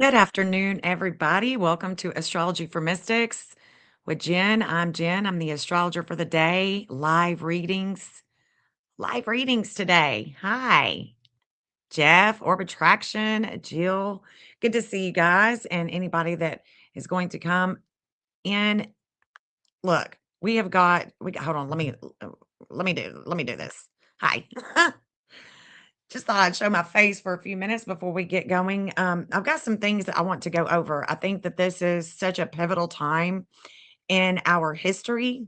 Good afternoon, everybody. Welcome to Astrology for Mystics with Jen. I'm Jen. I'm the astrologer for the day. Live readings. Live readings today. Hi, Jeff, Orbit Traction, Jill. Good to see you guys and anybody that is going to come in. Look, hold on, let me do this. Hi. Just thought I'd show my face for a few minutes before we get going. I've got some things that I want to go over. I think that this is such a pivotal time in our history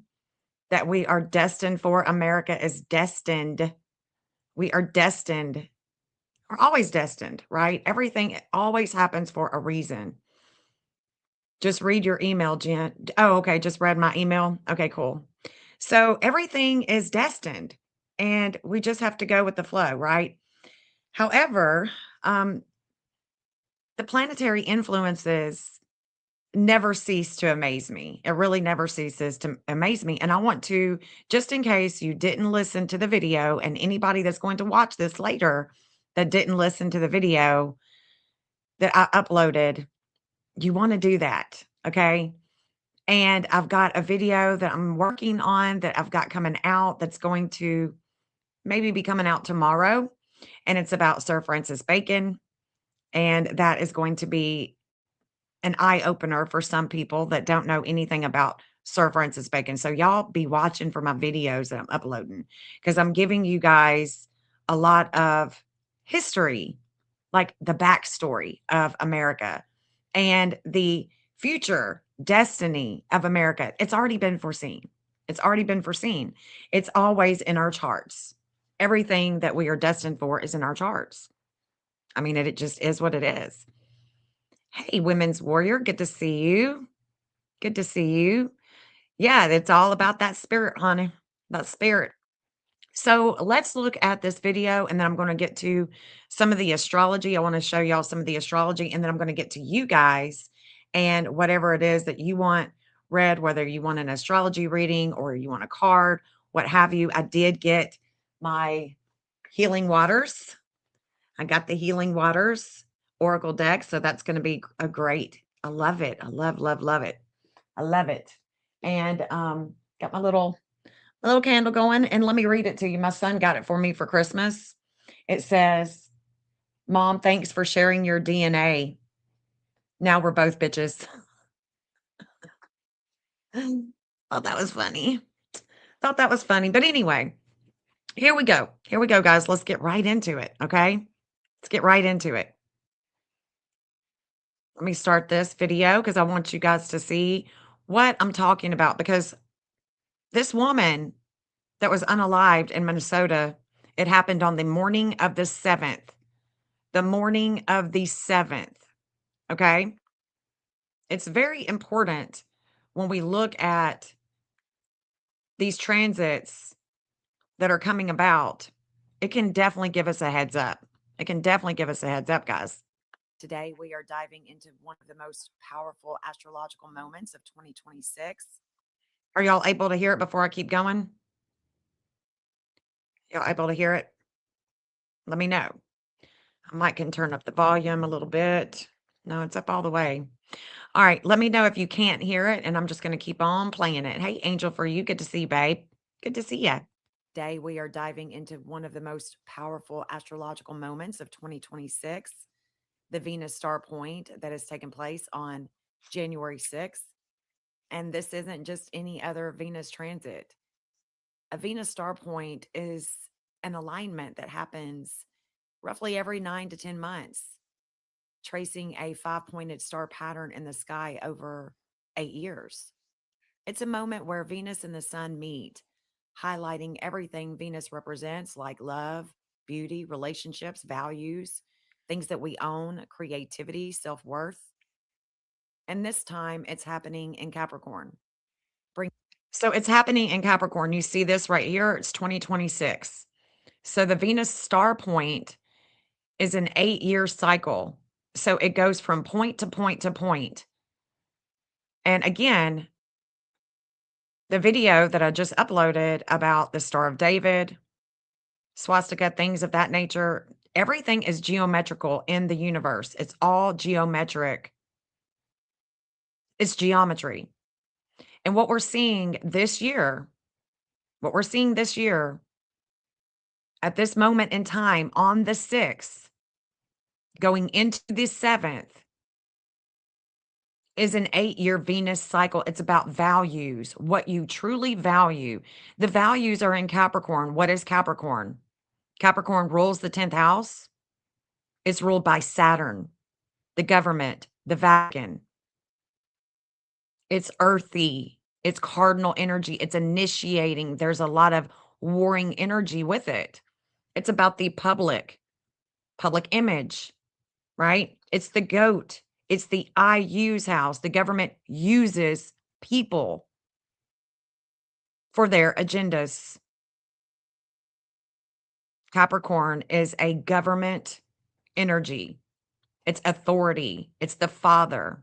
that we are destined for. America is destined. We are destined. We're always destined, right? Everything always happens for a reason. Just read your email, Jen. Oh, okay. Just read my email. Okay, cool. So everything is destined and we just have to go with the flow, right? However, um, the planetary influences never cease to amaze me. It really never ceases to amaze me. And I want to, just in case you didn't listen to the video, and anybody that's going to watch this later that didn't listen to the video that I uploaded, you want to do that. Okay. And I've got a video that I'm working on that I've got coming out that's going to maybe be coming out tomorrow. And it's about Sir Francis Bacon. And that is going to be an eye opener for some people that don't know anything about Sir Francis Bacon. So y'all be watching for my videos that I'm uploading because I'm giving you guys a lot of history, like the backstory of America and the future destiny of America. It's already been foreseen. It's already been foreseen. It's always in our charts. Everything that we are destined for is in our charts. I mean, it just is what it is. Hey, women's warrior, good to see you. Good to see you. Yeah, it's all about that spirit, honey. That spirit. So let's look at this video and then I'm going to get to some of the astrology. I want to show y'all some of the astrology and then I'm going to get to you guys and whatever it is that you want read, whether you want an astrology reading or you want a card, what have you. I did get my healing waters. I got the healing waters oracle deck. So that's going to be a great. I love it. I love it. I love it. And got my little candle going. And let me read it to you. My son got it for me for Christmas. It says, Mom, thanks for sharing your DNA. Now we're both bitches. Thought that was funny. Thought that was funny. But anyway, here we go. Here we go, guys. Let's get right into it. Okay. Let's get right into it. Let me start this video because I want you guys to see what I'm talking about. Because this woman that was unalived in Minnesota, it happened on the morning of the 7th. The morning of the 7th. Okay. It's very important when we look at these transits that are coming about. It can definitely give us a heads up. It can definitely give us a heads up, guys. Today, we are diving into one of the most powerful astrological moments of 2026. Are y'all able to hear it before I keep going? Y'all able to hear it? Let me know. I might can turn up the volume a little bit. No, it's up all the way. All right, let me know if you can't hear it, and I'm just going to keep on playing it. Hey, Angel, for you, good to see you, babe. Good to see you. Today, we are diving into one of the most powerful astrological moments of 2026, the Venus star point that has taken place on January 6th. And this isn't just any other Venus transit. A Venus star point is an alignment that happens roughly every 9 to 10 months, tracing a five-pointed star pattern in the sky over 8 years. It's a moment where Venus and the sun meet, highlighting everything Venus represents, like love, beauty, relationships, values, things that we own, creativity, self worth. And this time it's happening in Capricorn. So it's happening in Capricorn. You see this right here. It's 2026. So the Venus star point is an 8 year cycle. So it goes from point to point to point. And again, the video that I just uploaded about the Star of David, swastika, things of that nature, Everything is geometrical in the universe. It's all geometric. It's geometry. And what we're seeing this year at this moment in time on the 6th, going into the 7th, is an 8-year Venus cycle. It's about values, what you truly value. The values are in Capricorn. What is Capricorn? Capricorn rules the 10th house. It's ruled by Saturn, the government, the Vatican. It's earthy. It's cardinal energy. It's initiating. There's a lot of warring energy with it. It's about the public image, right? It's the goat. It's the I use house. The government uses people for their agendas. Capricorn is a government energy. It's authority. It's the father.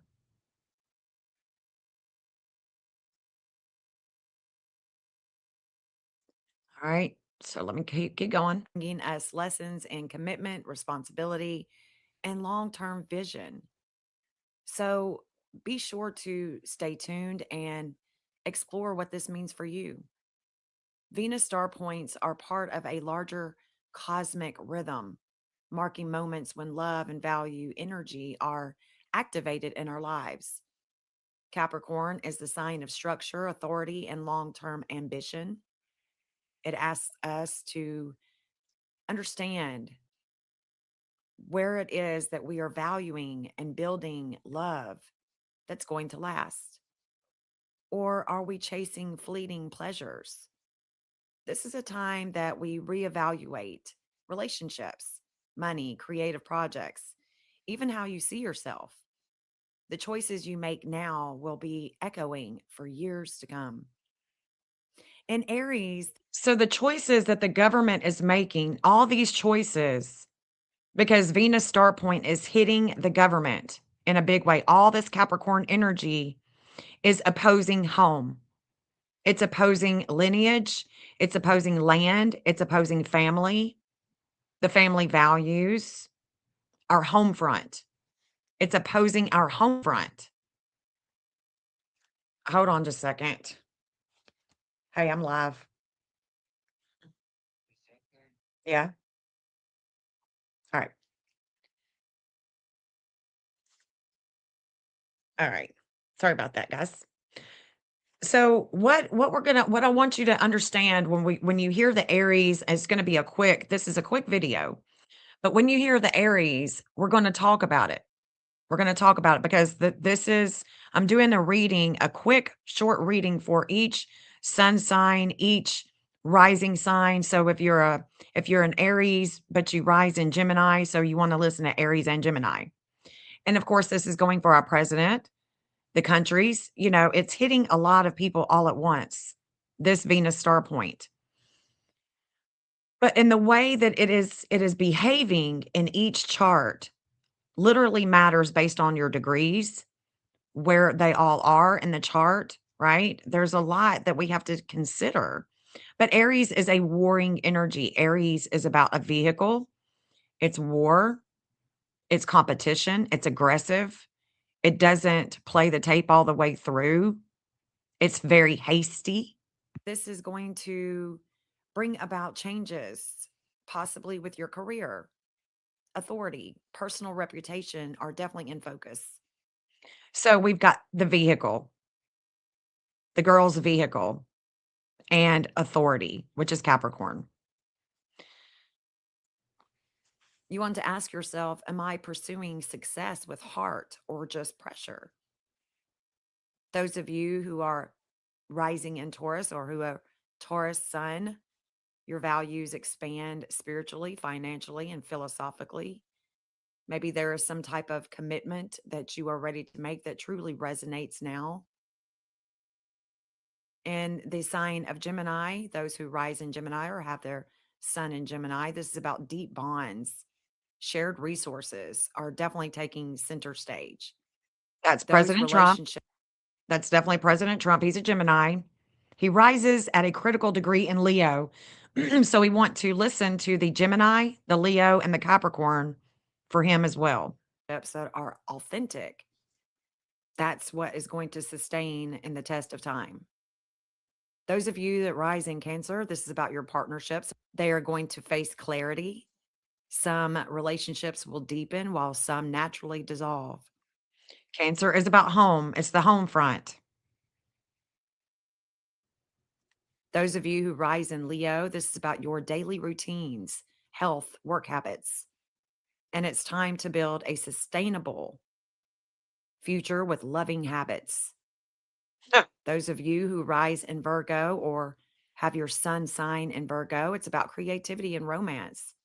All right. So let me keep going. Bringing us lessons in commitment, responsibility, and long term vision. So be sure to stay tuned and explore what this means for you. Venus star points are part of a larger cosmic rhythm, marking moments when love and value energy are activated in our lives. Capricorn is the sign of structure, authority, and long term ambition. It asks us to understand where it is that we are valuing and building love that's going to last. Or are we chasing fleeting pleasures? This is a time that we reevaluate relationships, money, creative projects, even how you see yourself. The choices you make now will be echoing for years to come. In Aries, so the choices that the government is making, all these choices, because Venus star point is hitting the government in a big way. All this Capricorn energy is opposing home. It's opposing lineage. It's opposing land. It's opposing family, the family values, our home front. It's opposing our home front. Hold on just a second. Hey, I'm live. Yeah. All right. All right. Sorry about that, guys. So what I want you to understand when you hear the Aries, it's going to be this is a quick video. But when you hear the Aries, we're going to talk about it. We're going to talk about it because I'm doing a quick short reading for each sun sign, each rising sign. So if you're an Aries, but you rise in Gemini, so you want to listen to Aries and Gemini. And of course, this is going for our president, the countries, it's hitting a lot of people all at once, this Venus star point. But in the way that it is behaving in each chart literally matters based on your degrees, where they all are in the chart, right? There's a lot that we have to consider. But Aries is a warring energy. Aries is about a vehicle, it's war, it's competition, it's aggressive. It doesn't play the tape all the way through. It's very hasty. This is going to bring about changes, possibly with your career, authority, personal reputation are definitely in focus. So we've got the vehicle, the girl's vehicle, and authority, which is Capricorn. You want to ask yourself, am I pursuing success with heart or just pressure? Those of you who are rising in Taurus or who are Taurus sun, your values expand spiritually, financially, and philosophically. Maybe there is some type of commitment that you are ready to make that truly resonates now. And the sign of Gemini, those who rise in Gemini or have their sun in Gemini, this is about deep bonds. Shared resources are definitely taking center stage. That's President Trump. That's definitely President Trump. He's a Gemini. He rises at a critical degree in Leo. So we want to listen to the Gemini, the Leo, and the Capricorn for him as well. Steps that are authentic. That's what is going to sustain in the test of time. Those of you that rise in Cancer, this is about your partnerships. They are going to face clarity. Some relationships will deepen while some naturally dissolve. Cancer is about home, it's the home front. Those of you who rise in Leo, this is about your daily routines, health, work habits. And it's time to build a sustainable future with loving habits. Yeah. Those of you who rise in Virgo or have your sun sign in Virgo, it's about creativity and romance.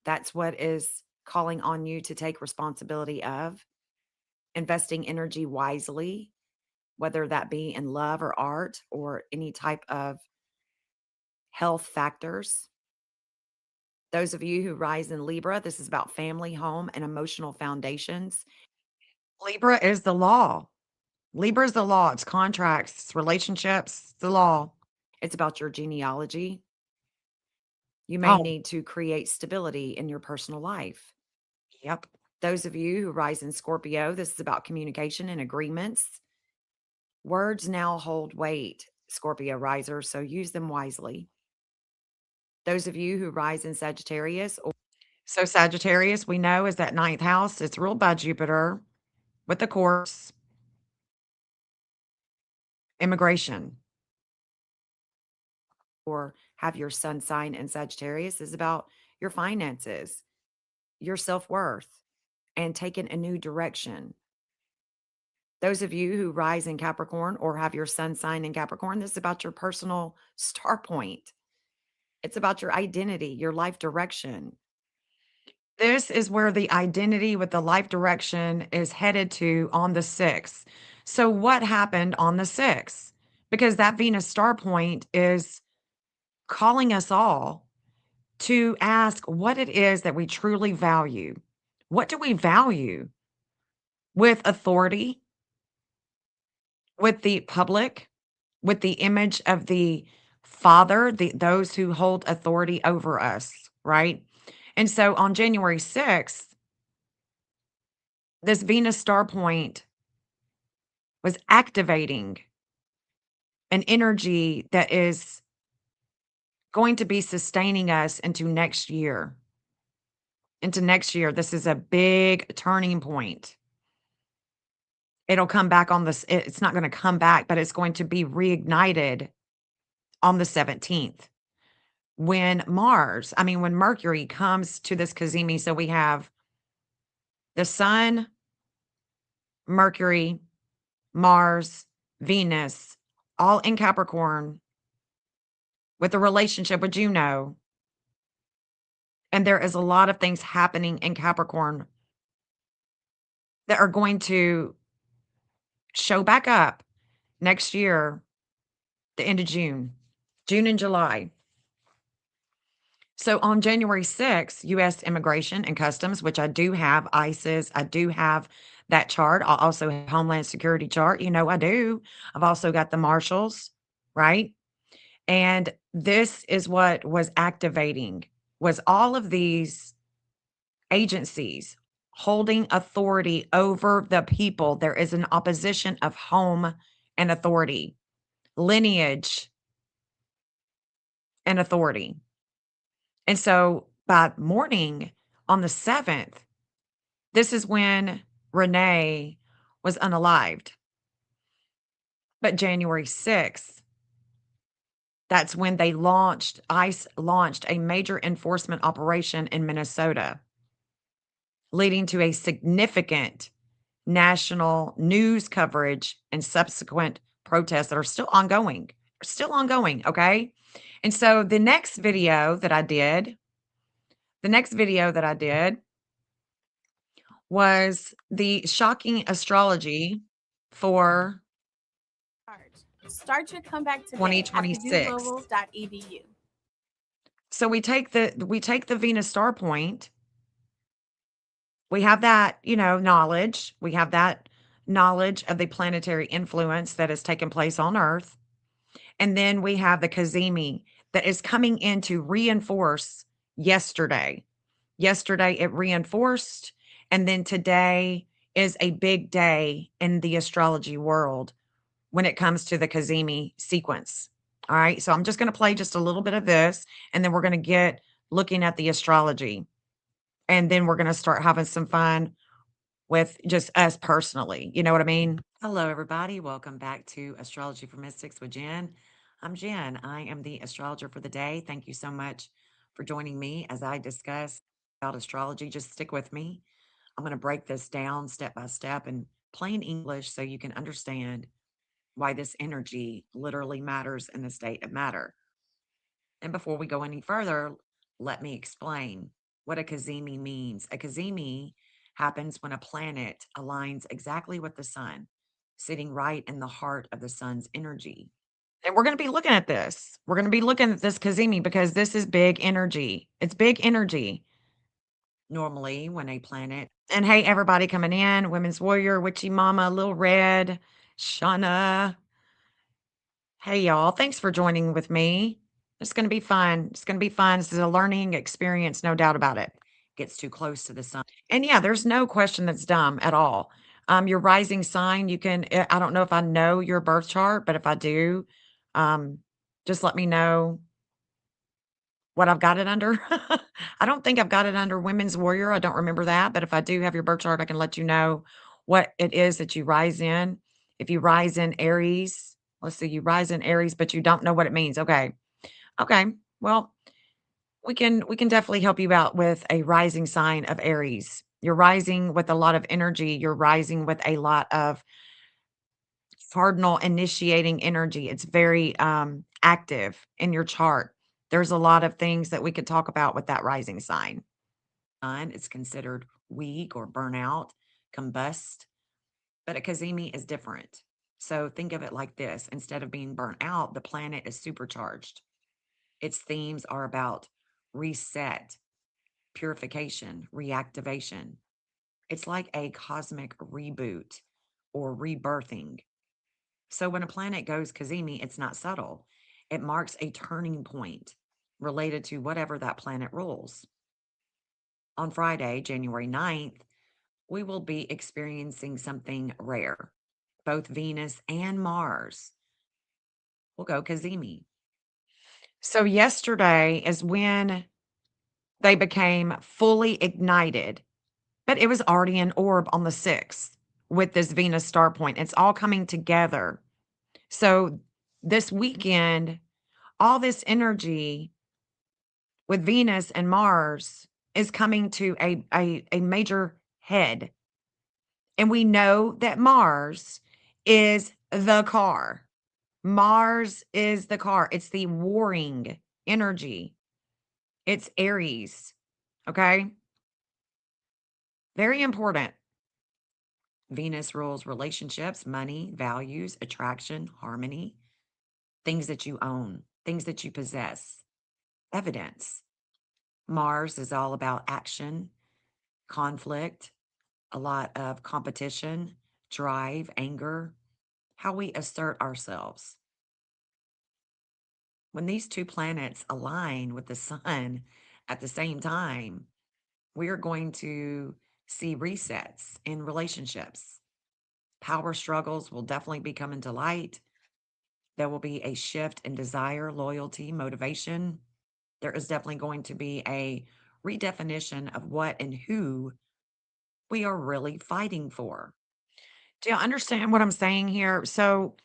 That's what is calling on you to take responsibility of, investing energy wisely, whether that be in love or art or any type of health factors. Those of you who rise in Libra, this is about family, home, and emotional foundations. Libra is the law. Libra is the law. It's contracts, it's relationships, it's the law. It's about your genealogy. You may need to create stability in your personal life. Yep. Those of you who rise in Scorpio, this is about communication and agreements. Words now hold weight, Scorpio risers, so use them wisely. Those of you who rise in Sagittarius, so Sagittarius, we know, is that ninth house. It's ruled by Jupiter with the course, immigration, or have your sun sign in Sagittarius is about your finances, your self worth, and taking a new direction. Those of you who rise in Capricorn or have your sun sign in Capricorn, this is about your personal star point. It's about your identity, your life direction. This is where the identity with the life direction is headed to on the 6th. So, what happened on the 6th? Because that Venus star point is calling us all to ask what it is that we truly value. What do we value? With authority, with the public, with the image of the Father, those who hold authority over us, right? And so on January 6th, this Venus star point was activating an energy that is going to be sustaining us into next year. Into next year, this is a big turning point. It'll come back on this. It's not going to come back, but it's going to be reignited on the 17th when when Mercury comes to this Kazemi. So we have the Sun, Mercury, Mars, Venus, all in Capricorn with a relationship with Juno. And there is a lot of things happening in Capricorn that are going to show back up next year, the end of June, June and July. So on January 6th, US Immigration and Customs, which I do have, ICES, I do have that chart. I also have Homeland Security chart. You know, I do. I've also got the marshals, right? And this is what was activating was all of these agencies holding authority over the people. There is an opposition of home and authority, lineage and authority. And so by morning on the 7th, this is when Renee was unalived. But January 6th, that's when ICE launched a major enforcement operation in Minnesota, leading to a significant national news coverage and subsequent protests that are still ongoing, okay? And so the next video that I did was the shocking astrology for Start your comeback today at 2026. purdueglobal.edu. So we take the Venus star point. We have that, knowledge. We have that knowledge of the planetary influence that has taken place on Earth. And then we have the Kazemi. that is coming in to reinforce yesterday. Yesterday, it reinforced, and then today is a big day in the astrology world when it comes to the Kazemi sequence. All right. So I'm just going to play just a little bit of this, and then we're going to get looking at the astrology. And then we're going to start having some fun with just us personally. You know what I mean? Hello, everybody. Welcome back to Astrology for Mystics with Jen. I'm Jen. I am the astrologer for the day. Thank you so much for joining me as I discuss about astrology. Just stick with me. I'm going to break this down step by step in plain English so you can understand why this energy literally matters in the state of matter. And before we go any further, let me explain what a Kazemi means. A Kazemi happens when a planet aligns exactly with the sun, sitting right in the heart of the sun's energy. And we're going to be looking at this. We're going to be looking at this Kazemi because this is big energy. It's big energy. Normally, when a planet, and hey, everybody coming in, Women's Warrior, Witchy Mama, Little Red, Shauna. Hey, y'all. Thanks for joining with me. It's going to be fun. It's going to be fun. This is a learning experience, no doubt about it. Gets too close to the sun. And yeah, there's no question that's dumb at all. Your rising sign, you can, I don't know if I know your birth chart, but if I do, um, just let me know what I've got it under. I don't think I've got it under Women's Warrior. I don't remember that. But if I do have your birth chart, I can let you know what it is that you rise in. If you rise in Aries, let's see, you rise in Aries, but you don't know what it means. Okay. Okay. Well, we can definitely help you out with a rising sign of Aries. You're rising with a lot of energy. You're rising with a lot of cardinal initiating energy. It's very active in your chart. There's a lot of things that we could talk about with that rising sign. It's considered weak or burnout, combust, but a Kazemi is different. So think of it like this: instead of being burnt out, the planet is supercharged. Its themes are about reset, purification, reactivation. It's like a cosmic reboot or rebirthing. So when a planet goes Kazemi, it's not subtle. It marks a turning point related to whatever that planet rules. On Friday, January 9th, we will be experiencing something rare. Both Venus and Mars will go Kazemi. So yesterday is when they became fully ignited, but it was already an orb on the 6th with this Venus star point. It's all coming together. So this weekend, all this energy with Venus and Mars is coming to a major head. And we know that Mars is the car. Mars is the car. It's the warring energy. It's Aries. Okay. Very important. Venus rules relationships, money, values, attraction, harmony, things that you own, things that you possess, evidence. Mars is all about action, conflict, a lot of competition, drive, anger, how we assert ourselves. When these two planets align with the sun at the same time, we are going to see resets in relationships. Power struggles will definitely be coming to light. There will be a shift in desire, loyalty, motivation. There is definitely going to be a redefinition of what and who we are really fighting for. Do you understand what I'm saying here? So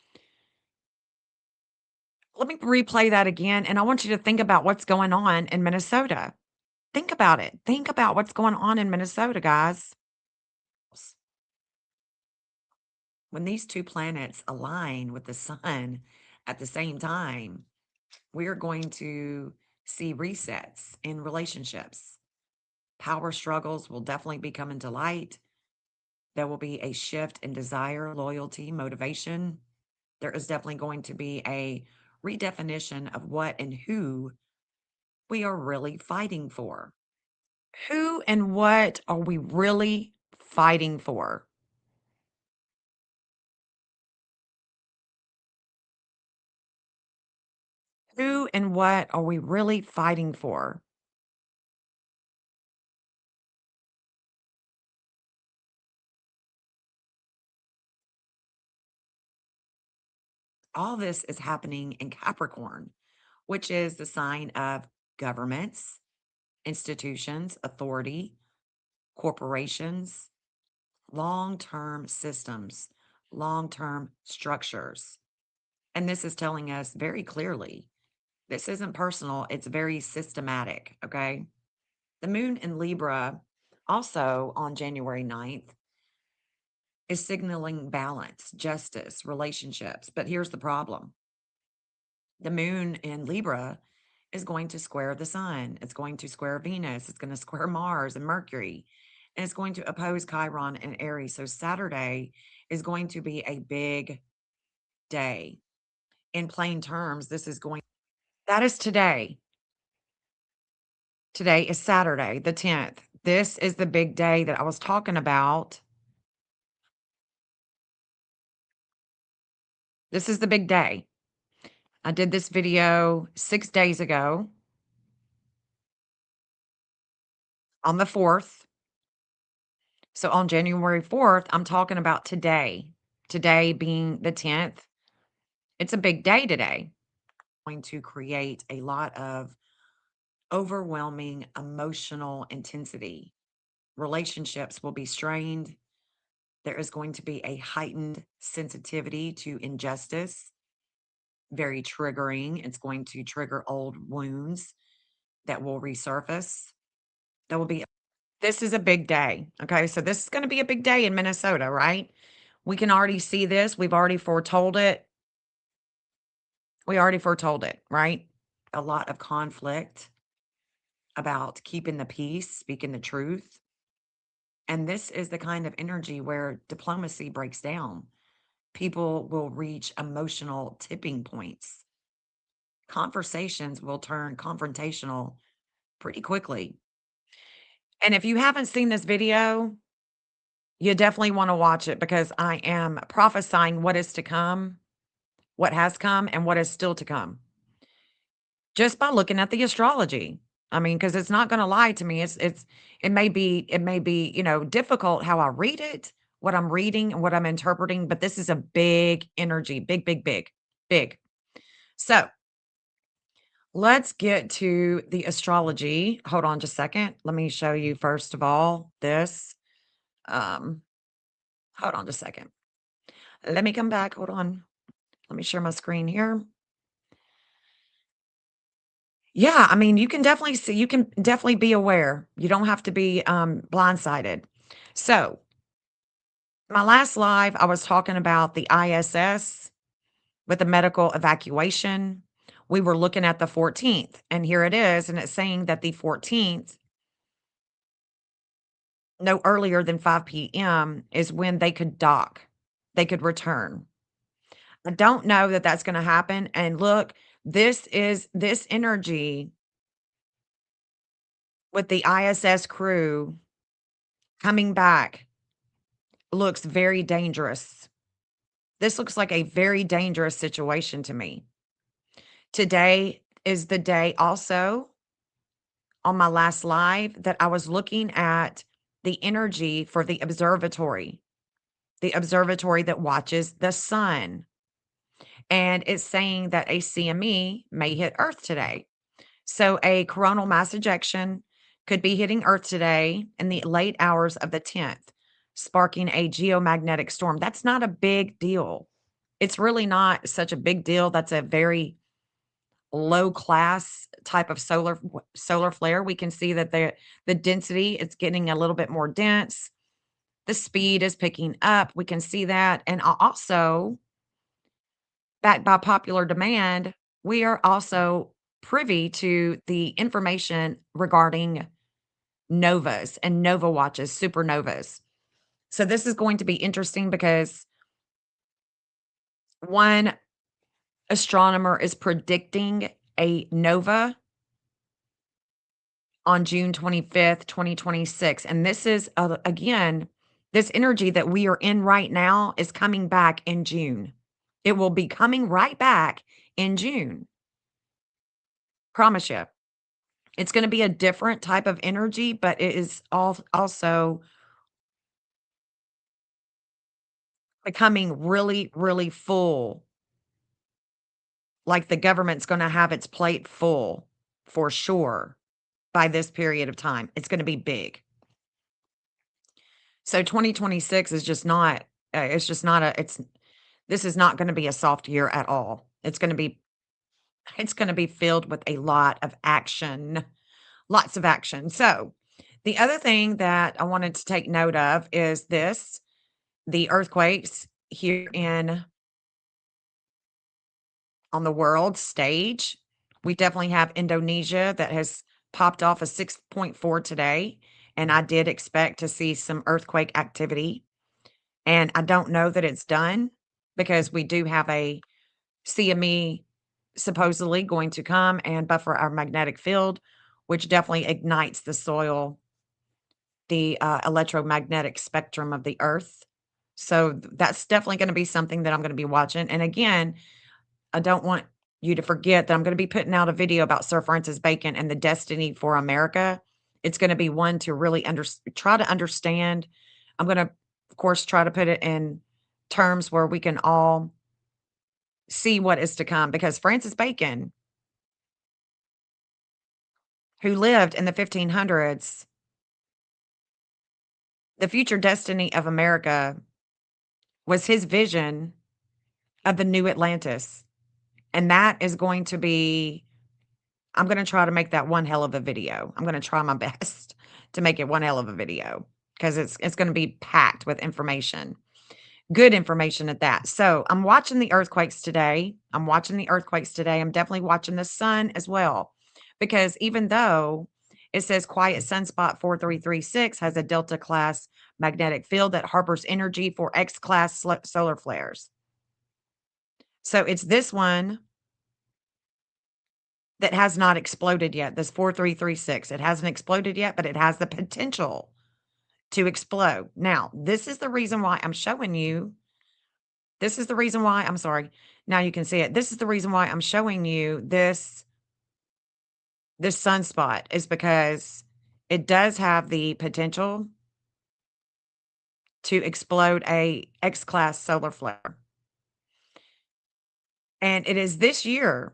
let me replay that again. And I want you to think about what's going on in Minnesota. Think about it. Think about what's going on in Minnesota, guys. When these two planets align with the sun at the same time, we are going to see resets in relationships. Power struggles will definitely be coming to light. There will be a shift in desire, loyalty, motivation. There is definitely going to be a redefinition of what and who we are really fighting for. Who and what are we really fighting for? Who and what are we really fighting for? All this is happening in Capricorn, which is the sign of governments, institutions, authority, corporations, long term systems, long term structures. And this is telling us very clearly this isn't personal, it's very systematic. Okay. The moon in Libra, also on January 9th, is signaling balance, justice, relationships. But here's the problem: the moon in Libra is going to square the sun, it's going to square Venus, it's going to square Mars and Mercury, and it's going to oppose Chiron and Aries. So Saturday is going to be a big day. In plain terms, this is going that is today. Today is Saturday, the 10th. This is the big day that I was talking about. This is the big day. I did this video 6 days ago on the 4th. So on January 4th, I'm talking about today. Today being the 10th. It's a big day today. Going to create a lot of overwhelming emotional intensity. Relationships will be strained. There is going to be a heightened sensitivity to injustice, very triggering. It's going to trigger old wounds that will resurface. There will be This is a big day. Okay. So this is going to be a big day in Minnesota, right? We can already see this. We've already foretold it. We already foretold it, right? A lot of conflict about keeping the peace, speaking the truth. And this is the kind of energy where diplomacy breaks down. People will reach emotional tipping points. Conversations will turn confrontational pretty quickly. And if you haven't seen this video, you definitely want to watch it because I am prophesying what is to come, what has come, and what is still to come just by looking at the astrology. I mean, because it's not going to lie to me. It may be difficult how I read it, what I'm reading, and what I'm interpreting. But this is a big energy, big, big, big, big. So let's get to the astrology. Hold on just a second. Let me show you first of all this. Um, Hold on just a second. Let me come back. Hold on. Let me share my screen here. Yeah, I mean, you can definitely see, you can definitely be aware. You don't have to be blindsided. So, my last live, I was talking about the ISS with the medical evacuation. We were looking at the 14th, and here it is. And it's saying that the 14th, no earlier than 5 p.m., is when they could dock, they could return. I don't know that that's going to happen. And look, this energy with the ISS crew coming back looks very dangerous. This looks like a very dangerous situation to me. Today is the day also on my last live that I was looking at the energy for the observatory that watches the sun. And it's saying that a CME may hit Earth today. So a coronal mass ejection could be hitting Earth today in the late hours of the 10th, sparking a geomagnetic storm. That's not a big deal. It's really not such a big deal. That's a very low class type of solar flare. We can see that the density it's getting a little bit more dense. The speed is picking up. We can see that. And also, backed by popular demand, we are also privy to the information regarding novas and nova watches, supernovas. So this is going to be interesting because one astronomer is predicting a nova on June 25th, 2026. And this is, again, this energy that we are in right now is coming back in June. It will be coming right back in June. Promise you. It's gonna be a different type of energy, but it is also becoming really, really full. Like the government's gonna have its plate full for sure by this period of time. It's gonna be big. So 2026 is just not it's just not a it's this is not gonna be a soft year at all. It's gonna be filled with a lot of action, lots of action. So, the other thing that I wanted to take note of is this, the earthquakes here in on the world stage. We definitely have Indonesia that has popped off a 6.4 today, and I did expect to see some earthquake activity. And I don't know that it's done because we do have a CME supposedly going to come and buffer our magnetic field, which definitely ignites the soil, the electromagnetic spectrum of the earth. So that's definitely going to be something that I'm going to be watching. And again, I don't want you to forget that I'm going to be putting out a video about Sir Francis Bacon and the destiny for America. It's going to be one to really try to understand. I'm going to, of course, try to put it in terms where we can all see what is to come because Francis Bacon, who lived in the 1500s, the future destiny of America was his vision of the new Atlantis. And that is going to be I'm gonna try to make that one hell of a video. I'm gonna try my best to make it one hell of a video because it's gonna be packed with information, good information at that. So, I'm watching the earthquakes today. I'm definitely watching the sun as well because even though it says quiet sunspot 4336 has a delta class magnetic field that harbors energy for X class solar flares. So, it's this one that has not exploded yet, this 4336. It hasn't exploded yet, but it has the potential to explode. Now, this is the reason why I'm showing you this is the reason why I'm sorry, now you can see it. This is the reason why I'm showing you this sunspot is because it does have the potential to explode a X-class solar flare. And it is this year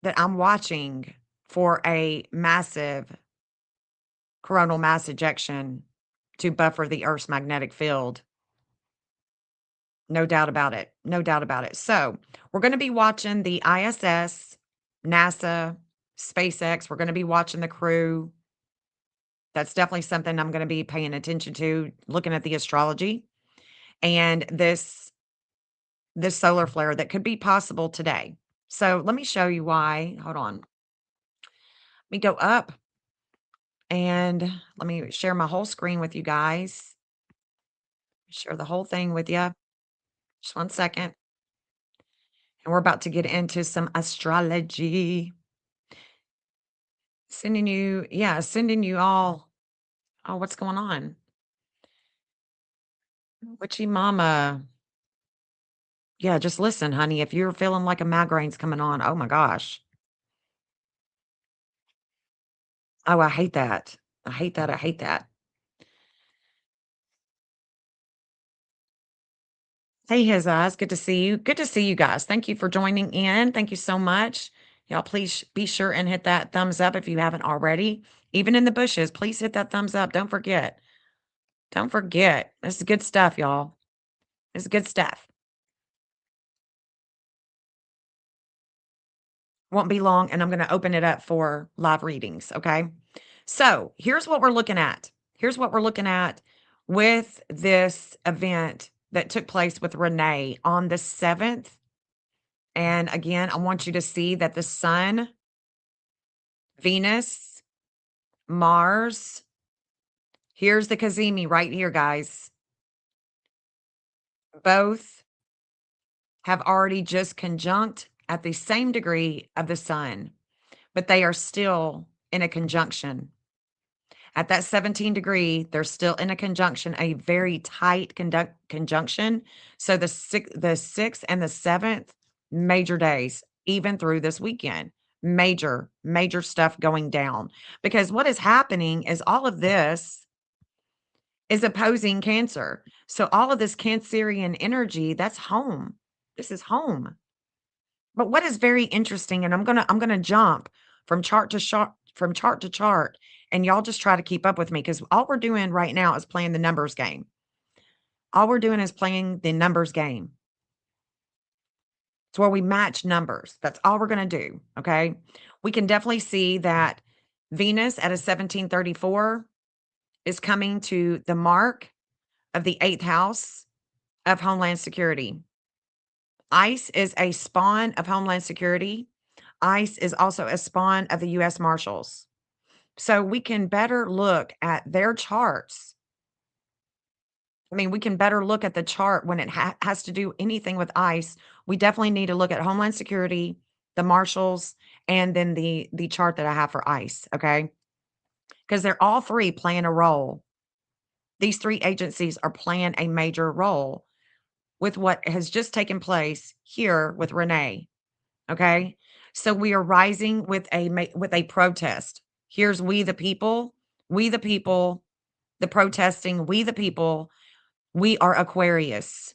that I'm watching for a massive coronal mass ejection to buffer the Earth's magnetic field. No doubt about it. No doubt about it. So, we're going to be watching the ISS, NASA, SpaceX. We're going to be watching the crew. That's definitely something I'm going to be paying attention to, looking at the astrology and this solar flare that could be possible today. So, let me show you why. Hold on. Let me go up and let me share my whole screen with you guys. Share the whole thing with you. Just one second. And we're about to get into some astrology. Sending you all. Oh, what's going on? Witchy mama. Yeah, just listen, honey. If you're feeling like a migraine's coming on, oh my gosh. Oh, I hate that. I hate that. I hate that. Hey, his eyes. Good to see you. Good to see you guys. Thank you for joining in. Thank you so much. Y'all, please be sure and hit that thumbs up if you haven't already. Even in the bushes, please hit that thumbs up. Don't forget. Don't forget. This is good stuff, y'all. This is good stuff. Won't be long, and I'm gonna open it up for live readings, okay? So, here's what we're looking at. Here's what we're looking at with this event that took place with Renee on the 7th. And again, I want you to see that the Sun, Venus, Mars, here's the Cazimi right here, guys. Both have already just conjunct at the same degree of the Sun, but they are still in a conjunction. At that 17 degree, they're still in a conjunction, a very tight conjunction. So the 6th and the 7th, major days, even through this weekend. Major, major stuff going down. Because what is happening is all of this is opposing Cancer. So all of this Cancerian energy, that's home. This is home. But what is very interesting, and I'm gonna jump from chart to chart, and y'all just try to keep up with me because all we're doing right now is playing the numbers game. All we're doing is playing the numbers game. It's where we match numbers. That's all we're gonna do. Okay. We can definitely see that Venus at a 1734 is coming to the mark of the eighth house of Homeland Security. ICE is a spawn of Homeland Security. ICE is also a spawn of the US Marshals. So we can better look at their charts. I mean, we can better look at the chart when it has to do anything with ICE. We definitely need to look at Homeland Security, the Marshals, and then the chart that I have for ICE, okay? Because they're all three playing a role. These three agencies are playing a major role with what has just taken place here with Renee. Okay. So we are rising with with a protest. Here's we the people, the protesting, we the people, we are Aquarius.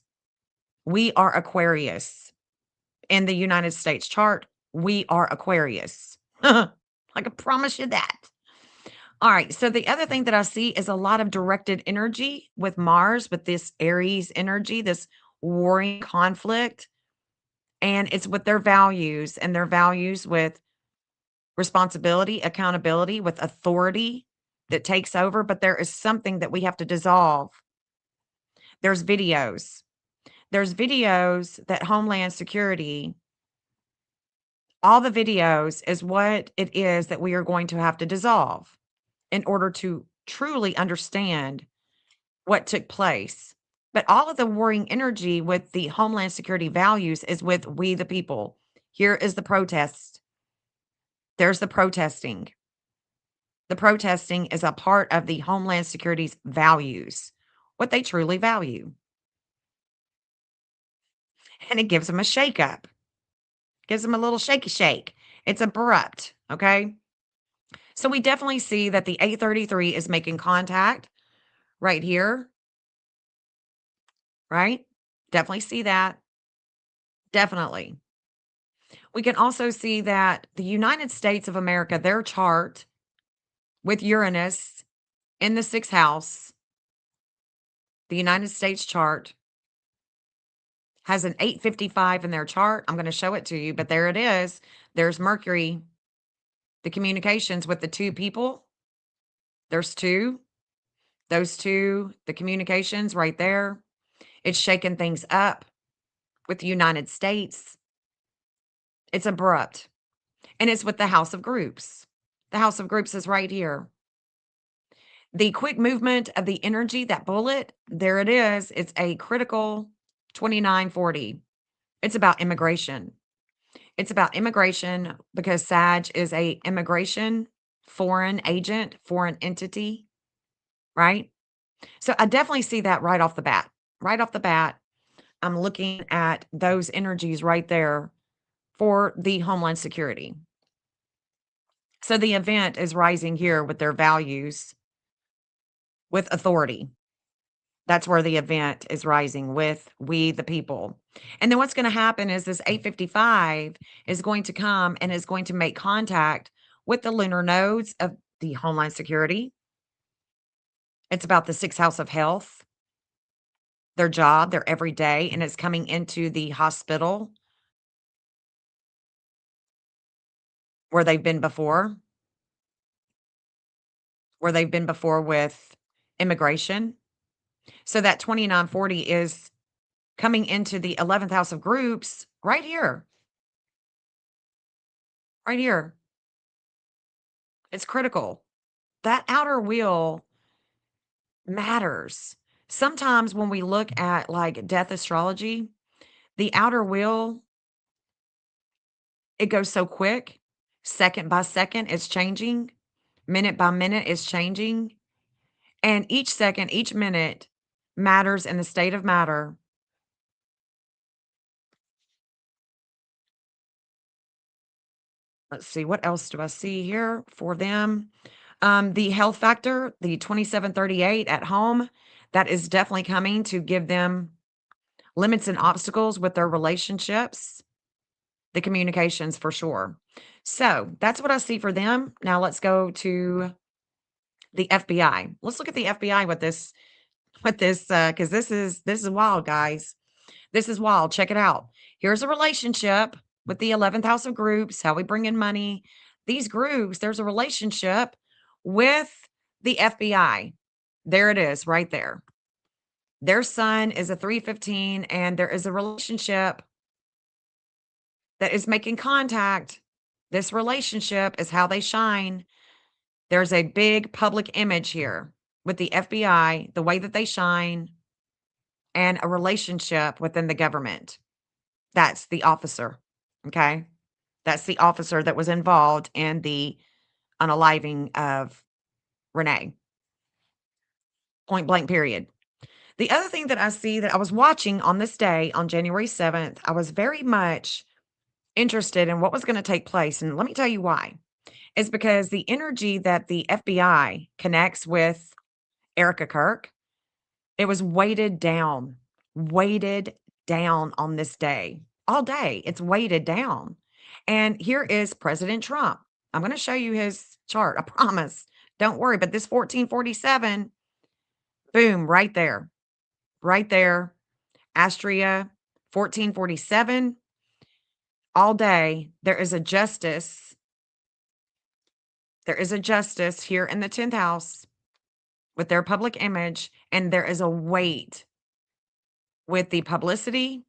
We are Aquarius. In the United States chart, we are Aquarius. I can promise you that. All right. So the other thing that I see is a lot of directed energy with Mars, with this Aries energy, this warring conflict. And it's with their values and their values with responsibility, accountability, with authority that takes over. But there is something that we have to dissolve. There's videos. There's videos that Homeland Security, all the videos is what it is that we are going to have to dissolve in order to truly understand what took place. But all of the warring energy with the Homeland Security values is with we the people. Here is the protest. There's the protesting. The protesting is a part of the Homeland Security's values, what they truly value. And it gives them a shake up, gives them a little shaky shake. It's abrupt. Okay. So we definitely see that the 833 is making contact right here, right? Definitely see that. Definitely. We can also see that the United States of America, their chart with Uranus in the sixth house, the United States chart has an 855 in their chart. I'm going to show it to you, but there it is. There's Mercury, the communications with the two people. There's two, those two, the communications right there. It's shaking things up with the United States. It's abrupt. And it's with the House of Groups. The House of Groups is right here. The quick movement of the energy, that bullet, there it is. It's a critical 2940. It's about immigration. It's about immigration because Sag is a immigration foreign agent, foreign entity, right? So I definitely see that right off the bat. Right off the bat, I'm looking at those energies right there for the Homeland Security. So the event is rising here with their values, with authority. That's where the event is rising with we the people. And then what's going to happen is this 855 is going to come and is going to make contact with the lunar nodes of the Homeland Security. It's about the sixth house of health, their job, their everyday, and it's coming into the hospital where they've been before, where they've been before with immigration. So that 2940 is coming into the 11th house of groups right here, right here. It's critical. That outer wheel matters. Sometimes when we look at like death astrology, the outer wheel, it goes so quick. Second by second, it's changing. Minute by minute, it's changing. And each second, each minute matters in the state of matter. Let's see, what else do I see here for them? The health factor, the 2738 at home, that is definitely coming to give them limits and obstacles with their relationships, the communications for sure. So that's what I see for them. Now let's go to the FBI. Let's look at the FBI with this because this is wild, guys. This is wild. Check it out. Here's a relationship with the 11th house of groups, how we bring in money. These groups, there's a relationship with the FBI. There it is, right there. Their son is a 315, and there is a relationship that is making contact. This relationship is how they shine. There's a big public image here with the FBI, the way that they shine, and a relationship within the government. That's the officer. Okay. That's the officer that was involved in the unaliving of Renee. Point blank, period. The other thing that I see that I was watching on this day, on January 7th, I was very much interested in what was going to take place. And let me tell you why. It's because the energy that the FBI connects with Erica Kirk, it was weighted down on this day. All day, it's weighted down. And here is President Trump. I'm going to show you his chart, I promise. Don't worry, but this 1447, boom, right there. Astria, 1447, all day. There is a justice here in the 10th house with their public image, and there is a weight with the publicity.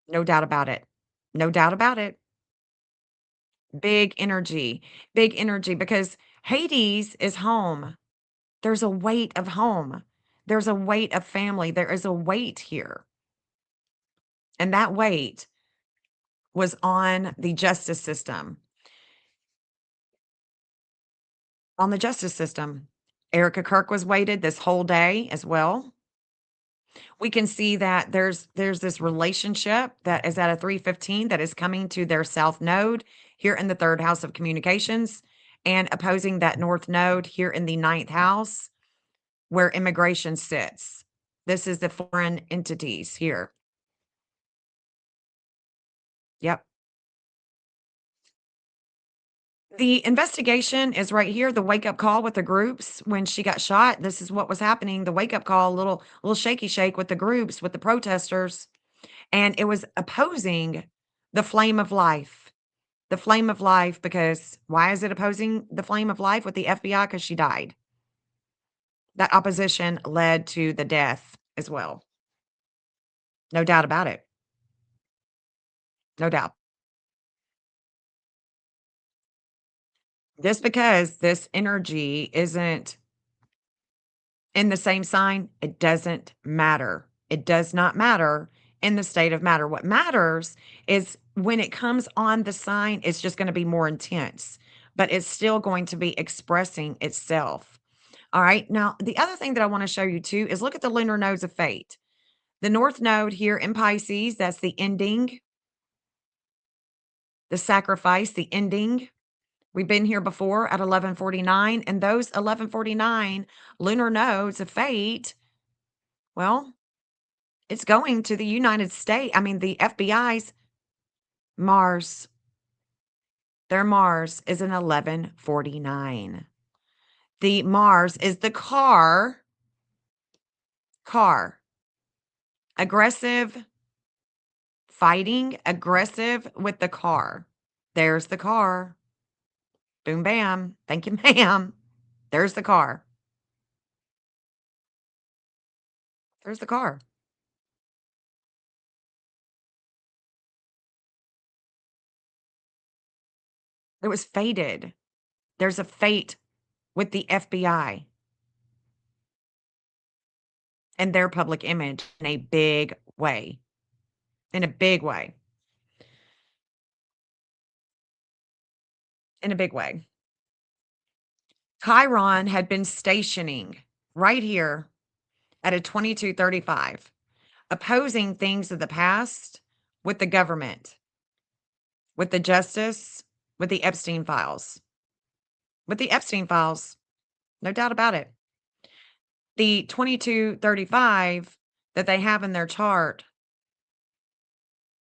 No doubt about it. No doubt about it. Big energy, big energy because Hades is home. There's a weight of home. There's a weight of family. There is a weight here. And that weight was on the justice system. On the justice system. Erica Kirk was weighted this whole day as well. We can see that there's this relationship that is at a 315 that is coming to their south node here in the third house of communications and opposing that north node here in the ninth house where immigration sits. This is the foreign entities here. Yep. The investigation is right here, the wake up call with the groups when she got shot. This is what was happening. The wake up call, little shaky shake with the groups, with the protesters. And it was opposing the flame of life. The flame of life, because why is it opposing the flame of life with the FBI? Because she died. That opposition led to the death as well. No doubt about it. No doubt. Just because this energy isn't in the same sign, it doesn't matter. It does not matter in the state of matter. What matters is when it comes on the sign, it's just going to be more intense, but it's still going to be expressing itself. All right. Now, the other thing that I want to show you too is look at the lunar nodes of fate. The North Node here in Pisces, that's the ending, the sacrifice, the ending. We've been here before at 1149, and those 1149 lunar nodes of fate, well, it's going to the United States. I mean, the FBI's Mars. Their Mars is an 1149. The Mars is the car, aggressive, fighting, aggressive with the car. There's the car. Boom, bam. Thank you, ma'am. There's the car. There's the car. It was fated. There's a fate with the FBI and their public image in a big way. In a big way. In a big way. Chiron had been stationing right here at a 2235, opposing things of the past with the government. with the justice, with the Epstein files. With the Epstein files, no doubt about it. The 2235 that they have in their chart,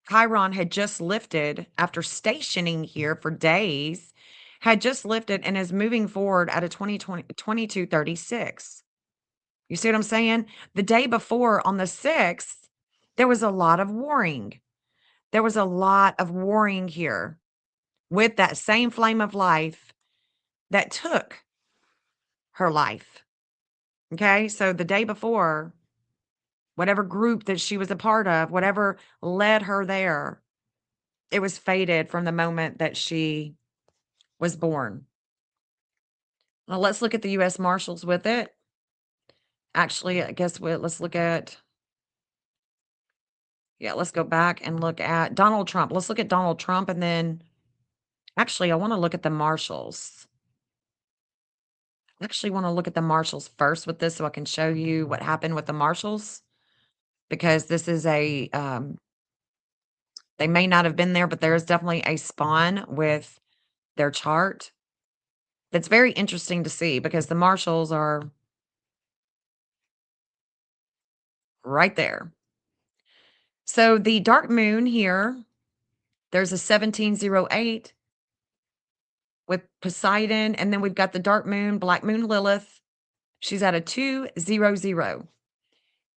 Chiron had just lifted after stationing here for days, had just lifted and is moving forward at a 2236. You see what I'm saying? The day before on the 6th, there was a lot of warring. There was a lot of warring here with that same flame of life that took her life. Okay. So the day before, whatever group that she was a part of, whatever led her there, it was fated from the moment that she was born. Now let's look at the US Marshals with it. Actually, I guess let's look at, yeah, let's go back and look at Donald Trump. Let's look at Donald Trump and then actually I want to look at the Marshals. I actually want to look at the Marshals first with this so I can show you what happened with the Marshals because this is they may not have been there, but there is definitely a spawn with their chart that's very interesting to see because the Marshals are right there. So the dark moon here, there's a 1708 with Poseidon, and then we've got the dark moon, black moon Lilith. She's at a 200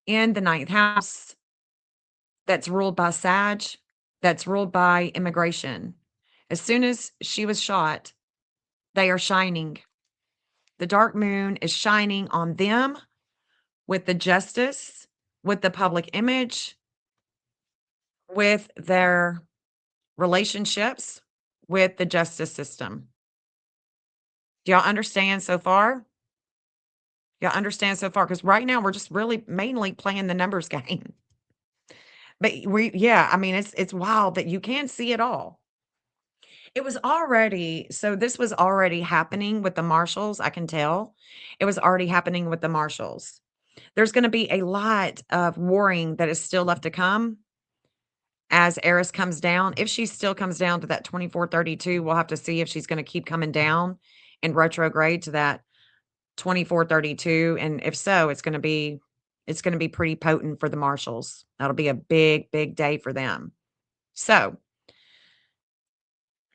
in the ninth house that's ruled by Sag, that's ruled by immigration. As soon as she was shot, they are shining. The dark moon is shining on them with the justice, with the public image, with their relationships, with the justice system. Do y'all understand so far? Y'all understand so far? Because right now we're just really mainly playing the numbers game. But yeah, I mean, it's wild that you can see it all. It was already so this was already happening with the Marshals, I can tell. It was already happening with the Marshals. There's gonna be a lot of warring that is still left to come as Eris comes down. If she still comes down to that 2432, we'll have to see if she's gonna keep coming down in retrograde to that 2432, and if so, it's gonna be pretty potent for the Marshals. That'll be a big, big day for them. So,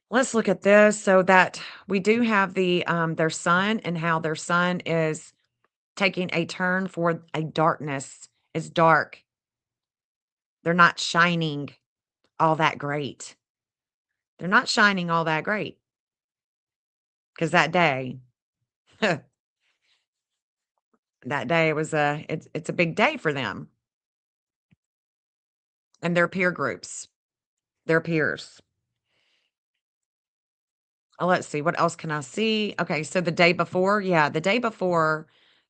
let's look at this so that we do have their sun and how their sun is taking a turn for a darkness. It's dark. They're not shining all that great. They're not shining all that great because that day, that day was it's a big day for them and their peer groups, their peers. Let's see, what else can I see? Okay, so the day before, yeah, the day before,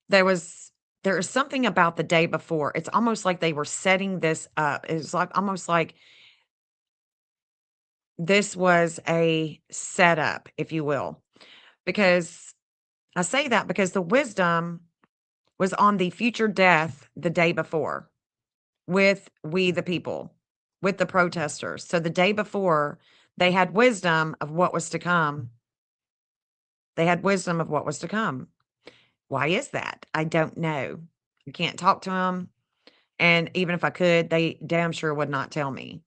there was there is something about the day before. It's almost like they were setting this up. It's like almost like this was a setup, if you will. Because I say that because the wisdom was on the future death the day before with we the people, with the protesters. So the day before, they had wisdom of what was to come. They had wisdom of what was to come. Why is that? I don't know. I can't talk to them, and even if I could, they damn sure would not tell me.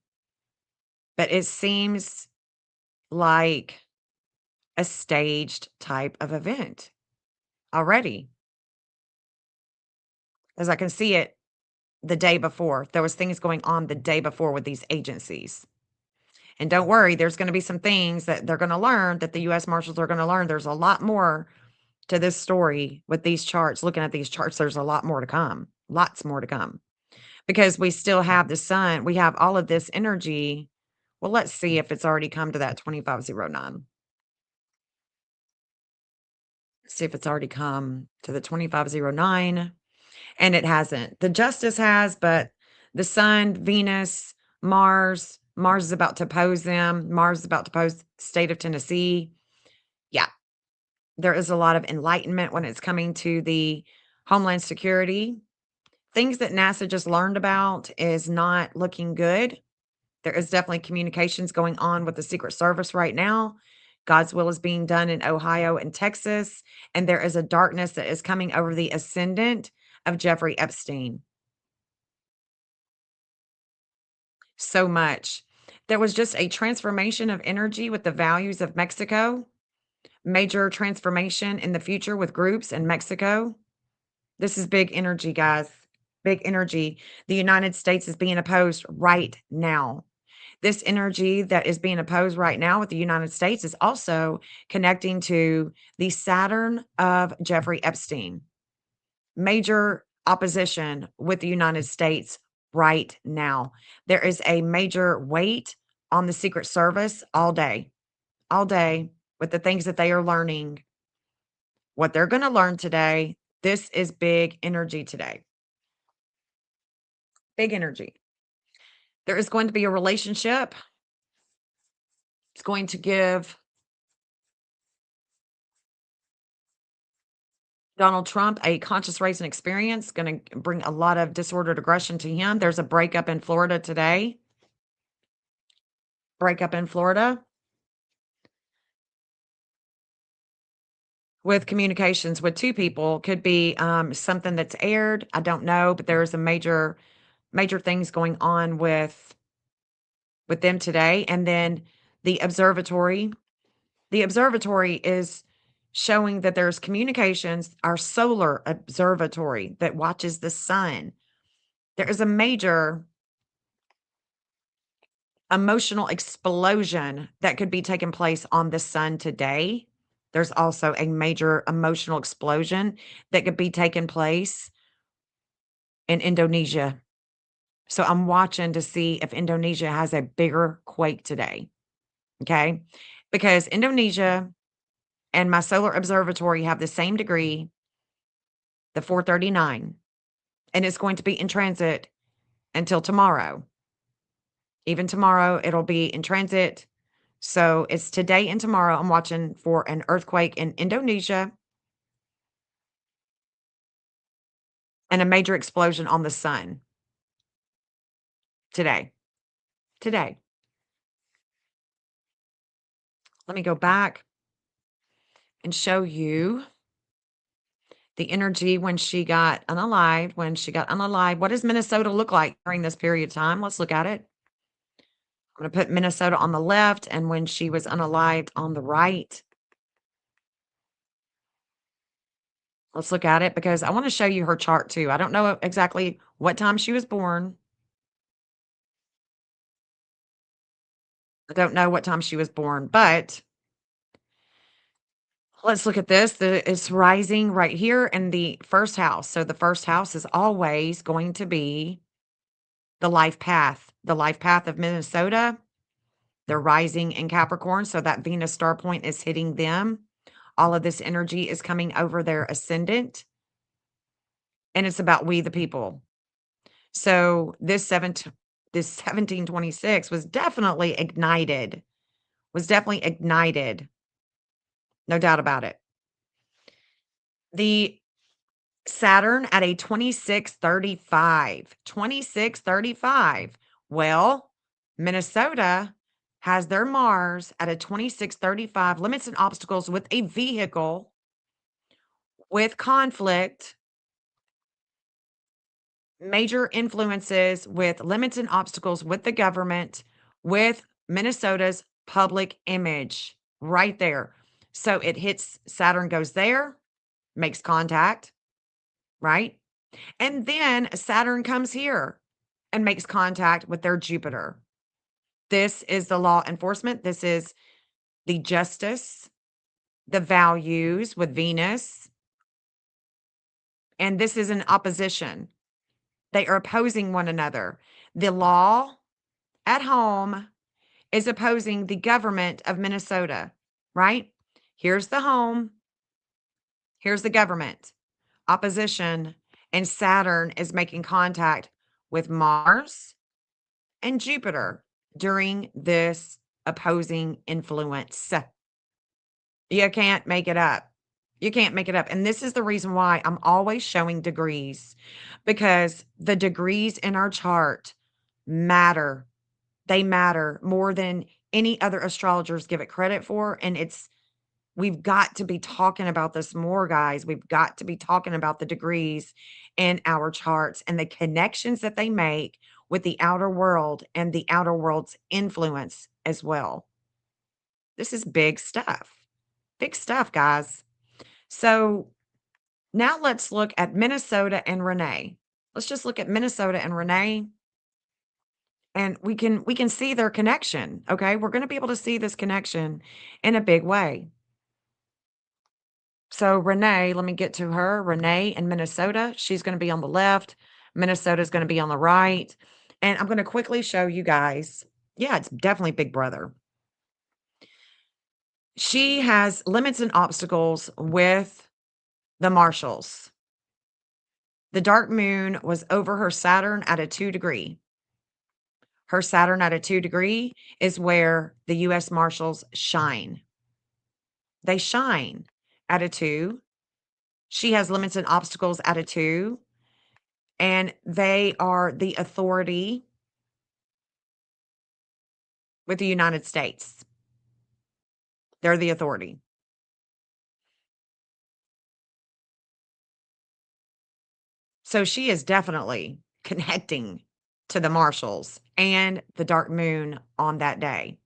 But it seems like a staged type of event already, as I can see it the day before. There was things going on the day before with these agencies. And don't worry, there's gonna be some things that they're gonna learn that the US Marshals are gonna learn. There's a lot more to this story with these charts. Looking at these charts, there's a lot more to come. Lots more to come. Because we still have the sun, we have all of this energy. Well, let's see if it's already come to that 2509. See if it's already come to the 2509, and it hasn't. The justice has, but the sun, Venus, Mars is about to oppose them. Mars is about to oppose state of Tennessee. Yeah, there is a lot of enlightenment when it's coming to the homeland security. Things that NASA just learned about is not looking good. There is definitely communications going on with the Secret Service right now. God's will is being done in Ohio and Texas, and there is a darkness that is coming over the ascendant of Jeffrey Epstein. So much. There was just a transformation of energy with the values of Mexico, major transformation in the future with groups in Mexico. This is big energy, guys. Big energy. The United States is being opposed right now. This energy that is being opposed right now with the United States is also connecting to the Saturn of Jeffrey Epstein. Major opposition with the United States right now. There is a major weight on the Secret Service all day with the things that they are learning, what they're going to learn today. This is big energy today. Big energy. There is going to be a relationship. It's going to give Donald Trump a conscious raising experience, going to bring a lot of disordered aggression to him. There's a breakup in Florida today. Breakup in Florida with communications with two people. Could be something that's aired. I don't know, but there's a major things going on with them today. And then the observatory. The observatory is showing that there's communications, our solar observatory that watches the sun. There is a major emotional explosion that could be taking place on the sun today. There's also a major emotional explosion that could be taking place in Indonesia. So I'm watching to see if Indonesia has a bigger quake today. Okay. Because Indonesia and my solar observatory have the same degree, the 439, and it's going to be in transit until tomorrow. Even tomorrow, it'll be in transit. So it's today and tomorrow. I'm watching for an earthquake in Indonesia and a major explosion on the sun today. Today. Let me go back and show you the energy when she got unalived. When she got unalived, what does Minnesota look like during this period of time? Let's look at it. I'm going to put Minnesota on the left and when she was unalived on the right. Let's look at it because I want to show you her chart too. I don't know exactly what time she was born. I don't know what time she was born, but let's look at this. It's rising right here in the first house. So the first house is always going to be the life path of Minnesota. They're rising in Capricorn. So that Venus star point is hitting them. All of this energy is coming over their ascendant. And it's about we the people. So this 1726 was definitely ignited. No doubt about it. The Saturn at a 2635. 2635. Well, Minnesota has their Mars at a 2635, limits and obstacles with a vehicle, with conflict, major influences with limits and obstacles with the government, with Minnesota's public image right there. So it hits Saturn, goes there, makes contact, right? And then Saturn comes here and makes contact with their Jupiter. This is the law enforcement. This is the justice, the values with Venus. And this is an opposition. They are opposing one another. The law at home is opposing the government of Minnesota, right? Here's the home, here's the government, opposition, and Saturn is making contact with Mars and Jupiter during this opposing influence. You can't make it up. You can't make it up. And this is the reason why I'm always showing degrees because the degrees in our chart matter. They matter more than any other astrologers give it credit for, and it's we've got to be talking about this more, guys. We've got to be talking about the degrees in our charts and the connections that they make with the outer world and the outer world's influence as well. This is big stuff. Big stuff, guys. So now let's look at Minnesota and Renee. Let's just look at Minnesota and Renee and we can see their connection, okay? We're going to be able to see this connection in a big way. So Renee, let me get to her. Renee in Minnesota, she's going to be on the left. Minnesota is going to be on the right. And I'm going to quickly show you guys. Yeah, it's definitely Big Brother. She has limits and obstacles with the Marshalls. The dark moon was over her Saturn at a 2 degree. Her Saturn at a 2 degree is where the US Marshals shine. They shine at a 2. She has limits and obstacles at a 2, and they are the authority with the United States. They're the authority. So she is definitely connecting to the Marshals and the dark moon on that day.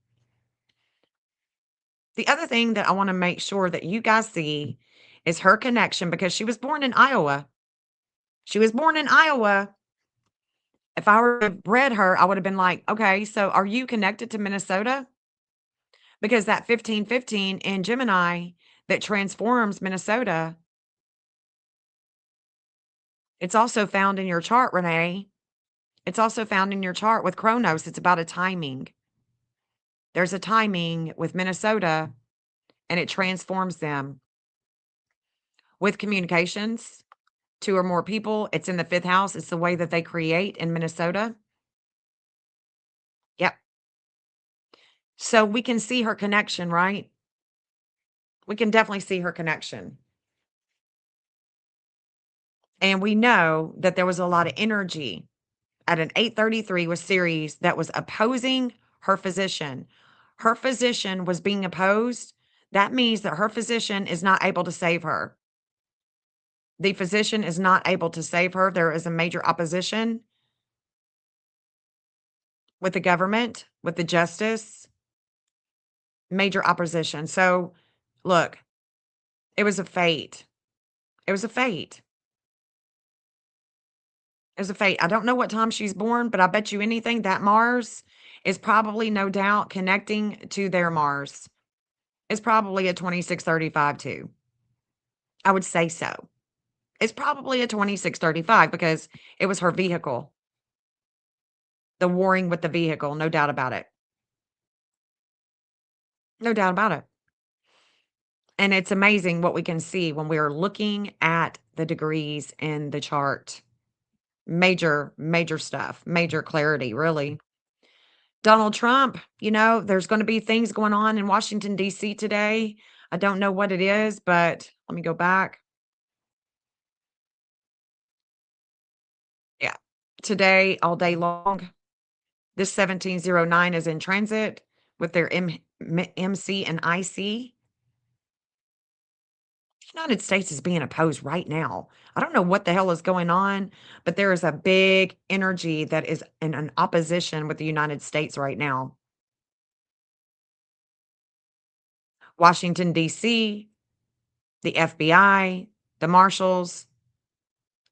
The other thing that I want to make sure that you guys see is her connection because she was born in Iowa. She was born in Iowa. If I were to have read her, I would have been like, okay, so are you connected to Minnesota? Because that 1515 in Gemini that transforms Minnesota, it's also found in your chart, Renee. It's also found in your chart with Chronos. It's about a timing. There's a timing with Minnesota and it transforms them with communications. Two or more people. It's in the fifth house. It's the way that they create in Minnesota. Yep. So we can see her connection, right? We can definitely see her connection. And we know that there was a lot of energy at an 833 with Ceres that was opposing her physician. Her physician was being opposed. That means that her physician is not able to save her. The physician is not able to save her. There is a major opposition with the government, with the justice, major opposition. So, look, it was a fate. It was a fate. It was a fate. I don't know what time she's born, but I bet you anything that Mars is probably no doubt connecting to their Mars. It's probably a 2635 too. I would say so. It's probably a 2635 because it was her vehicle, the warring with the vehicle, no doubt about it. No doubt about it. And it's amazing what we can see when we are looking at the degrees in the chart. Major, major stuff, major clarity, really. Donald Trump, there's going to be things going on in Washington, D.C. today. I don't know what it is, but let me go back. Yeah. Today, all day long, this 1709 is in transit with their MC and IC. The United States is being opposed right now. I don't know what the hell is going on, but there is a big energy that is in an opposition with the United States right now. Washington, D.C., the FBI, the marshals,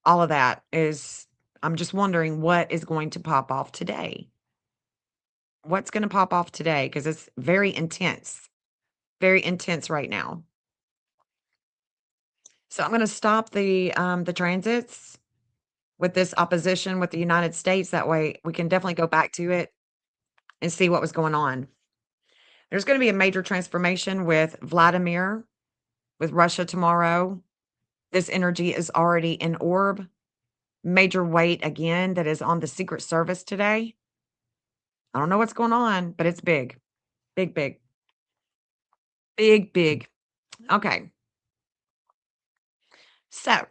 all of that is I'm just wondering what is going to pop off today. What's going to pop off today? Because it's very intense right now. So I'm going to stop the transits with this opposition with the United States. That way we can definitely go back to it and see what was going on. There's going to be a major transformation with Vladimir, with Russia tomorrow. This energy is already in orb. Major weight again that is on the Secret Service today. I don't know what's going on, but it's big. Big, big. Big, big. Okay. So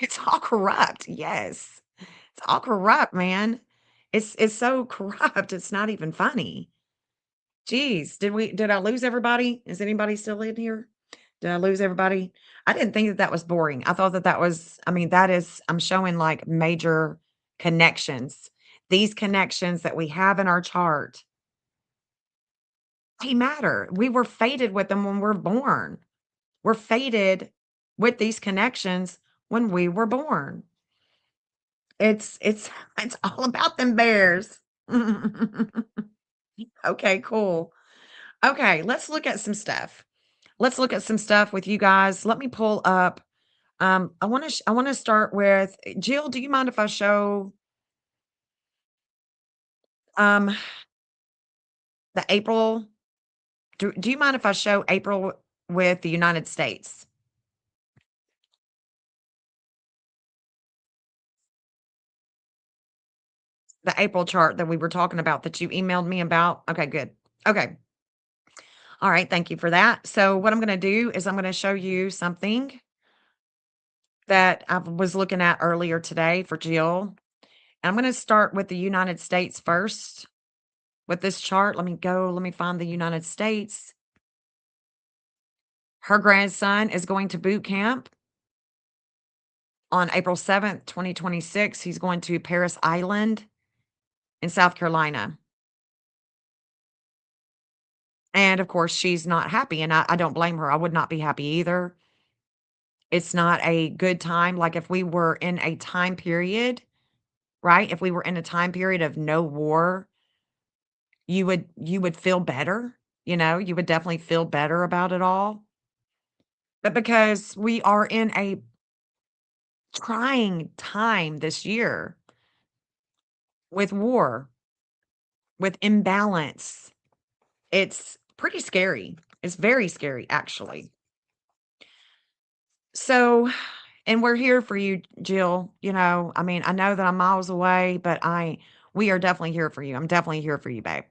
it's all corrupt. Yes. It's all corrupt, man. It's so corrupt, it's not even funny. Jeez, did I lose everybody? Is anybody still in here? Did I lose everybody? I didn't think that that was boring. I thought that that was I mean, that is I'm showing, like, major connections. These connections that we have in our chart, they matter. We were fated with them when we're born. We're fated with these connections when we were born. It's it's all about them bears. Okay, cool. Okay, let's look at some stuff. Let's look at some stuff with you guys. Let me pull up. I want to start with Jill. Do you mind if I show um the April? Do you mind if I show April with the United States? The April chart that we were talking about that you emailed me about. Okay, good. Okay. All right. Thank you for that. So what I'm going to do is I'm going to show you something that I was looking at earlier today for Jill. And I'm going to start with the United States first with this chart. Let me find the United States. Her grandson is going to boot camp on April 7th, 2026. He's going to Paris Island in South Carolina. And of course, she's not happy, and I don't blame her. I would not be happy either. It's not a good time. Like if we were in a time period, right? If we were in a time period of no war, you would feel better, you would definitely feel better about it all. But because we are in a trying time this year with war, with imbalance, it's pretty scary. It's very scary, actually. So, and we're here for you, Jill. I mean, I know that I'm miles away, but we are definitely here for you. I'm definitely here for you, babe.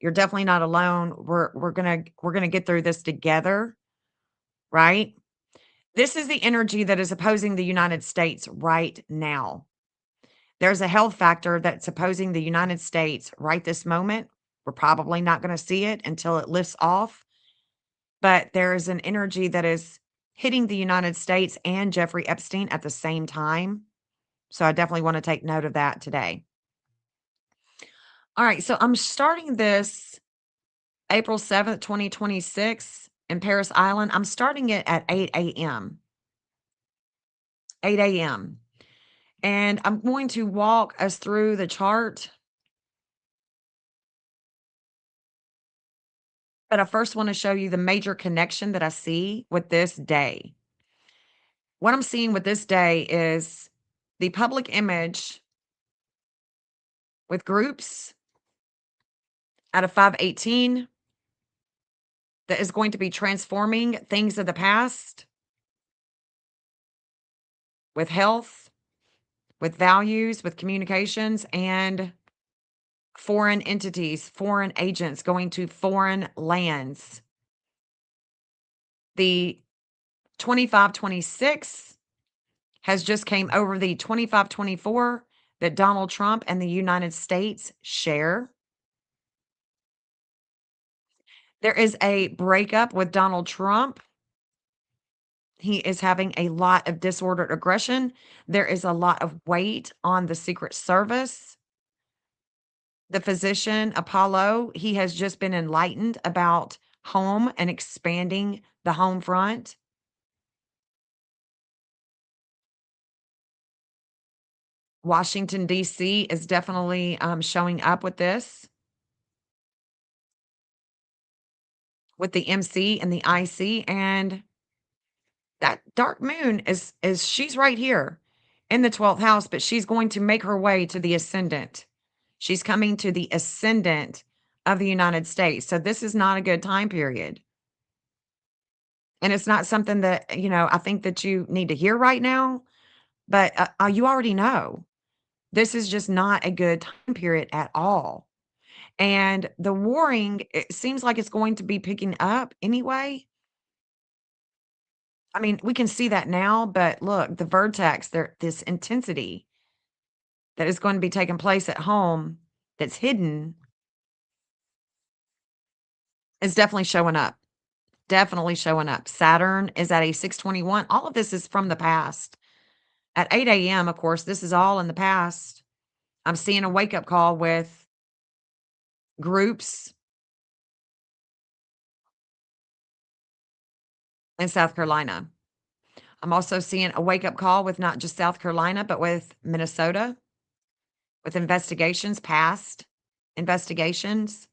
You're definitely not alone. We're gonna get through this together, right? This is the energy that is opposing the United States right now. There's a health factor that's opposing the United States right this moment. We're probably not going to see it until it lifts off, but there is an energy that is hitting the United States and Jeffrey Epstein at the same time. So I definitely want to take note of that today. All right. So I'm starting this April 7th, 2026 in Paris Island. I'm starting it at 8 a.m. 8 a.m. And I'm going to walk us through the chart. But I first want to show you the major connection that I see with this day. What I'm seeing with this day is the public image with groups out of 518 that is going to be transforming things of the past with health, with values, with communications, and foreign entities, foreign agents going to foreign lands. The 2526 has just came over the 2524 that Donald Trump and the United States share. There is a breakup with Donald Trump. He is having a lot of disordered aggression. There is a lot of weight on the Secret Service. The physician, Apollo, he has just been enlightened about home and expanding the home front. Washington, D.C. is definitely showing up with this, with the MC and the IC. And that dark moon is she's right here in the 12th house, but she's going to make her way to the ascendant. She's coming to the ascendant of the United States. So this is not a good time period. And it's not something that, I think that you need to hear right now, but you already know. This is just not a good time period at all. And the warring, it seems like it's going to be picking up anyway. I mean, we can see that now, but look, the vertex, there this intensity. that is going to be taking place at home that's hidden is definitely showing up. Definitely showing up. Saturn is at a 621. All of this is from the past. At 8 a.m., of course, this is all in the past. I'm seeing a wake up call with groups in South Carolina. I'm also seeing a wake up call with not just South Carolina, but with Minnesota, with investigations, past investigations.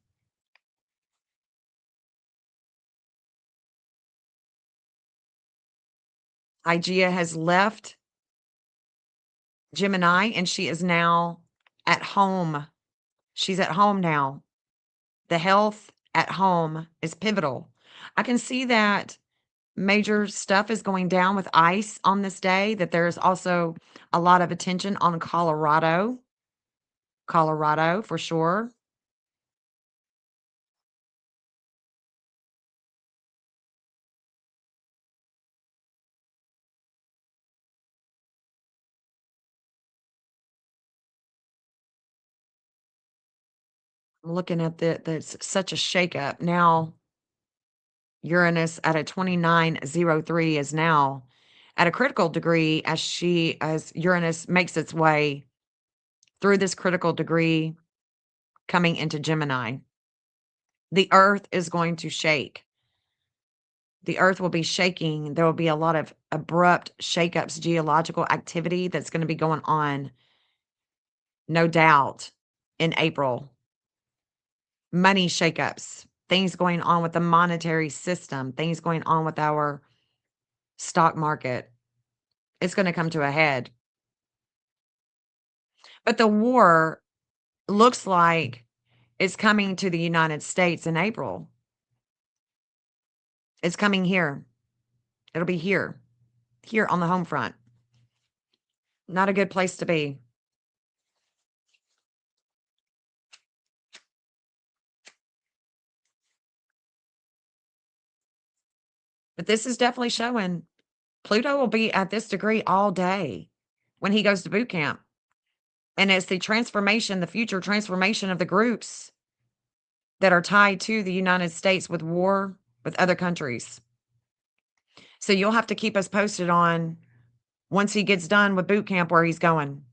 Igea has left Gemini and she is now at home. She's at home now. The health at home is pivotal. I can see that major stuff is going down with ice on this day, that there's also a lot of attention on Colorado. Colorado for sure. I'm looking at that's such a shakeup. Now, Uranus at a 2903 is now at a critical degree as Uranus makes its way through this critical degree coming into Gemini. The earth is going to shake. The earth will be shaking. There will be a lot of abrupt shakeups, geological activity that's going to be going on, no doubt, in April. Money shakeups, things going on with the monetary system, things going on with our stock market. It's going to come to a head. But the war looks like it's coming to the United States in April. It's coming here. It'll be here on the home front. Not a good place to be. But this is definitely showing Pluto will be at this degree all day when he goes to boot camp. And it's the transformation, the future transformation of the groups that are tied to the United States with war with other countries. So you'll have to keep us posted on once he gets done with boot camp where he's going.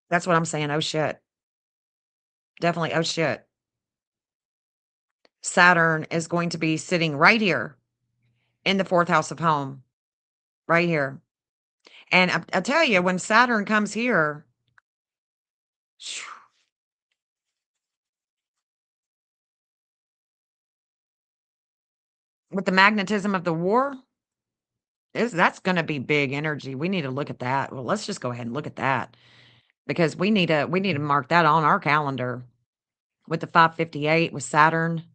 That's what I'm saying. Oh shit. Definitely. Oh shit. Saturn is going to be sitting right here in the fourth house of home, right here. And I tell you, when Saturn comes here, with the magnetism of the war, that's going to be big energy. We need to look at that. Well, let's just go ahead and look at that because we need to mark that on our calendar with the 558 with Saturn.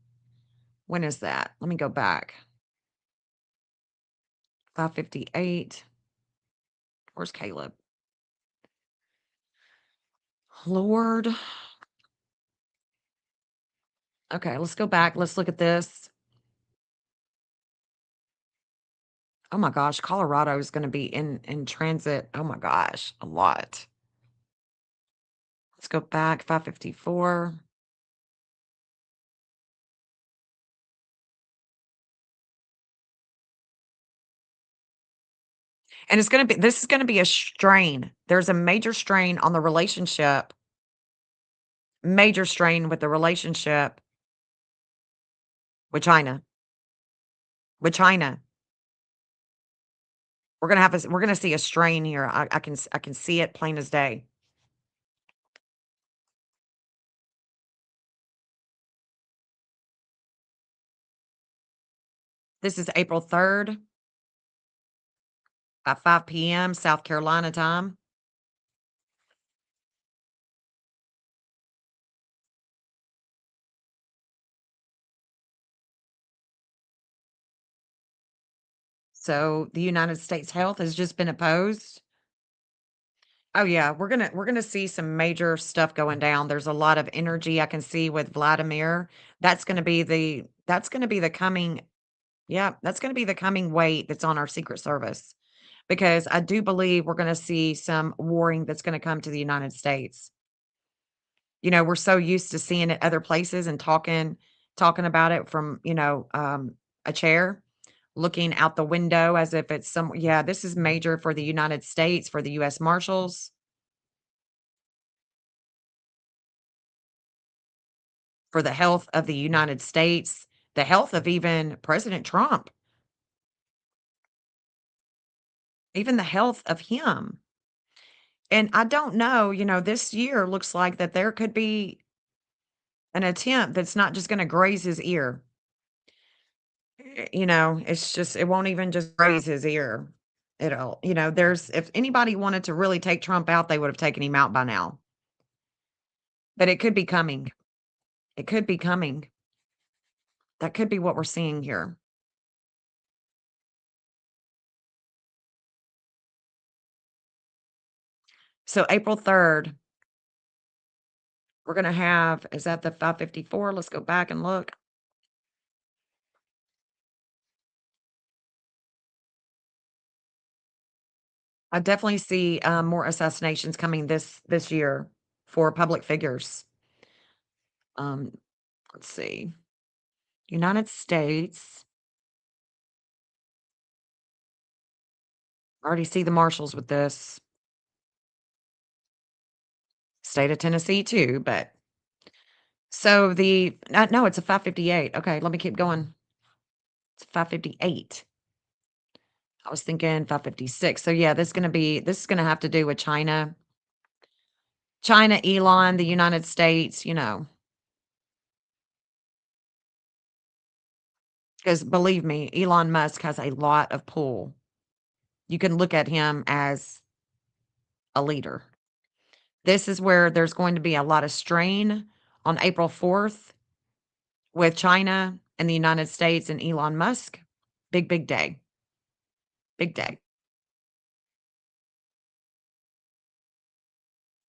When is that? Let me go back. 558. Where's Caleb? Lord. Okay, let's go back. Let's look at this. Oh my gosh, Colorado is going to be in transit. Oh my gosh, a lot. Let's go back 554. And it's going to be this is going to be a strain. There's a major strain on the relationship. Major strain with the relationship with China. With China. We're going to see a strain here. I can see it plain as day. This is April 3rd at 5 p.m. South Carolina time. So the United States health has just been opposed. Oh yeah, we're gonna see some major stuff going down. There's a lot of energy I can see with Vladimir. That's gonna be the coming. Yeah, that's gonna be the coming weight that's on our Secret Service, because I do believe we're gonna see some warring that's gonna come to the United States. We're so used to seeing it other places and talking about it from, a chair, looking out the window as if it's some yeah, this is major for the United States, for the US Marshals, for the health of the United States, the health of even President Trump, even the health of him. And I don't know, this year looks like that there could be an attempt that's not just gonna graze his ear. It's just it won't even just graze his ear. There's if anybody wanted to really take Trump out, they would have taken him out by now. But it could be coming. It could be coming. That could be what we're seeing here. So April 3rd, we're gonna have is that the 554? Let's go back and look. I definitely see, more assassinations coming this year for public figures. Um, let's see. United States. I already see the marshals with this. State of Tennessee too, but so the no, it's a 558. Okay, let me keep going. It's 558. I was thinking 556. So yeah, this is gonna have to do with China. China, Elon, the United States, because believe me, Elon Musk has a lot of pull. You can look at him as a leader. This is where there's going to be a lot of strain on April 4th with China and the United States and Elon Musk. Big, big day. Big day.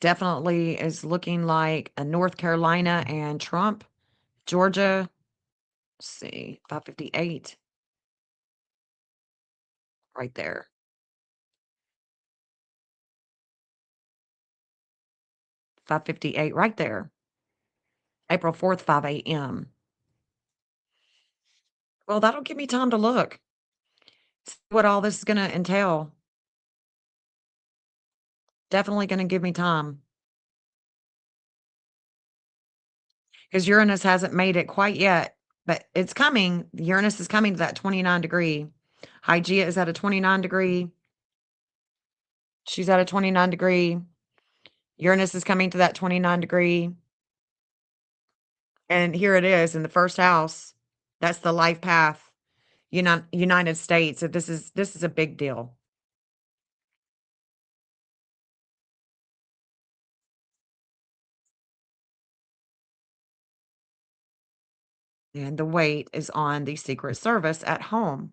Definitely is looking like a North Carolina and Trump. Georgia, let's see, 558 right there. 558 right there. April 4th, 5 AM. Well, that'll give me time to look, see what all this is gonna entail. Definitely gonna give me time because Uranus hasn't made it quite yet, but it's coming. Uranus is coming to that 29-degree. Hygeia is at a 29-degree. She's at a 29-degree. Uranus is coming to that 29-degree. And here it is in the first house. That's the life path, United States. So this is a big deal. And the weight is on the Secret Service at home.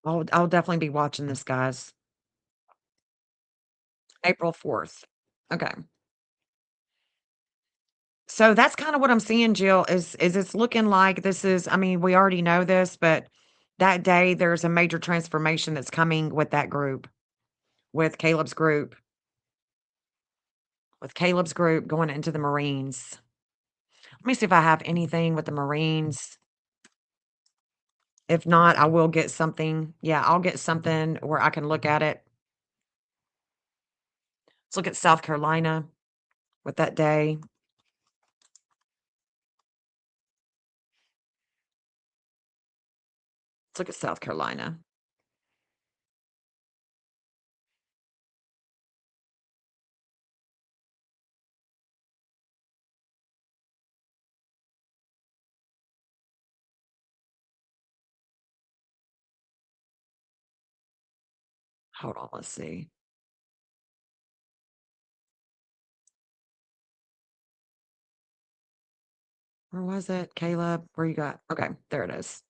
I'll definitely be watching this, guys. April 4th. Okay. So that's kind of what I'm seeing, Jill, is it's looking like this is I mean, we already know this, but that day there's a major transformation that's coming with Caleb's group, going into the Marines. Let me see if I have anything with the Marines. If not, I will get something. Yeah, I'll get something where I can look at it. Let's look at South Carolina with that day. Let's look at South Carolina. Hold on, let's see. Where was it? Caleb, where you got? Okay, there it is.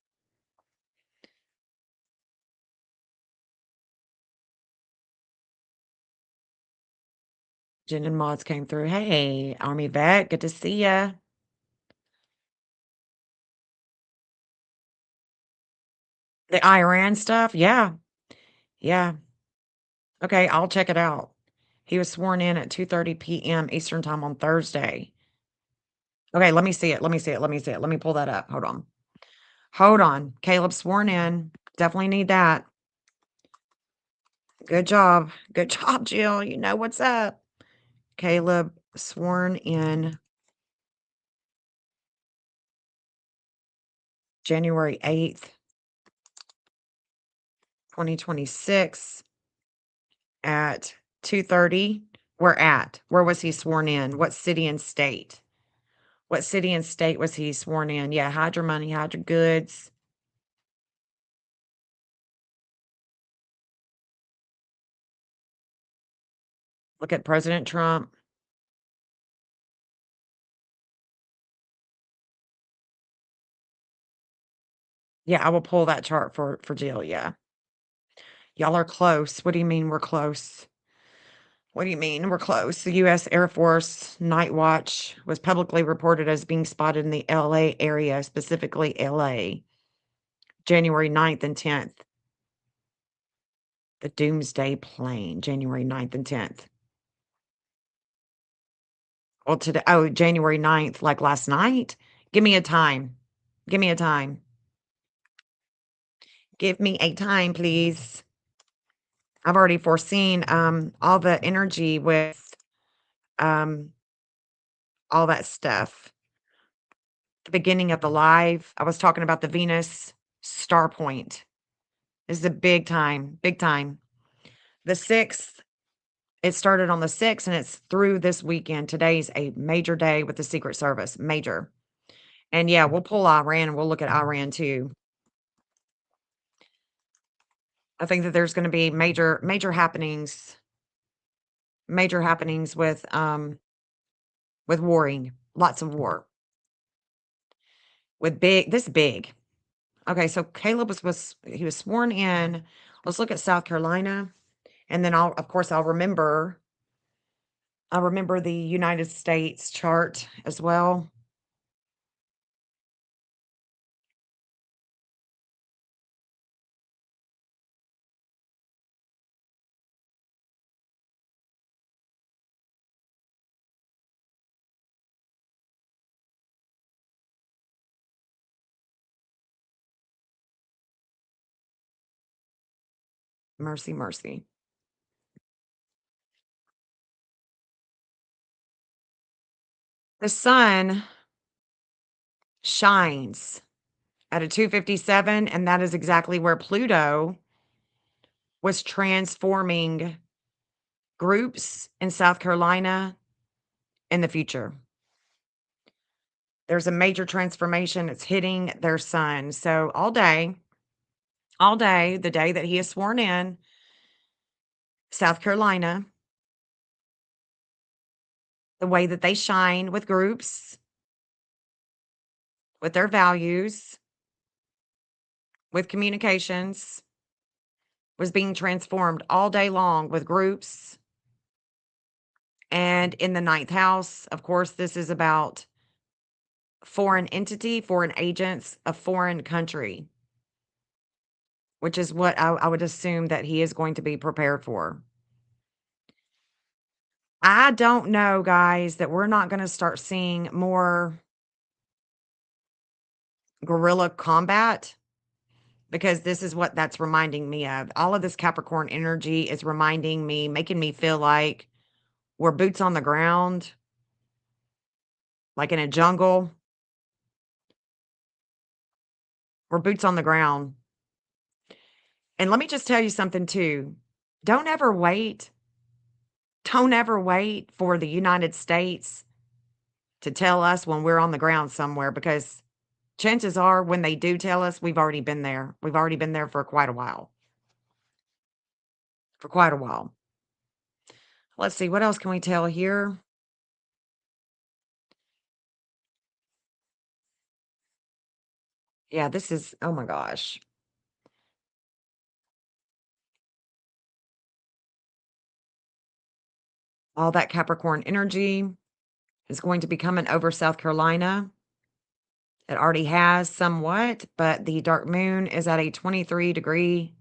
Jen and Mods came through. Hey, Army vet, good to see ya. The Iran stuff? Yeah, yeah. Okay, I'll check it out. He was sworn in at 2:30 PM Eastern Time on Thursday. Okay, let me see it. Let me see it. Let me see it. Let me pull that up. Hold on. Hold on. Caleb sworn in. Definitely need that. Good job. Good job, Jill. You know what's up. Caleb sworn in January 8th, 2026 at 2:30. Where was he sworn in? What city and state? What city and state was he sworn in? Yeah, hide your money, hide your goods. Look at President Trump. Yeah, I will pull that chart for Jill, yeah. Y'all are close. What do you mean we're close? What do you mean we're close? The US Air Force Night Watch was publicly reported as being spotted in the LA area, specifically LA, January 9th and 10th. The Doomsday Plane, January 9th and 10th. Well, today, oh, January 9th, like last night? Give me a time. Give me a time. Give me a time, please. I've already foreseen all the energy with um all that stuff. The beginning of the live, I was talking about the Venus star point. This is a big time, big time. The 6th, it started on the 6th and it's through this weekend. Today's a major day with the Secret Service, major. And yeah, we'll pull Iran and we'll look at Iran too. I think that there's gonna be major happenings with warring, lots of war, with big. Okay, so Caleb was he was sworn in. Let's look at South Carolina, and then I'll remember the United States chart as well. Mercy, mercy. The sun shines at a 2:57, and that is exactly where Pluto was transforming groups in South Carolina in the future. There's a major transformation, it's hitting their sun. So all day, the day that he is sworn in, South Carolina, the way that they shine with groups, with their values, with communications, was being transformed all day long with groups. And in the ninth house, of course, this is about foreign entity, foreign agents, a foreign country, which is what I would assume that he is going to be prepared for. I don't know, guys, that we're not going to start seeing more guerrilla combat because this is what that's reminding me of. All of this Capricorn energy is reminding me, making me feel like we're boots on the ground, like in a jungle. We're boots on the ground. And let me just tell you something too. Don't ever wait. Don't ever wait for the United States to tell us when we're on the ground somewhere because chances are when they do tell us, we've already been there. We've already been there for quite a while. For quite a while. Let's see, what else can we tell here? Yeah, this is, oh my gosh. All that Capricorn energy is going to be coming over South Carolina. It already has somewhat, but the dark moon is at a 23-degree.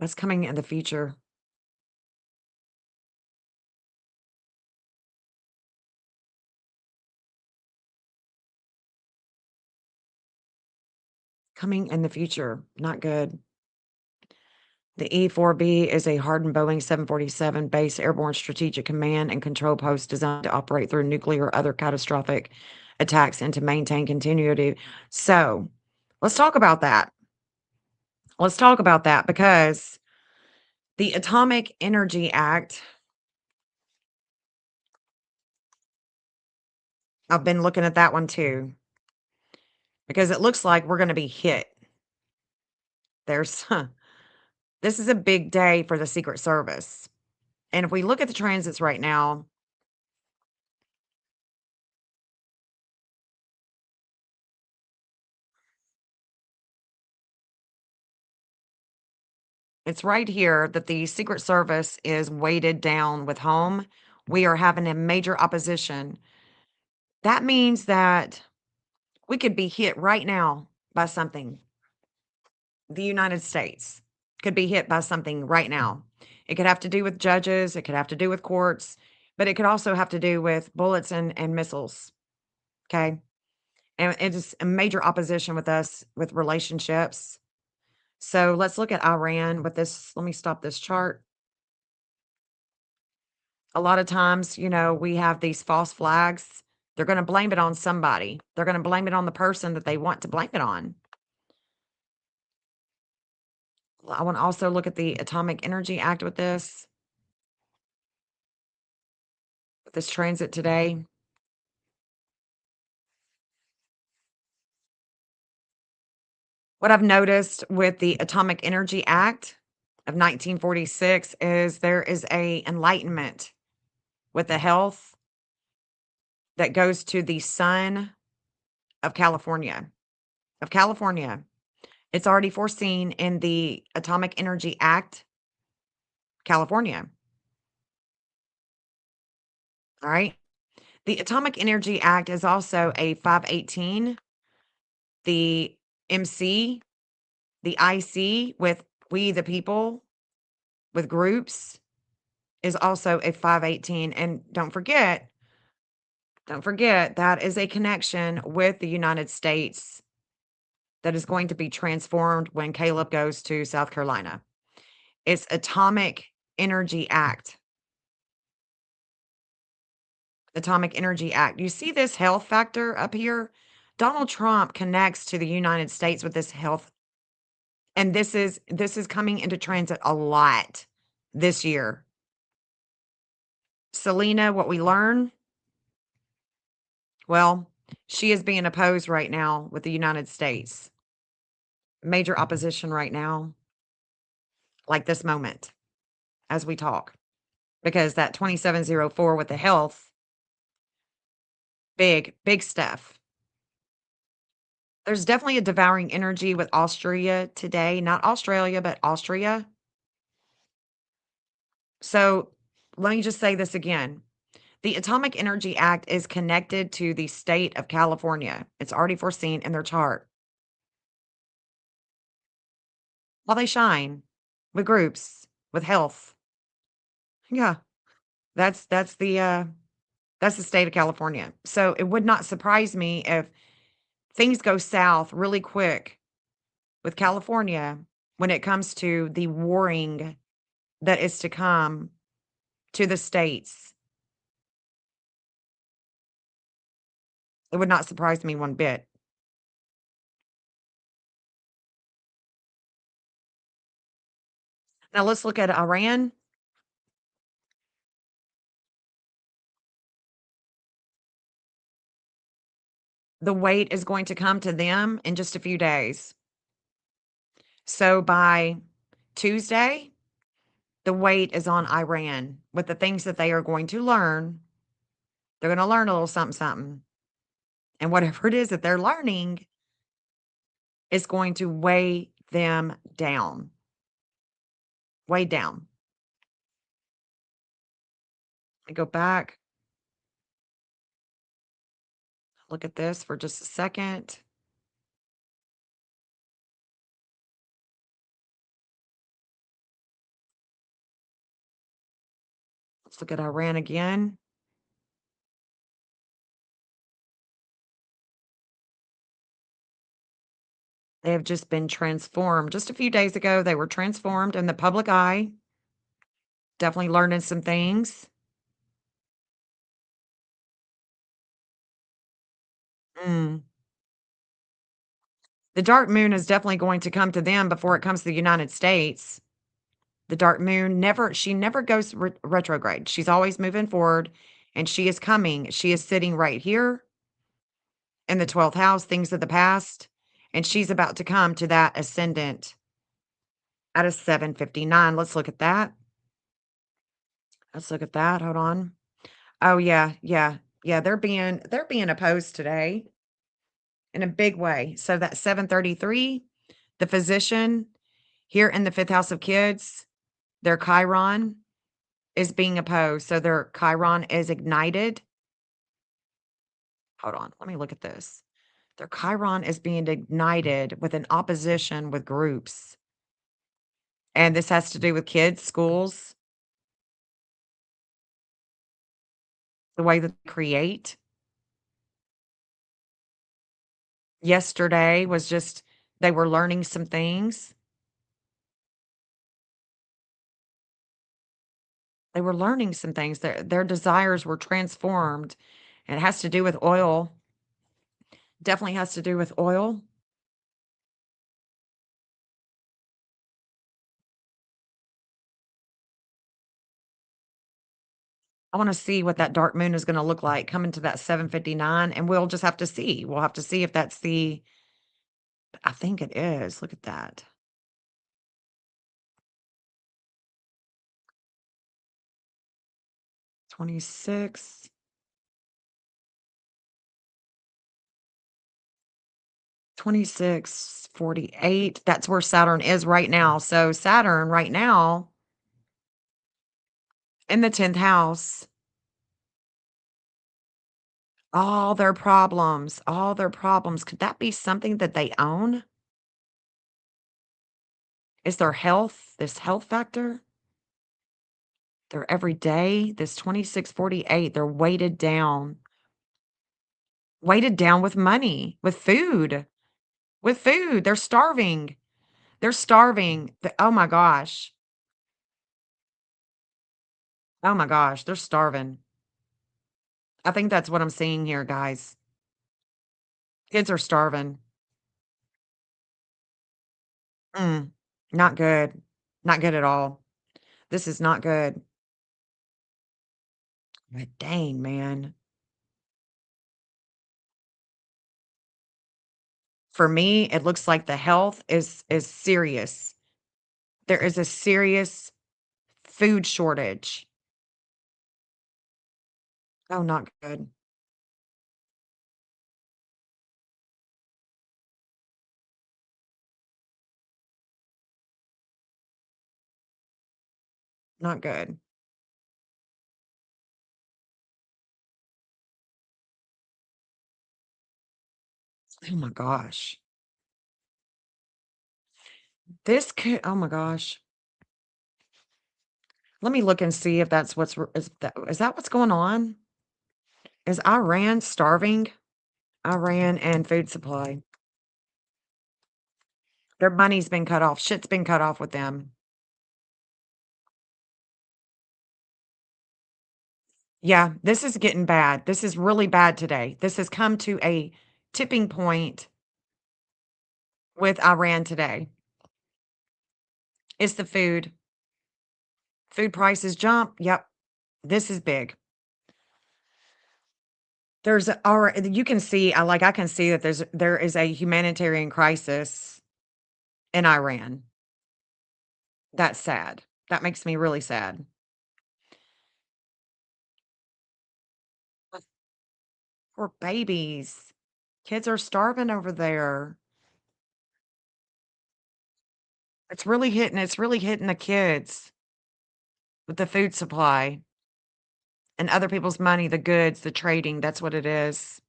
That's coming in the future. Coming in the future. Not good. The E-4B is a hardened Boeing 747 base airborne strategic command and control post designed to operate through nuclear or other catastrophic attacks and to maintain continuity. So, let's talk about that. Let's talk about that because the Atomic Energy Act, I've been looking at that one too because it looks like we're going to be hit. There's this is a big day for the Secret Service. And if we look at the transits right now, it's right here that the Secret Service is weighted down with home. We are having a major opposition. That means that we could be hit right now by something. The United States could be hit by something right now. It could have to do with judges, it could have to do with courts, but it could also have to do with bullets and missiles. Okay. And it is a major opposition with us with relationships. So let's look at Iran with this. Let me stop this chart. A lot of times, we have these false flags. They're going to blame it on somebody. They're going to blame it on the person that they want to blame it on. I want to also look at the Atomic Energy Act with this transit today. What I've noticed with the Atomic Energy Act of 1946 is there is a enlightenment with the health that goes to the sun of California. Of California. It's already foreseen in the Atomic Energy Act, California. All right. The Atomic Energy Act is also a 518. The MC, the IC with we the people, with groups is also a 518. And don't forget that is a connection with the United States that is going to be transformed when Caleb goes to South Carolina. It's Atomic Energy Act. Atomic Energy Act. You see this health factor up here? Donald Trump connects to the United States with this health, and this is coming into transit a lot this year. Selena, what we learn, well, she is being opposed right now with the United States. Major opposition right now, like this moment as we talk, because that 2704 with the health, big, big stuff. There's definitely a devouring energy with Austria today, not Australia, but Austria. So let me just say this again. The Atomic Energy Act is connected to the state of California. It's already foreseen in their chart. While they shine with groups, with health. Yeah, that's the state of California. So it would not surprise me if things go south really quick with California when it comes to the warring that is to come to the states. It would not surprise me one bit. Now let's look at Iran. The weight is going to come to them in just a few days. So by Tuesday, the weight is on Iran with the things that they are going to learn They're gonna learn a little something, something, and whatever it is that they're learning is going to weigh them down, way down. I go back, look at this for just a second. Let's look at Iran again. They have just been transformed. Just a few days ago, they were transformed in the public eye. Definitely learning some things. Mm. The dark moon is definitely going to come to them before it comes to the United States. The dark moon she never goes retrograde. She's always moving forward and she is coming. She is sitting right here in the 12th house, things of the past, and she's about to come to that ascendant at a 7:59. Let's look at that. Let's look at that. Hold on. Oh yeah, yeah. Yeah, they're being opposed today in a big way. So that 7:33, the physician here in the 5th house of kids, their Chiron is being opposed. So their Chiron is ignited. Hold on, let me look at this. Their Chiron is being ignited with an opposition with groups. And this has to do with kids, schools, the way that they create. Yesterday was just they were learning some things. They were learning some things. Their desires were transformed. And it has to do with oil. Definitely has to do with oil. I wanna see what that dark moon is gonna look like coming to that 7:59, and we'll just have to see. We'll have to see if that's the I think it is. Look at that. 26, 26, 48. That's where Saturn is right now. So Saturn right now in the 10th house, all their problems. Could that be something that they own? Is their health, this health factor? Their everyday, this 26, 48, they're weighted down with money, with food, with food. They're starving. They're starving. Oh my gosh. Oh my gosh. They're starving. I think that's what I'm seeing here, guys. Kids are starving. Mm, not good. Not good at all. This is not good. But dang, man. For me, it looks like the health is serious. There is a serious food shortage. Oh, not good. Not good. Oh my gosh. This could oh my gosh. Let me look and see if that's is that what's going on? Is Iran starving? Iran and food supply. Their money's been cut off. Shit's been cut off with them. Yeah, this is getting bad. This is really bad today. This has come to a tipping point with Iran today. It's the food. Food prices jump. Yep. This is big. There's already you can see I can see that there is a humanitarian crisis in Iran. That's sad. That makes me really sad. Poor babies. Kids are starving over there. It's really hitting the kids with the food supply and other people's money, the goods, the trading, that's what it is.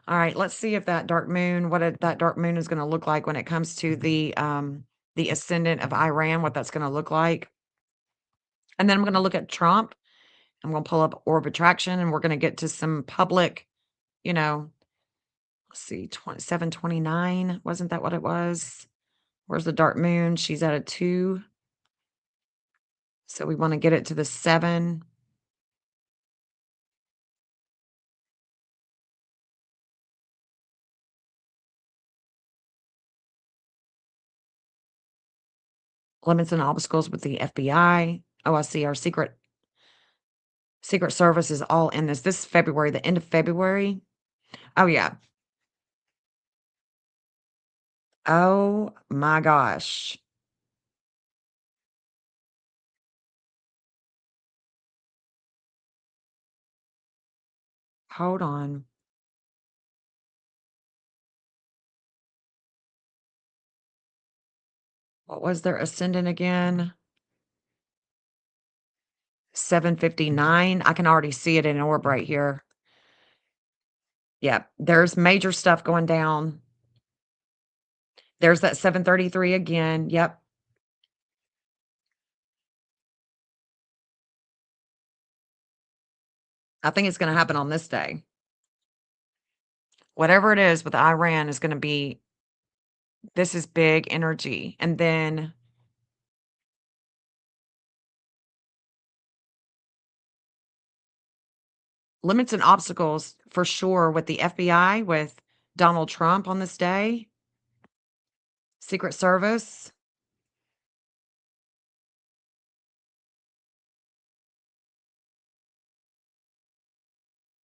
All right, let's see if that dark moon that dark moon is gonna look like when it comes to the ascendant of Iran, what that's gonna look like. And then I'm gonna look at Trump. I'm gonna pull up orb attraction, and we're gonna get to some public, you know, let's see, 729, wasn't that what it was? Where's the dark moon? She's at a 2, so we wanna get it to the 7. Limits and obstacles with the FBI. Oh, I see our Secret Service is all in this. This is February, the end of February. Oh, yeah. Oh my gosh. Hold on. What was their ascendant again? 759. I can already see it in orb right here. Yep, there's major stuff going down. There's that 733 again. Yep. I think it's gonna happen on this day. Whatever it is with Iran is gonna be this is big energy. And then limits and obstacles for sure with the FBI, with Donald Trump on this day, Secret Service,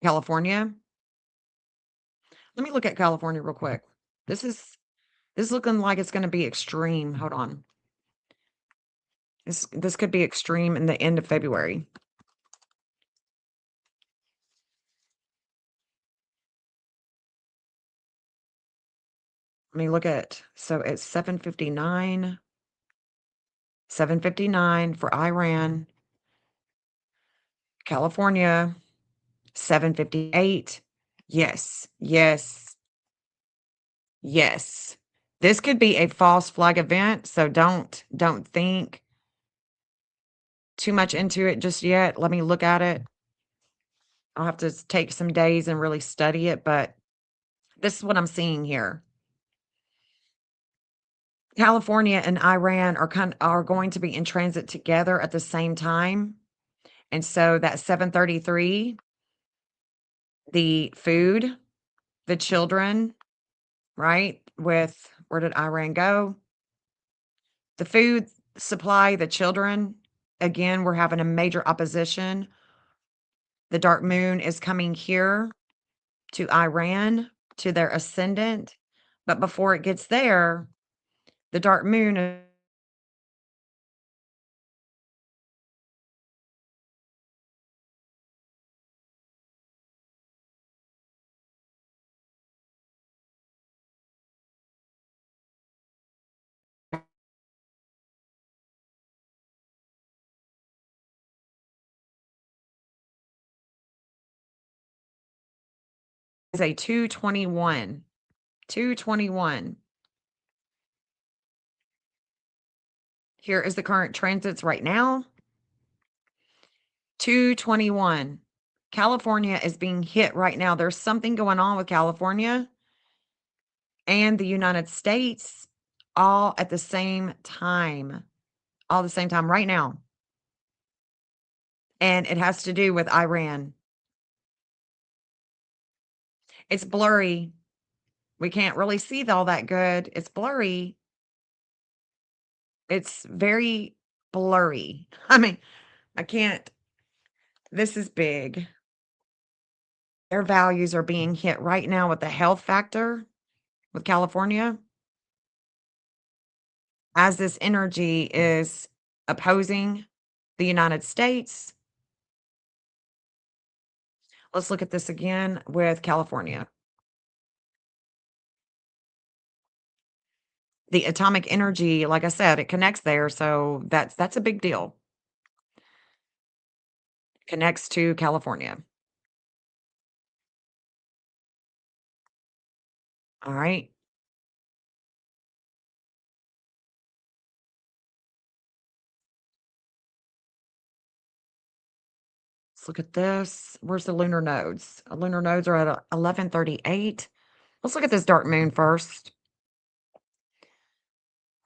California. Let me look at California real quick. This is this is looking like it's gonna be extreme. Hold on. This could be extreme in the end of February. Let me look at so it's 7:59, 7:59 for Iran, California, 7:58. Yes, yes, yes. This could be a false flag event, so don't think too much into it just yet. Let me look at it. I'll have to take some days and really study it, but this is what I'm seeing here. California and Iran are going to be in transit together at the same time, and so that 733, the food, the children, right? With where did Iran go? The food supply, the children, again, we're having a major opposition. The dark moon is coming here to Iran, to their ascendant, but before it gets there, the dark moon is a 221. 221. Here is the current transits right now. 221. California is being hit right now. There's something going on with California and the United States all at the same time. All the same time right now. And it has to do with Iran. It's blurry. We can't really see all that good. It's blurry. It's very blurry. I mean, I can't this is big. Their values are being hit right now with the health factor with California as this energy is opposing the United States. Let's look at this again with California. The atomic energy, like I said, it connects there, so that's a big deal. Connects to California. All right. Let's look at this. Where's the lunar nodes? Lunar nodes are at 11:38. Let's look at this dark moon first.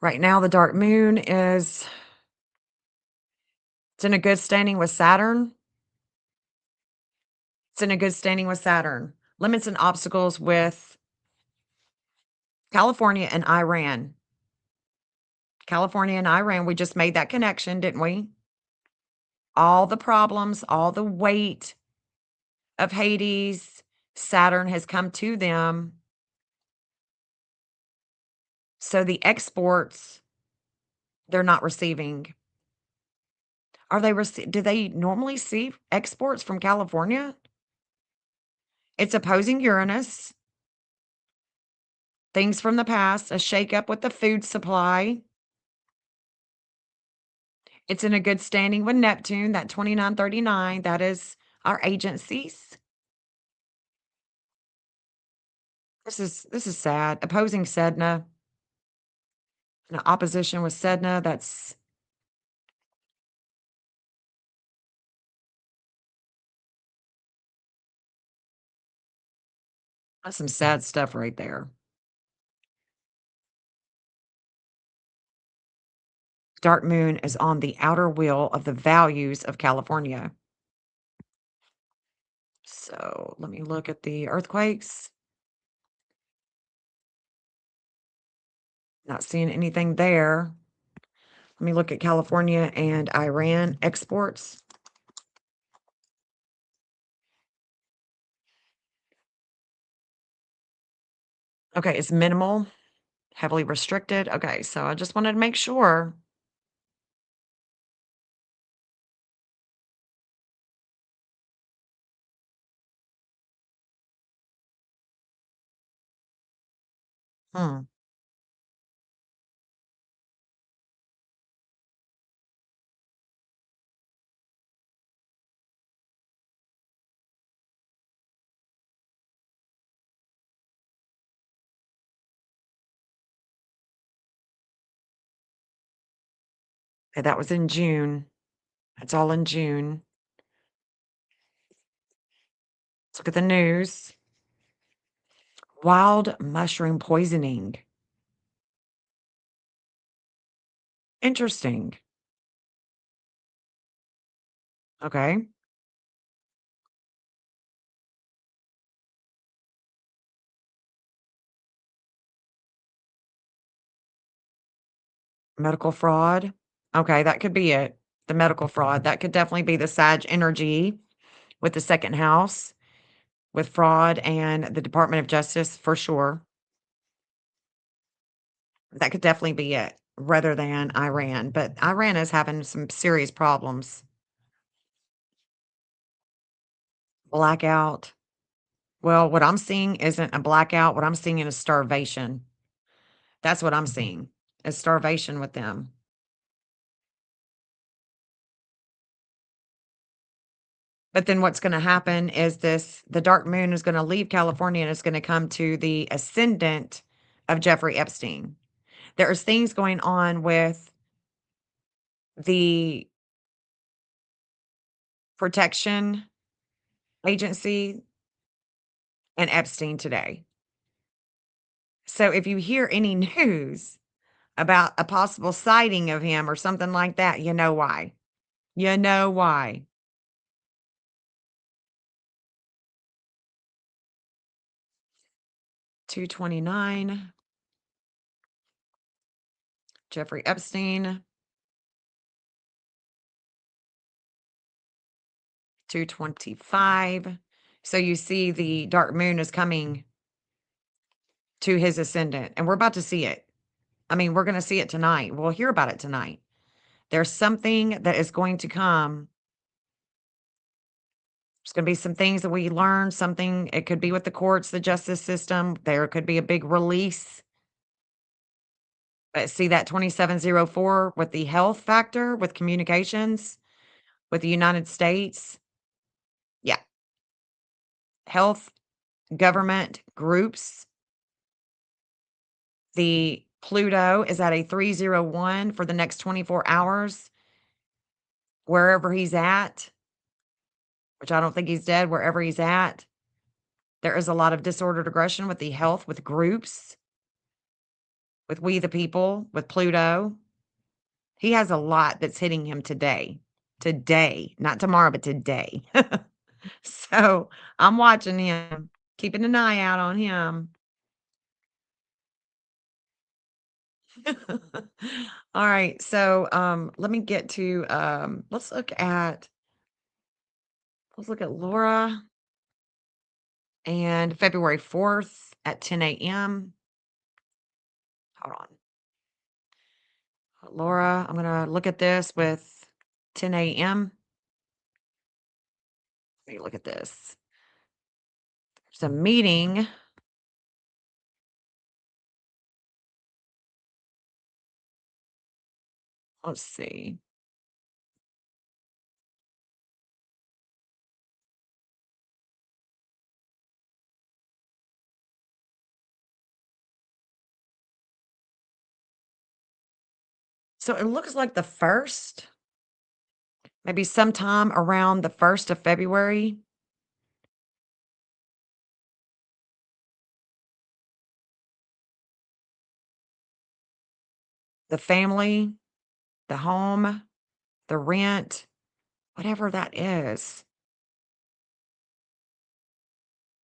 Right now, the dark moon is it's in a good standing with Saturn. It's in a good standing with Saturn. Limits and obstacles with California and Iran. California and Iran, we just made that connection, didn't we? All the problems, all the weight of Hades, Saturn has come to them. So the exports, they're not receiving. Are they do they normally see exports from California? It's opposing Uranus, things from the past, a shakeup with the food supply. It's in a good standing with Neptune, that 2939, that is our agencies. This is sad. Opposing Sedna, in opposition with Sedna, that's some sad stuff right there. Dark moon is on the outer wheel of the values of California. So let me look at the earthquakes. Not seeing anything there. Let me look at California and Iran exports. Okay, it's minimal, heavily restricted. Okay, so I just wanted to make sure. Hmm. Okay, that was in June. That's all in June. Let's look at the news. Wild mushroom poisoning. Interesting. Okay. Medical fraud. Okay, that could be it. The medical fraud. That could definitely be the Sag energy with the second house, with fraud and the Department of Justice for sure. That could definitely be it rather than Iran. But Iran is having some serious problems. Blackout. Well, what I'm seeing isn't a blackout. What I'm seeing is starvation. That's what I'm seeing is starvation with them. But then what's going to happen is the dark moon is going to leave California and it's going to come to the ascendant of Jeffrey Epstein. There's things going on with the protection agency and Epstein today. So if you hear any news about a possible sighting of him or something like that, you know why. You know why. 229, Jeffrey Epstein, 225. So you see the dark moon is coming to his ascendant, and we're about to see it. I mean, we're going to see it tonight. We'll hear about it tonight. There's something that is going to come There's gonna be some things that we learn, something it could be with the courts, the justice system, there could be a big release. But see that 2704 with the health factor, with communications, with the United States? Yeah, health, government, groups. The Pluto is at a 301 for the next 24 hours, wherever he's at, which I don't think he's dead, wherever he's at. There is a lot of disordered aggression with the health, with groups, with we the people, with Pluto. He has a lot that's hitting him today. Today, not tomorrow, but today. So, I'm watching him, keeping an eye out on him. Alright, so, let me get to, let's look at Laura and February 4th at 10 AM. Hold on. Laura, I'm gonna look at this with 10 AM. Let me look at this. There's a meeting. Let's see. So it looks like the 1st, maybe sometime around the 1st of February, the family, the home, the rent, whatever that is,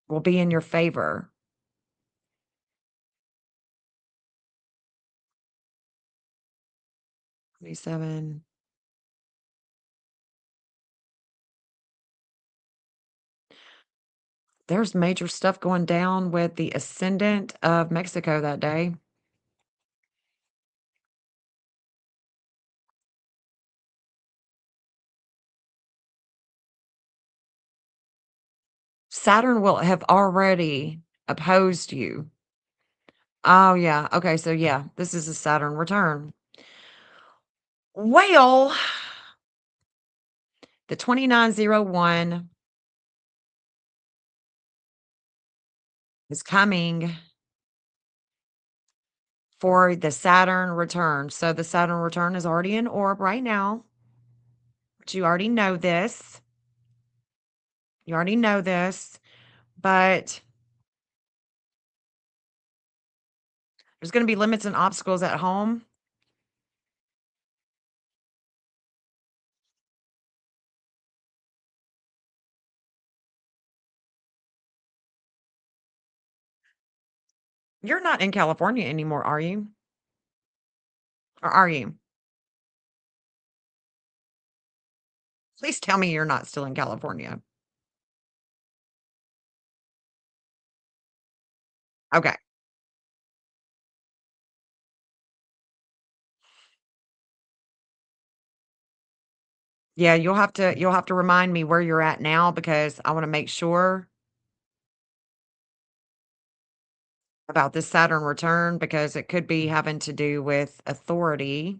will be in your favor. 27. There's major stuff going down with the ascendant of Mexico that day. Saturn will have already opposed you. Oh, yeah. Okay, so yeah, this is a Saturn return. Well, the 2901 is coming for the Saturn return. So the Saturn return is already in orb right now, but you already know this. You already know this, but there's going to be limits and obstacles at home. You're not in California anymore, are you? Or are you? Please tell me you're not still in California. Okay. Yeah, you'll have to remind me where you're at now because I want to make sure about this Saturn return because it could be having to do with authority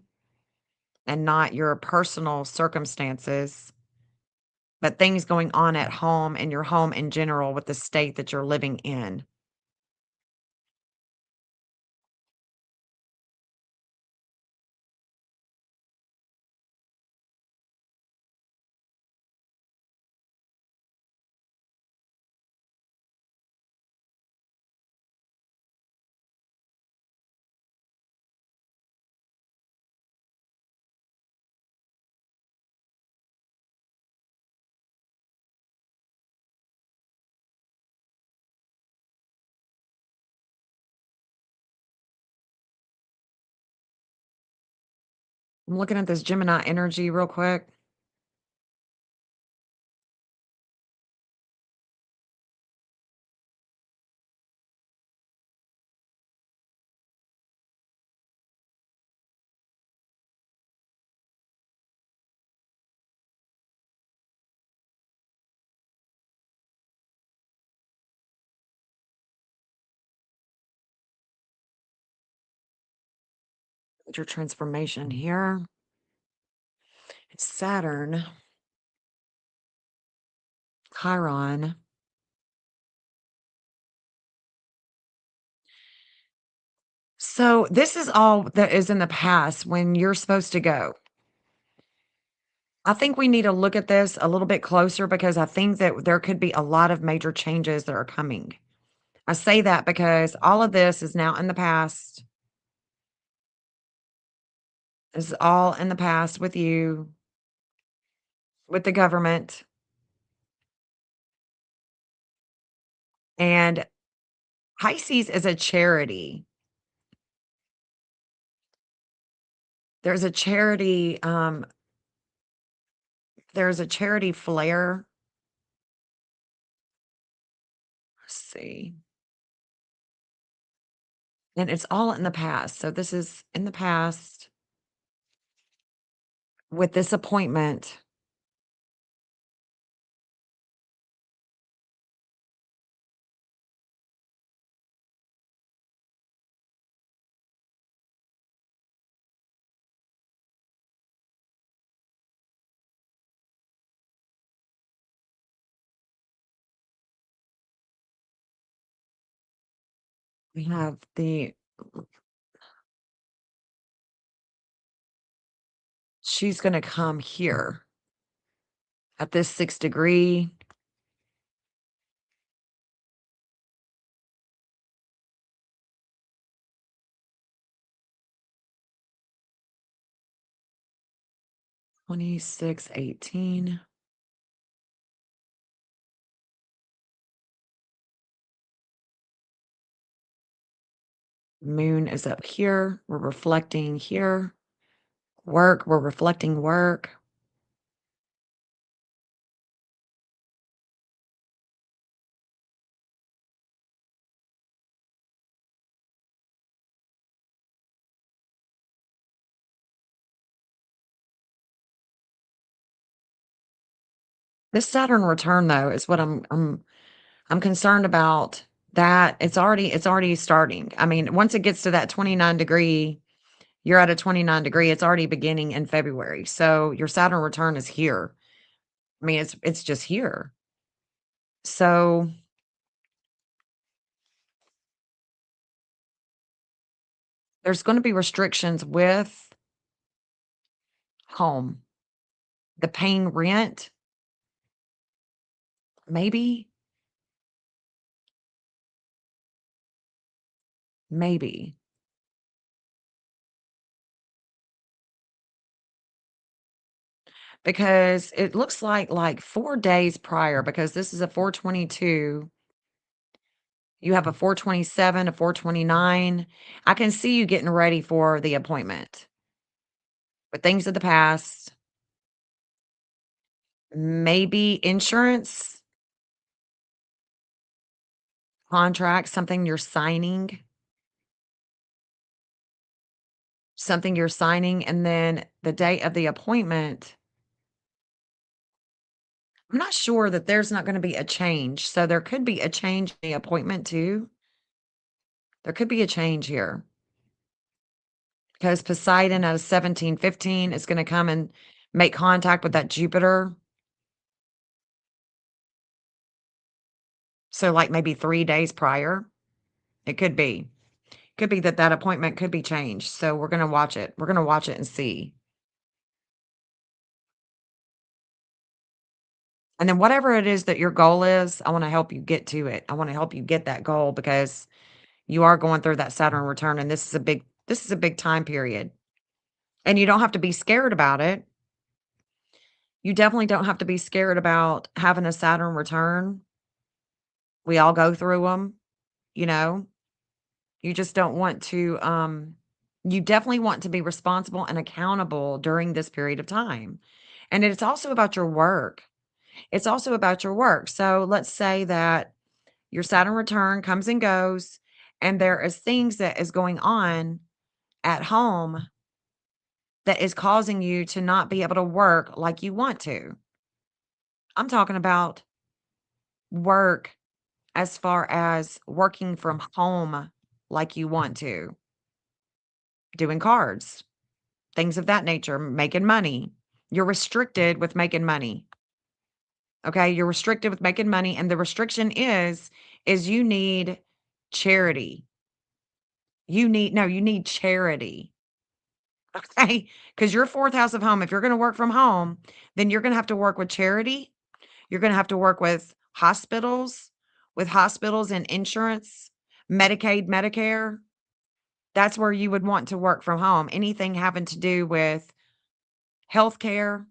and not your personal circumstances, but things going on at home and your home in general with the state that you're living in. I'm looking at this Gemini energy real quick. Your transformation here. It's Saturn, Chiron. So this is all that is in the past when you're supposed to go. I think we need to look at this a little bit closer because I think that there could be a lot of major changes that are coming. I say that because all of this is now in the past. This is all in the past with you, with the government. And Pisces is a charity. There's a charity, there's a charity flair. Let's see. And it's all in the past. So this is in the past with this appointment. We have the she's gonna come here at this 6 degree. 2618. Moon is up here. We're reflecting here. Work, we're reflecting work. This Saturn return though is what I'm concerned about that it's already starting. I mean, once it gets to that 29 degree, you're at a 29 degree, it's already beginning in February. So your Saturn return is here. I mean, it's just here. So there's going to be restrictions with home. The paying rent, maybe, maybe. Because it looks like 4 days prior, because this is a 422, you have a 427, a 429. I can see you getting ready for the appointment. But things of the past, maybe insurance, contract, something you're signing, and then the day of the appointment, I'm not sure that there's not gonna be a change. So there could be a change in the appointment too. There could be a change here because Poseidon at a 1715 is gonna come and make contact with that Jupiter. So, like, maybe 3 days prior, it could be. Could be that that appointment could be changed. So we're gonna watch it. We're gonna watch it and see. And then whatever it is that your goal is, I wanna help you get to it. I wanna help you get that goal because you are going through that Saturn return, and this is a big time period. And you don't have to be scared about it. You definitely don't have to be scared about having a Saturn return. We all go through them, you know? You just don't want to, you definitely want to be responsible and accountable during this period of time. And it's also about your work. It's also about your work. So let's say that your Saturn return comes and goes, and there is things that is going on at home that is causing you to not be able to work like you want to. I'm talking about work as far as working from home like you want to. doing cards, things of that nature, making money. You're restricted with making money. Okay? You're restricted with making money, and the restriction is you need charity. You need charity. Okay? Because your 4th house of home, if you're gonna work from home, then you're gonna have to work with charity. You're gonna have to work with hospitals and insurance, Medicaid, Medicare. That's where you would want to work from home. Anything having to do with healthcare,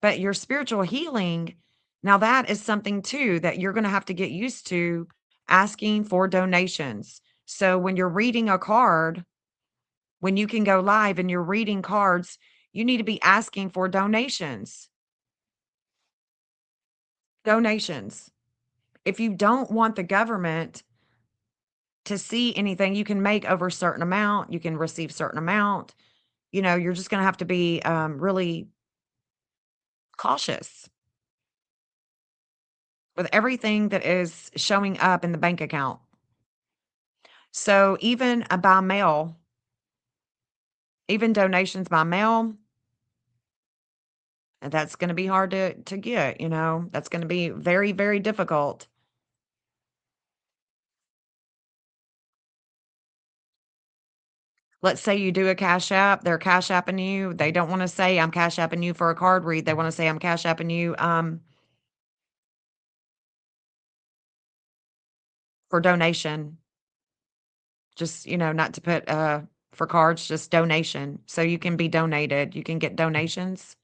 but your spiritual healing, now that is something too that you're gonna have to get used to asking for donations. So when you're reading a card, when you can go live and you're reading cards, you need to be asking for donations. Donations. If you don't want the government to see anything, you can make over a certain amount, you can receive certain amount, you're just gonna have to be, really cautious with everything that is showing up in the bank account. So even, by mail, even donations by mail, that's gonna be hard to get, That's gonna be very, very difficult. Let's say you do a cash app, they're cash apping you, they don't wanna say, "I'm cash apping you for a card read," they wanna say, "I'm cash apping you, for donation." Just, not to put, for cards, just donation. So you can be donated, you can get donations.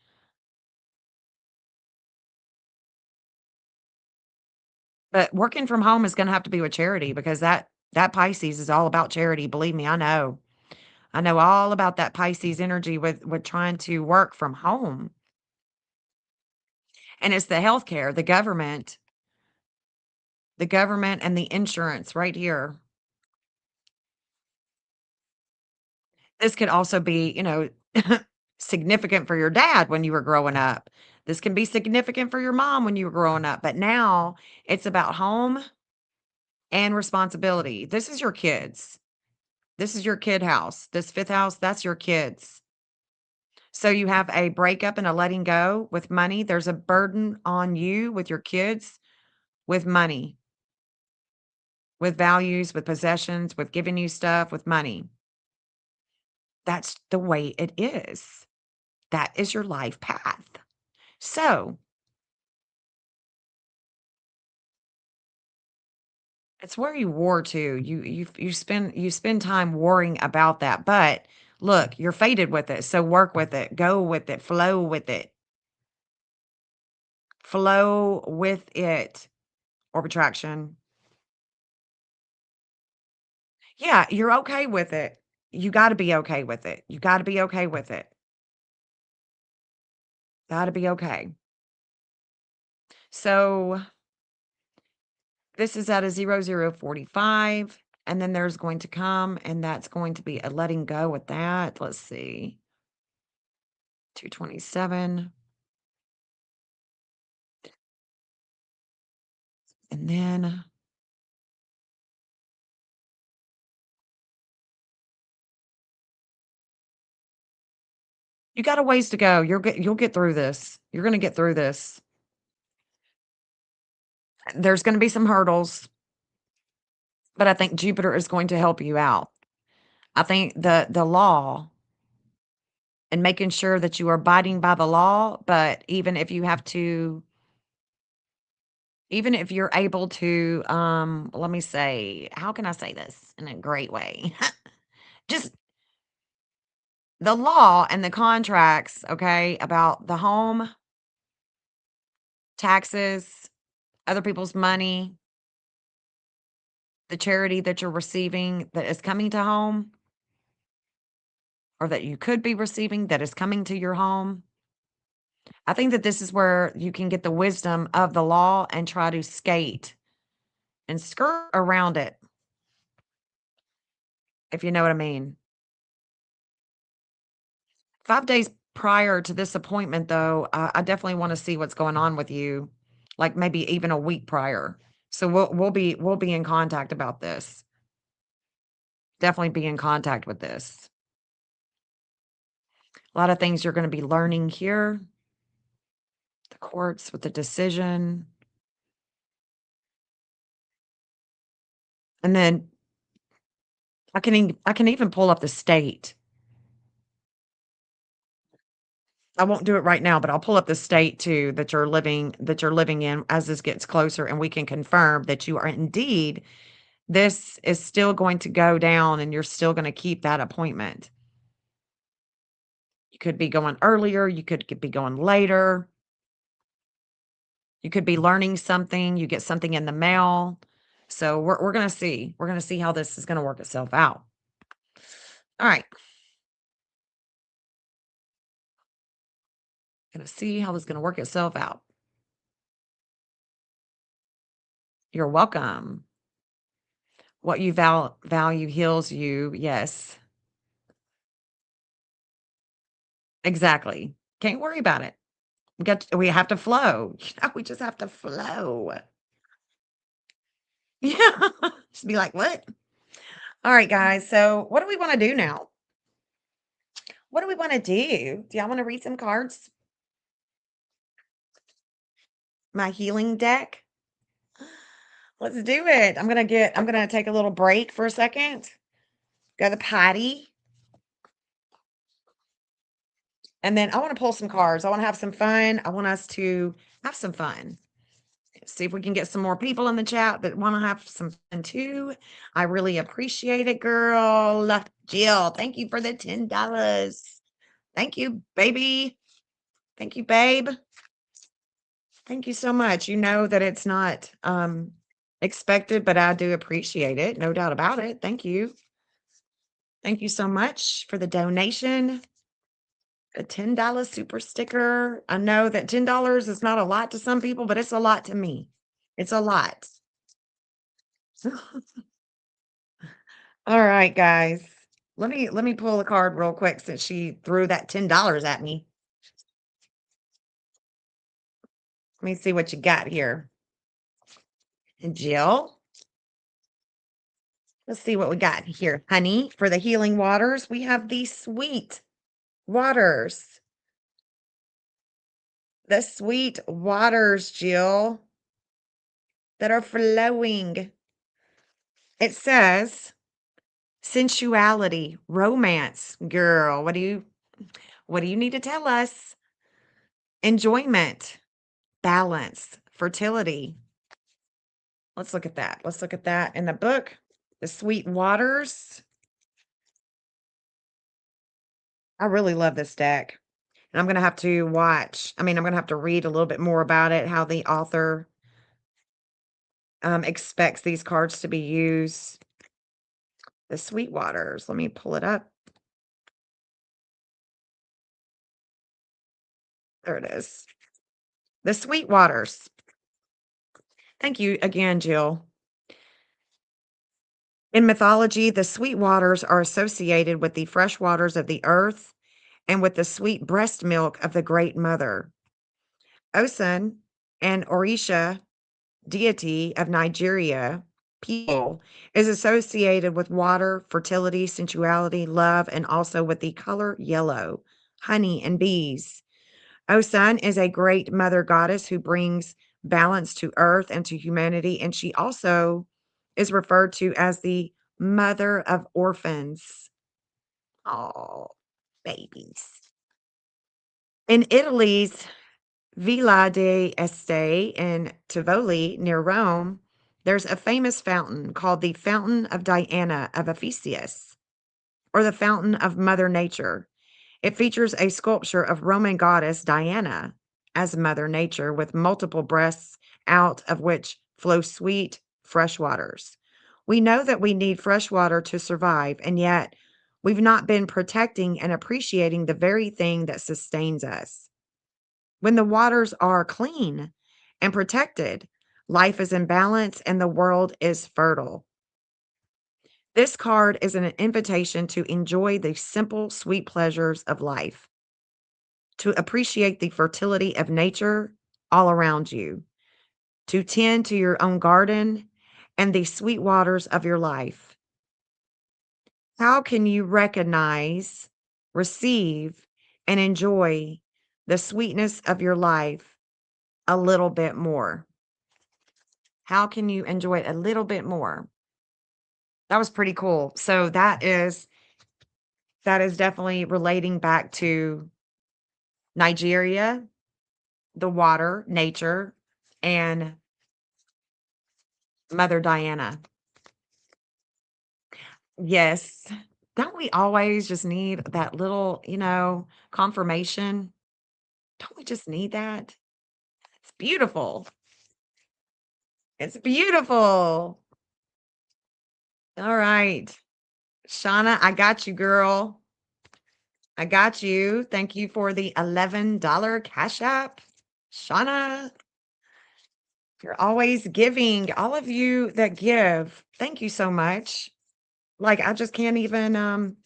But working from home is gonna have to be with charity because that Pisces is all about charity, believe me, I know. I know all about that Pisces energy with trying to work from home, and it's the healthcare, the government and the insurance right here. This could also be, significant for your dad when you were growing up. This can be significant for your mom when you were growing up, but now it's about home and responsibility. This is your kids. This is your kid house. This 5th house, that's your kids. So you have a breakup and a letting go with money. There's a burden on you with your kids with money, with values, with possessions, with giving you stuff, with money. That's the way it is. That is your life path. So it's where you war to. You spend time worrying about that. But look, you're fated with it. So work with it. Go with it. Flow with it. Flow with it. Orb attraction. Yeah, you're okay with it. You gotta be okay with it. You gotta be okay with it. Gotta be okay. So this is at a 0045. And then there's going to come, and that's going to be a letting go with that. Let's see. 227. And then you got a ways to go. You'll get through this. You're gonna get through this. There's gonna be some hurdles, but I think Jupiter is going to help you out. I think the law and making sure that you are abiding by the law, but even if you're able to, let me say, how can I say this in a great way? Just the law and the contracts, okay, about the home, taxes, other people's money, the charity that you're receiving that is coming to home or that you could be receiving that is coming to your home. I think that this is where you can get the wisdom of the law and try to skate and skirt around it, if you know what I mean. 5 days prior to this appointment, though, I definitely want to see what's going on with you, like maybe even a week prior. So we'll be in contact about this. Definitely be in contact with this. A lot of things you're gonna be learning here. The courts with the decision, and then I can even pull up the state. I won't do it right now, but I'll pull up the state too that you're living in as this gets closer, and we can confirm that you are indeed this is still going to go down and you're still gonna keep that appointment. You could be going earlier, you could be going later, you could be learning something, you get something in the mail. So we're gonna see. We're gonna see how this is gonna work itself out. All right. Gonna see how this is gonna work itself out. You're welcome. What you value heals you. Yes, exactly. Can't worry about it. We have to flow. We just have to flow. Yeah. Just be like, what? All right, guys. So what do we want to do now? What do we want to do? Do y'all want to read some cards? My healing deck? Let's do it. I'm gonna take a little break for a second. Go to the potty. And then I want to pull some cards. I want to have some fun. I want us to have some fun. See if we can get some more people in the chat that want to have some fun too. I really appreciate it, girl. Jill, thank you for the $10. Thank you, baby. Thank you, babe. Thank you so much. You know that it's not expected, but I do appreciate it. No doubt about it. Thank you. Thank you so much for the donation. A $10 super sticker. I know that $10 is not a lot to some people, but it's a lot to me. It's a lot. All right, guys. Let me pull a card real quick since she threw that $10 at me. Let me see what you got here. And Jill, let's see what we got here. Honey, for the healing waters, we have these sweet waters. The sweet waters, Jill, that are flowing. It says sensuality, romance, girl. What do you need to tell us? Enjoyment, balance, fertility. Let's look at that. Let's look at that in the book. The sweet waters. I really love this deck. And I'm going to have to I'm going to have to read a little bit more about it, how the author expects these cards to be used. The sweet waters. Let me pull it up. There it is. The sweet waters. Thank you again, Jill. In mythology, the sweet waters are associated with the fresh waters of the earth and with the sweet breast milk of the Great Mother. Osun, an Orisha deity of Nigeria people, is associated with water, fertility, sensuality, love, and also with the color yellow, honey, and bees. Osun is a great mother goddess who brings balance to earth and to humanity, and she also is referred to as the mother of orphans. Oh, babies. In Italy's Villa de Este in Tivoli near Rome, there's a famous fountain called the Fountain of Diana of Ephesus, or the Fountain of Mother Nature. It features a sculpture of Roman goddess Diana as Mother Nature with multiple breasts out of which flow sweet, fresh waters. We know that we need fresh water to survive, and yet we've not been protecting and appreciating the very thing that sustains us. When the waters are clean and protected, life is in balance and the world is fertile. This card is an invitation to enjoy the simple, sweet pleasures of life, to appreciate the fertility of nature all around you, to tend to your own garden and the sweet waters of your life. How can you recognize, receive, and enjoy the sweetness of your life a little bit more? How can you enjoy it a little bit more? That was pretty cool. So that is definitely relating back to Nigeria, the water, nature, and Mother Diana. Yes. Don't we always just need that little, confirmation? Don't we just need that? It's beautiful. It's beautiful. All right. Shauna, I got you, girl. I got you. Thank you for the $11 Cash App. Shauna, you're always giving. All of you that give, thank you so much. Like I just can't even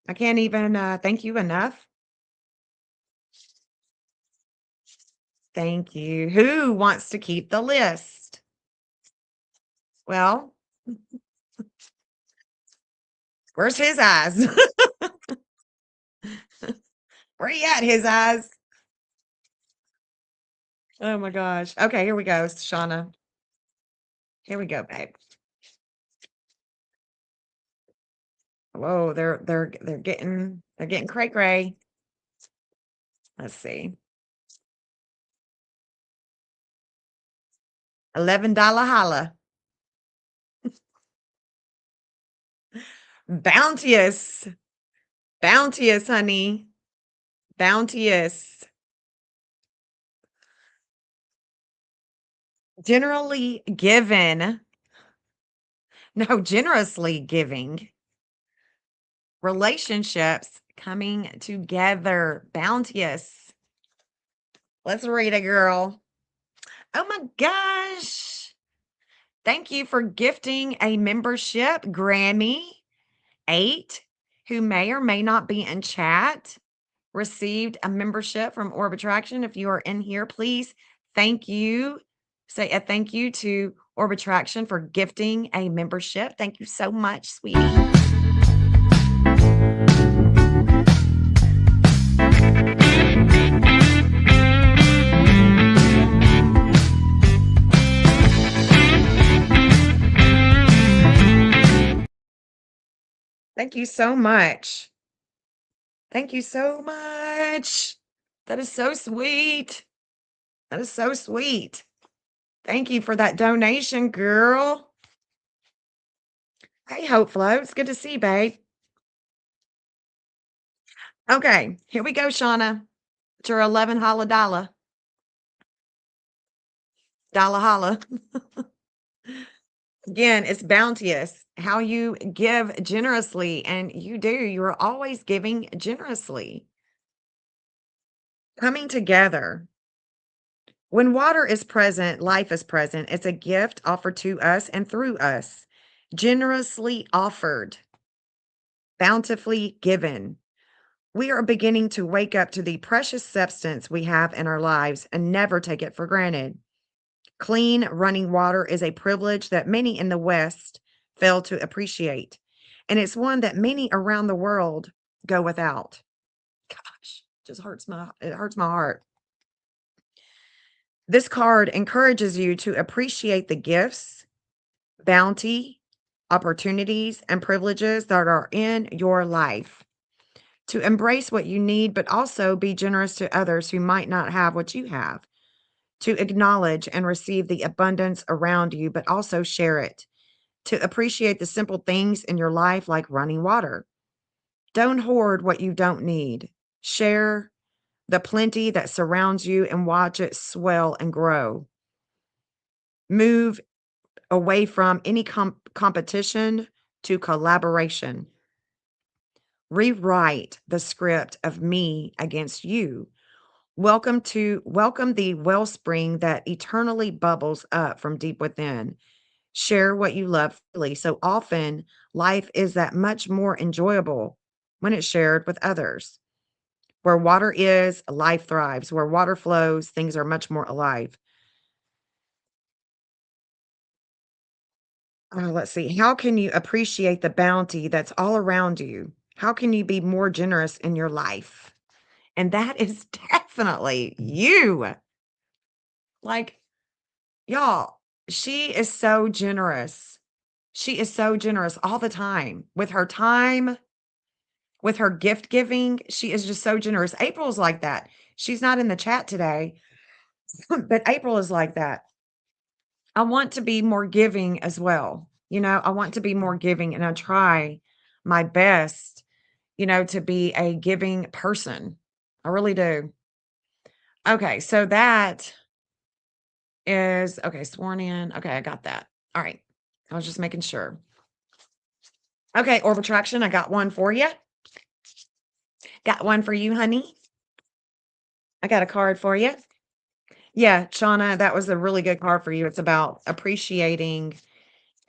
thank you enough. Thank you. Who wants to keep the list? Well, where's his eyes? Where you at, his eyes? Oh my gosh. Okay, here we go, Shauna. Here we go, babe. Whoa, they're getting cray cray. Let's see. $11 holla. Bounteous. Bounteous, honey. Bounteous. Generally given. No, generously giving. Relationships coming together. Bounteous. Let's read it, girl. Oh my gosh. Thank you for gifting a membership, Grammy 8, who may or may not be in chat, received a membership from Orb Attraction. If you are in here, please thank you. Say a thank you to Orb Attraction for gifting a membership. Thank you so much, sweetie. Thank you so much. Thank you so much. That is so sweet. That is so sweet. Thank you for that donation, girl. Hey, Hope Floats. Good to see you, babe. Okay, here we go, Shauna. It's your 11 holla dollar. Dollar holla. Again, it's bounteous. How you give generously, and you do. You're always giving generously. Coming together. When water is present, life is present. It's a gift offered to us and through us, generously offered, bountifully given. We are beginning to wake up to the precious substance we have in our lives and never take it for granted. Clean running water is a privilege that many in the West fail to appreciate, and it's one that many around the world go without. Gosh, it hurts my heart. This card encourages you to appreciate the gifts, bounty, opportunities, and privileges that are in your life. To embrace what you need, but also be generous to others who might not have what you have. To acknowledge and receive the abundance around you, but also share it. To appreciate the simple things in your life, like running water. Don't hoard what you don't need. Share the plenty that surrounds you and watch it swell and grow. Move away from any competition to collaboration. Rewrite the script of me against you. Welcome the wellspring that eternally bubbles up from deep within. Share what you love freely. So often life is that much more enjoyable when it's shared with others. Where water is, life thrives. Where water flows, things are much more alive. Let's see. How can you appreciate the bounty that's all around you? How can you be more generous in your life? And that is definitely you. Like, y'all, she is so generous. She is so generous all the time with her time, with her gift giving. She is just so generous. April's like that. She's not in the chat today, but April is like that. I want to be more giving as well. I want to be more giving and I try my best, to be a giving person. I really do. Okay, so that is okay, sworn in. Okay, I got that. All right. I was just making sure. Okay, orb attraction. I got one for you. Got one for you, honey. I got a card for you. Yeah, Shauna, that was a really good card for you. It's about appreciating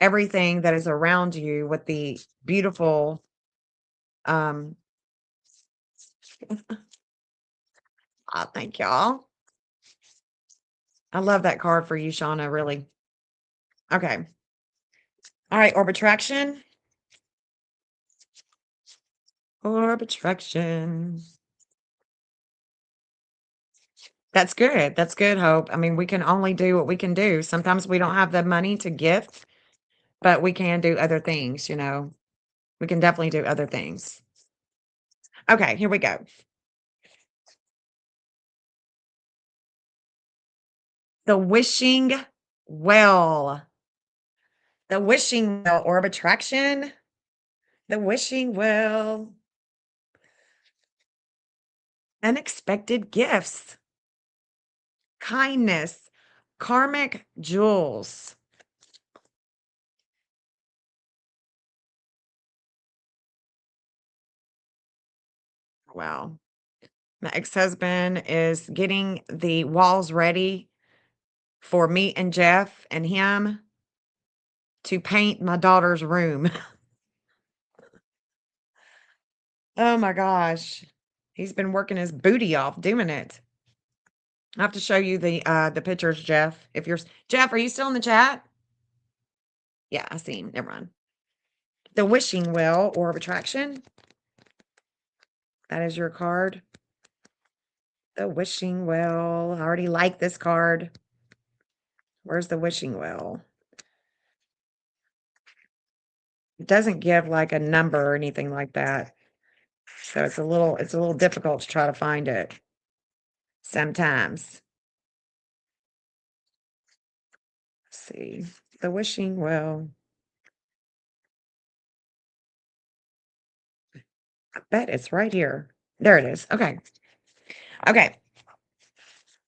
everything that is around you with the beautiful um thank y'all. I love that card for you, Shauna, really. Okay. All right, orb attraction. Orb attraction. That's good. That's good, Hope. I mean, we can only do what we can do. Sometimes we don't have the money to gift, but we can do other things. We can definitely do other things. Okay, here we go. The wishing well. The wishing well, orb attraction. The wishing well. Unexpected gifts. Kindness. Karmic jewels. Wow. My ex-husband is getting the walls ready for me and Jeff and him to paint my daughter's room. Oh my gosh. He's been working his booty off doing it. I have to show you the pictures, Jeff. If you're Jeff, are you still in the chat? Yeah, I see him. Never mind. The wishing well or of attraction. That is your card. The wishing well. I already like this card. Where's the wishing well? It doesn't give like a number or anything like that. So it's a little difficult to try to find it sometimes. Let's see. The wishing well. I bet it's right here. There it is. Okay. Okay.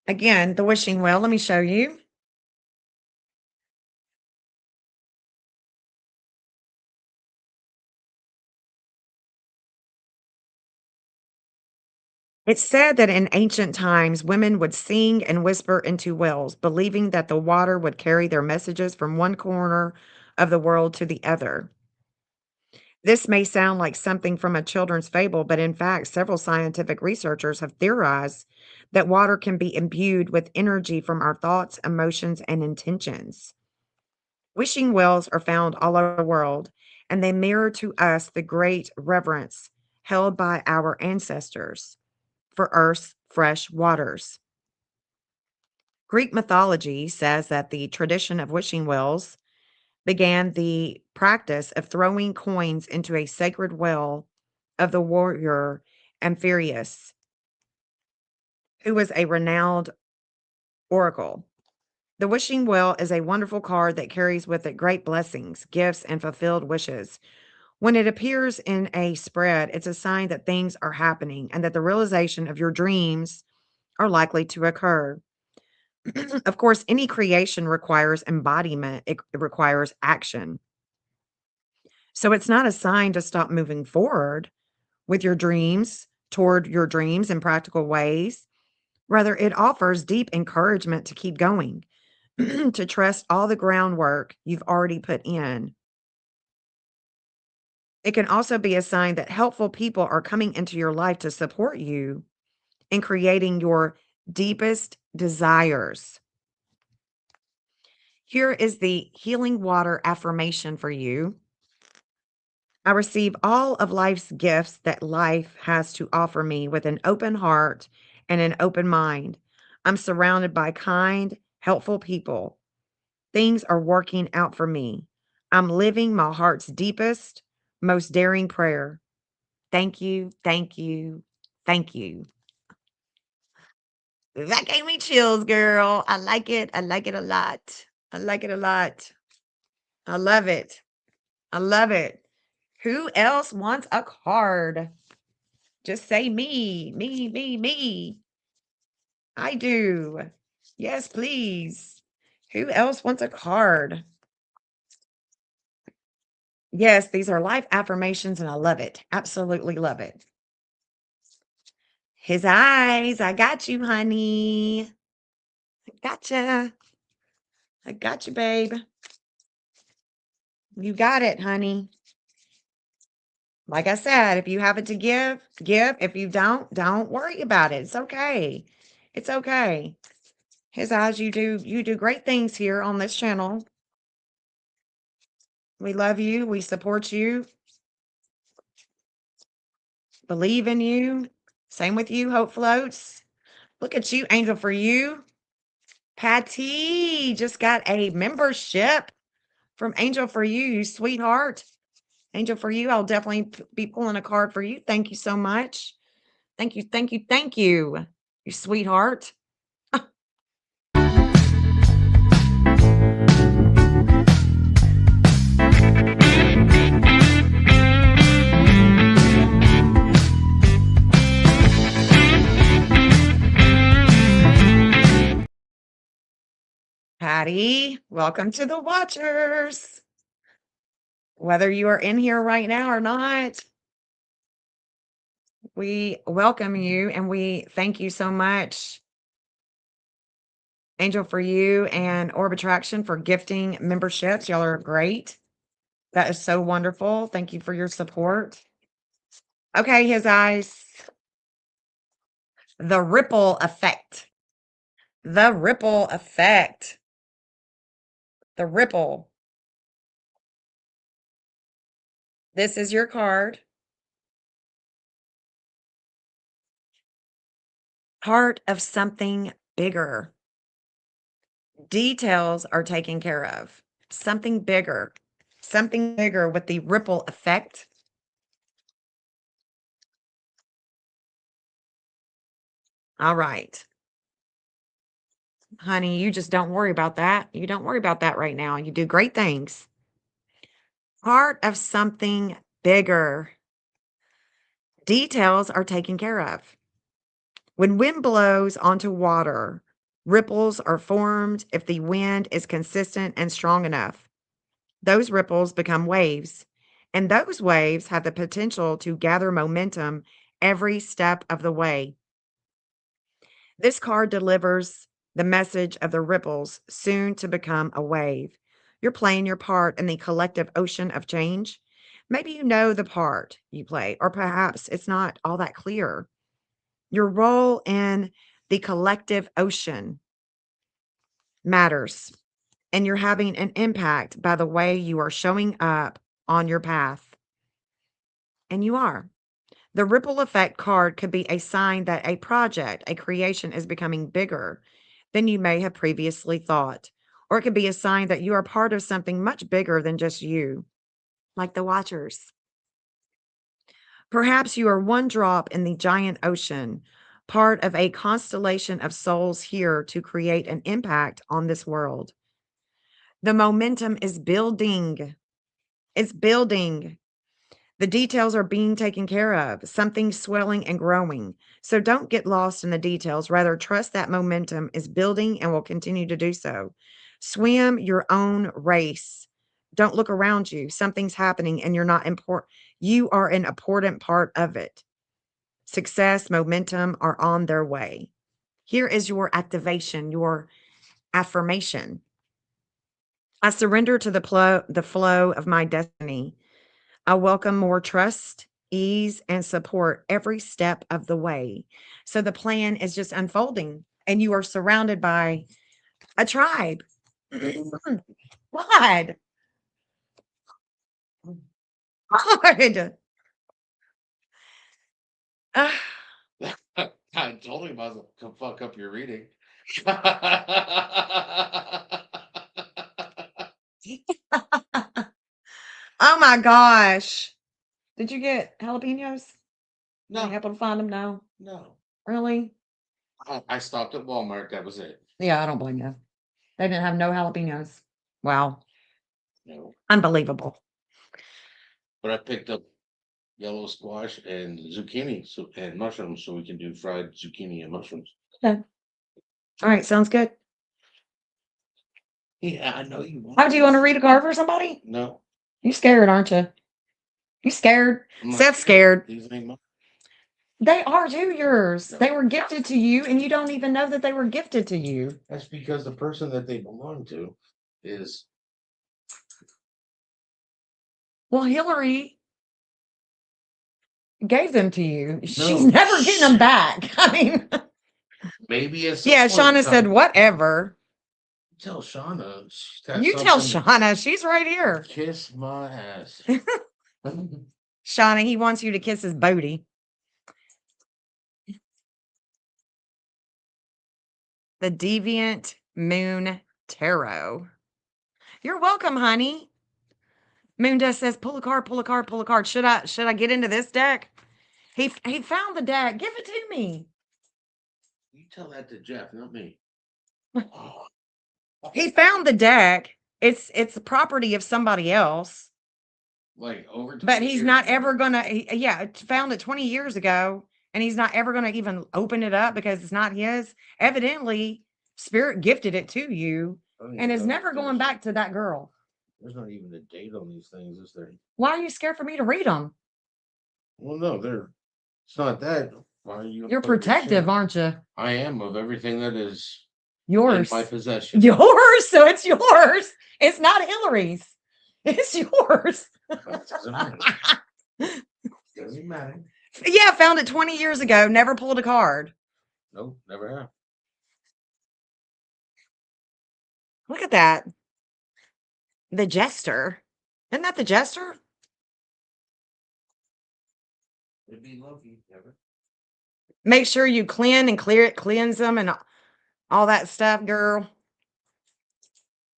Again, the wishing well. Let me show you. It's said that in ancient times, women would sing and whisper into wells, believing that the water would carry their messages from one corner of the world to the other. This may sound like something from a children's fable, but in fact, several scientific researchers have theorized that water can be imbued with energy from our thoughts, emotions, and intentions. Wishing wells are found all over the world, and they mirror to us the great reverence held by our ancestors for Earth's fresh waters. Greek mythology says that the tradition of wishing wells began the practice of throwing coins into a sacred well of the warrior Amphiaraus, who was a renowned oracle. The wishing well is a wonderful card that carries with it great blessings, gifts, and fulfilled wishes. When it appears in a spread, it's a sign that things are happening and that the realization of your dreams are likely to occur. Of course, any creation requires embodiment, it requires action. So it's not a sign to stop moving forward with your dreams, toward your dreams in practical ways. Rather, it offers deep encouragement to keep going, to trust all the groundwork you've already put in. It can also be a sign that helpful people are coming into your life to support you in creating your deepest desires. Here is the healing water affirmation for you. I receive all of life's gifts that life has to offer me with an open heart and an open mind. I'm surrounded by kind, helpful people. Things are working out for me. I'm living my heart's deepest, most daring prayer. Thank you, thank you, thank you. That gave me chills, girl. I like it. I like it a lot. I like it a lot. I love it. I love it. Who else wants a card? Just say me, me, me, me. I do. Yes, please. Who else wants a card? Yes, these are life affirmations and I love it. Absolutely love it. His eyes. I got you, honey. Gotcha. I got you, babe. You got it, honey. Like I said, if you have it to give, give. If you don't worry about it. It's okay. It's okay. His eyes, you do great things here on this channel. We love you. We support you. Believe in you. Same with you, Hope Floats. Look at you, Angel for You. Patty just got a membership from Angel for You, you sweetheart. Angel for You, I'll definitely be pulling a card for you. Thank you so much. Thank you, thank you, thank you, you sweetheart. Patty, welcome to the Watchers. Whether you are in here right now or not, we welcome you and we thank you so much, Angel for You and Orb Attraction, for gifting memberships. Y'all are great. That is so wonderful. Thank you for your support. Okay, his eyes. The ripple effect. The ripple effect. The ripple. This is your card. Part of something bigger. Details are taken care of. Something bigger. Something bigger with the ripple effect. All right. Honey, you just don't worry about that. You don't worry about that right now. You do great things. Part of something bigger. Details are taken care of. When wind blows onto water, ripples are formed if the wind is consistent and strong enough. Those ripples become waves, and those waves have the potential to gather momentum every step of the way. This card delivers the message of the ripples soon to become a wave. You're playing your part in the collective ocean of change. Maybe you know the part you play, or perhaps it's not all that clear. Your role in the collective ocean matters, and you're having an impact by the way you are showing up on your path. And you are. The ripple effect card could be a sign that a project, a creation is becoming bigger than you may have previously thought. Or it could be a sign that you are part of something much bigger than just you, like the Watchers. Perhaps you are one drop in the giant ocean, part of a constellation of souls here to create an impact on this world. The momentum is building. It's building. The details are being taken care of, something swelling and growing. So don't get lost in the details. Rather, trust that momentum is building and will continue to do so. Swim your own race. Don't look around you. Something's happening and you're not important. You are an important part of it. Success, momentum are on their way. Here is your activation, your affirmation. I surrender to the flow of my destiny. I welcome more trust, ease, and support every step of the way. So the plan is just unfolding, and you are surrounded by a tribe. God. God. I told him I was to fuck up your reading. Oh my gosh. Did you get jalapenos? Did you No, happen to find them? No. no. Really? I stopped at Walmart. That was it. Yeah, I don't blame you. They didn't have no jalapenos. Wow. No. Unbelievable. But I picked up yellow squash and zucchini and mushrooms so we can do fried zucchini and mushrooms. Okay. All right. Sounds good. Yeah, I know you want. How do you want to read a card for somebody? No, You scared, aren't you? You scared? I'm not Seth's scared. These ain't mine. They are too yours. No. They were gifted to you, and you don't even know that they were gifted to you. That's because the person that they belong to is Well, Hillary gave them to you. She's No. never getting them back. I mean, maybe it's yeah, Shauna said, whatever. Tell Shauna. She's got You tell something to Shauna. She's right here. kiss my ass. Shauna, he wants you to kiss his booty. The Deviant Moon Tarot. You're welcome, honey. Moon Dust says, pull a card, pull a card, pull a card. Should I get into this deck? He found the deck. Give it to me. You tell that to Jeff, not me. He found the deck. It's the property of somebody else. Like over. But he's not ever gonna. Found it 20 years ago, and he's not ever gonna even open it up because it's not his. Evidently, Spirit gifted it to you, and is never going back to that girl. There's not even a date on these things, is there? Why are you scared for me to read them? Well, no, it's not that. Why are you? You're protective, aren't you? I am of everything that is Yours. in my possession. Yours, so it's yours. It's not Hillary's. It's yours. Doesn't matter. Doesn't matter. Yeah, found it 20 years ago. Never pulled a card. Nope, never have. Look at that. The Jester. Isn't that the Jester? It'd be Loki, never. Make sure you cleanse them and all that stuff, girl.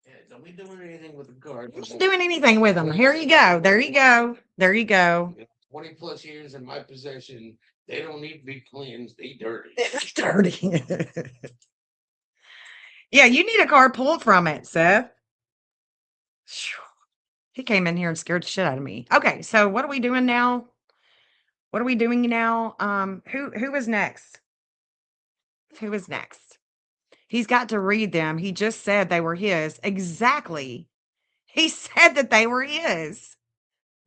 Yeah, don't be doing anything with the card. Not doing anything with them. Here you go. There you go. There you go. 20 plus years in my possession. They don't need to be cleansed. They dirty. It's dirty. Yeah, you need a card pulled from it, Seth. He came in here and scared the shit out of me. Okay, so what are we doing now? What are we doing now? Who is next? Who is next? He's got to read them. He just said they were his. Exactly. He said that they were his.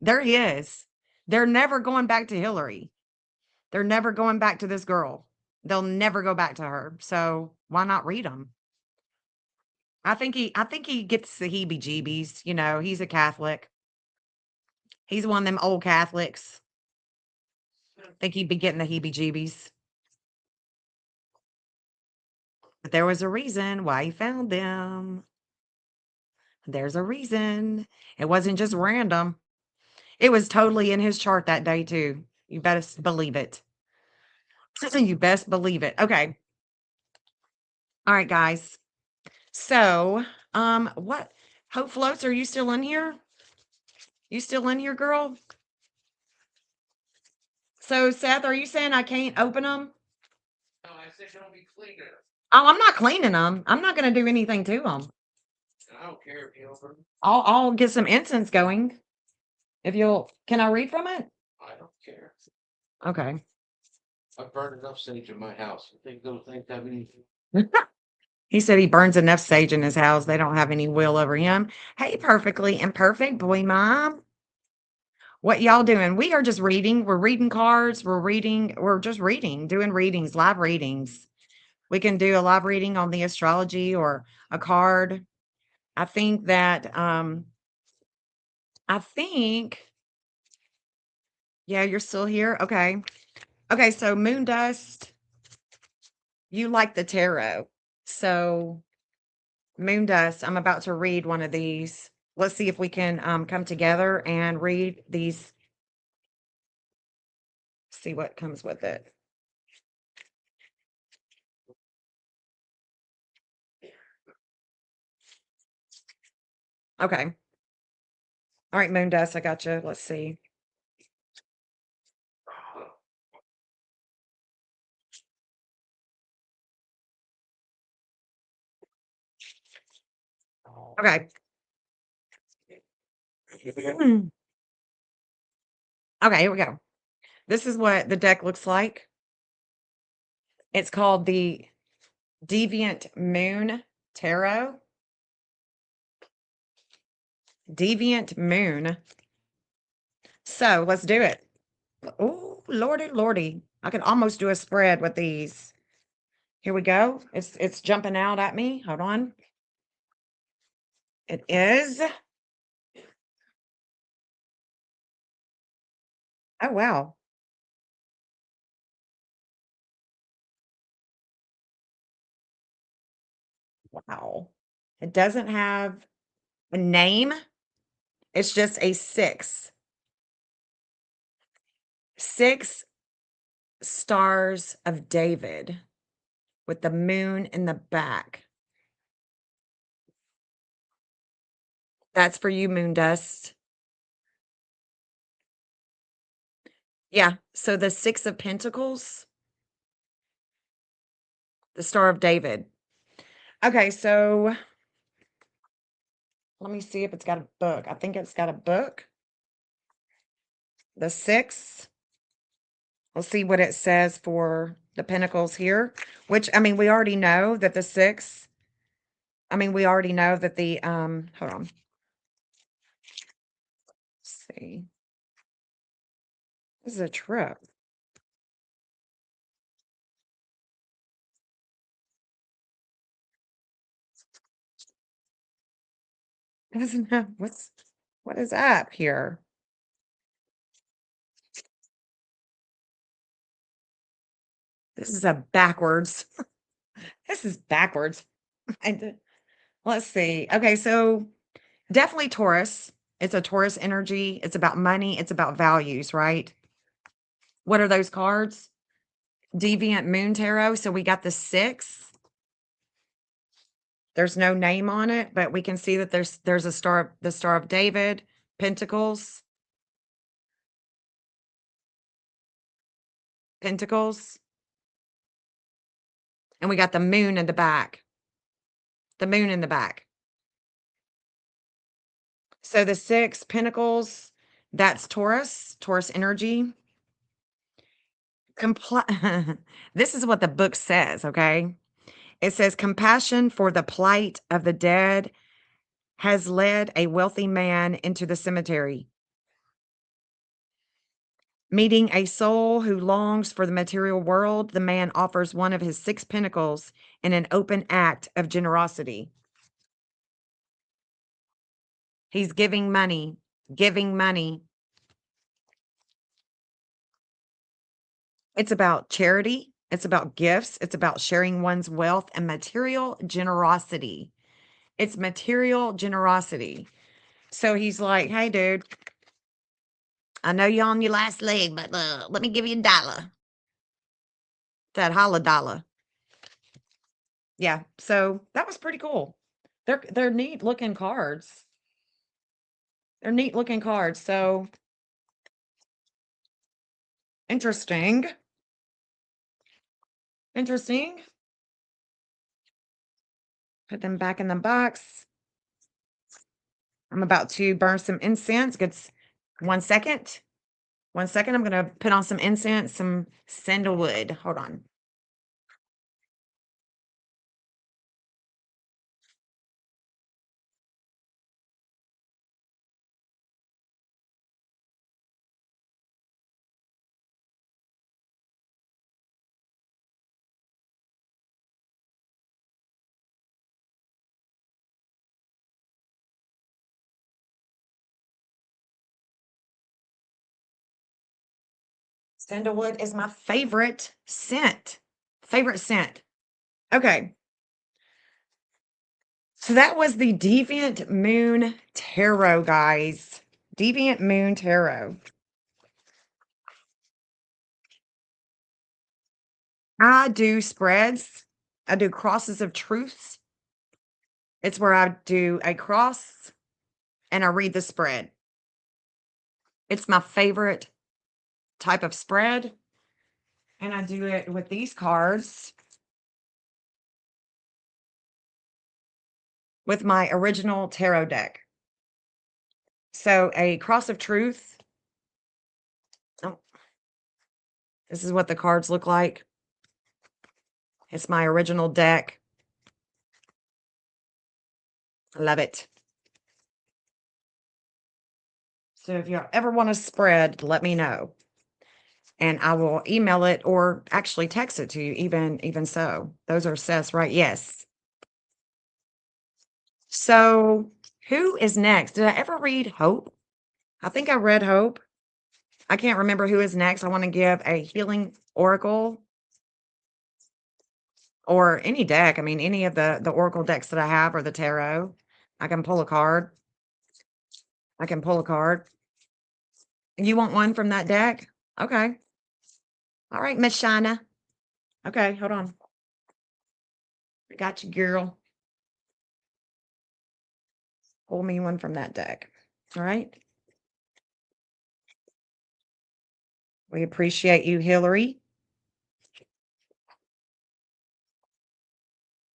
They're his. They're never going back to Hillary. They're never going back to this girl. They'll never go back to her. So why not read them? I think he gets the heebie-jeebies. You know, he's a Catholic. He's one of them old Catholics. I think he'd be getting the heebie-jeebies. But there was a reason why he found them. There's a reason. It wasn't just random. It was totally in his chart that day, too. You best believe it. You best believe it. Okay. All right, guys. So, what? Hope Floats, are you still in here? You still in here, girl? So, Seth, are you saying I can't open them? No, I said don't be cleaning them. Oh, I'm not cleaning them. I'm not going to do anything to them. I don't care if you open them. I'll get some incense going. Can I read from it? I don't care. Okay. I've burned enough sage in my house. I think those things have anything. He said he burns enough sage in his house. They don't have any will over him. Hey, perfectly imperfect boy mom. What y'all doing? We are just reading. We're reading cards. We're just reading, doing readings, live readings. We can do a live reading on the astrology or a card. I think that, yeah, you're still here. Okay. Okay. So Moon Dust, you like the tarot. So Moon Dust, I'm about to read one of these. Let's see if we can come together and read these See what comes with it. Okay. All right, Moon Dust, I got you. Let's see. Okay. Okay, here we go. This is what the deck looks like. It's called the Deviant Moon Tarot. Deviant Moon. So let's do it. Oh, lordy, lordy. I can almost do a spread with these. Here we go. It's jumping out at me. Hold on. It is. Oh, wow. Wow. It doesn't have a name. It's just a six. 6 stars of David with the moon in the back. That's for you, Moon Dust. Yeah. So the 6 of Pentacles, the Star of David. Okay. So let me see if it's got a book. I think it's got a book. The 6. We'll see what it says for the Pentacles here, which, I mean, we already know that the 6, I mean, we already know that the, hold on. Let's see. This is a trip. It doesn't have, what is up here? This is a backwards. This is backwards. And let's see. Okay, so definitely Taurus. It's a Taurus energy. It's about money. It's about values, right? What are those cards? Deviant Moon Tarot. So we got the 6. There's no name on it, but we can see that there's a star, the Star of David, Pentacles, Pentacles, and we got the moon in the back. The moon in the back. So the 6 Pentacles, that's Taurus, Taurus energy. This is what the book says, okay? It says compassion for the plight of the dead has led a wealthy man into the cemetery. Meeting a soul who longs for the material world, the man offers one of his 6 pentacles in an open act of generosity. He's giving money, giving money. It's about charity. It's about gifts. It's about sharing one's wealth and material generosity. It's material generosity. So he's like, hey, dude, I know you're on your last leg, but let me give you $1. That holla dollar. Yeah. So that was pretty cool. They're neat looking cards. They're neat looking cards. So interesting. Interesting. Put them back in the box. I'm about to burn some incense. Gets 1 second. 1 second. I'm going to put on some incense, some sandalwood. Hold on. Sandalwood is my favorite scent. Favorite scent. Okay. So that was the Deviant Moon Tarot, guys. Deviant Moon Tarot. I do spreads. I do crosses of truths. It's where I do a cross and I read the spread. It's my favorite type of spread. And I do it with these cards with my original tarot deck. So a cross of truth. Oh, this is what the cards look like. It's my original deck. I love it. So if you ever want a spread, let me know. And I will email it or actually text it to you, even so. Those are Seth's, right? Yes. So who is next? Did I ever read Hope? I think I read Hope. I can't remember who is next. I want to give a healing oracle or any deck. I mean, any of the oracle decks that I have or the tarot. I can pull a card. I can pull a card. You want one from that deck? Okay. All right, Miss Shina. Okay, hold on. I got you, girl. Pull me one from that deck. All right. We appreciate you, Hillary,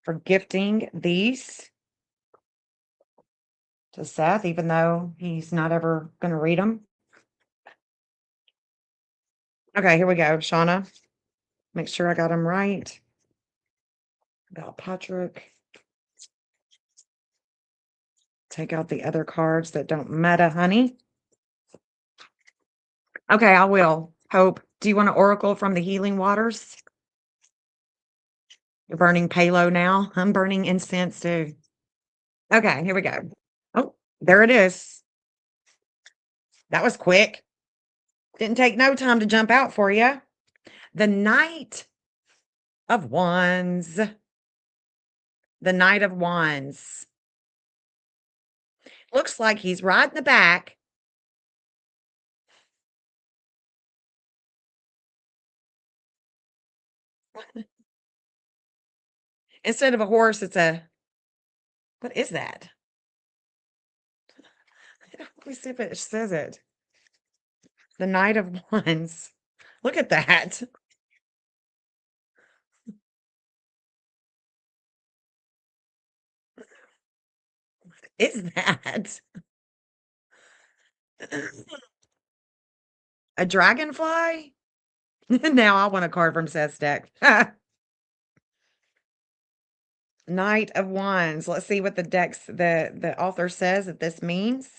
for gifting these to Seth, even though he's not ever going to read them. Okay, here we go, Shauna. Make sure I got them right. About Patrick. Take out the other cards that don't matter, honey. Okay, I will. Hope. Do you want an oracle from the healing waters? You're burning palo now. I'm burning incense too. Okay, here we go. Oh, there it is. That was quick. Didn't take no time to jump out for you. The Knight of Wands. The Knight of Wands. Looks like he's riding the back. Instead of a horse, it's a, what is that? Let me see if it says it. The Knight of Wands. Look at that. What is that? A dragonfly? Now I want a card from Seth's deck. Knight of Wands. Let's see what the author says that this means.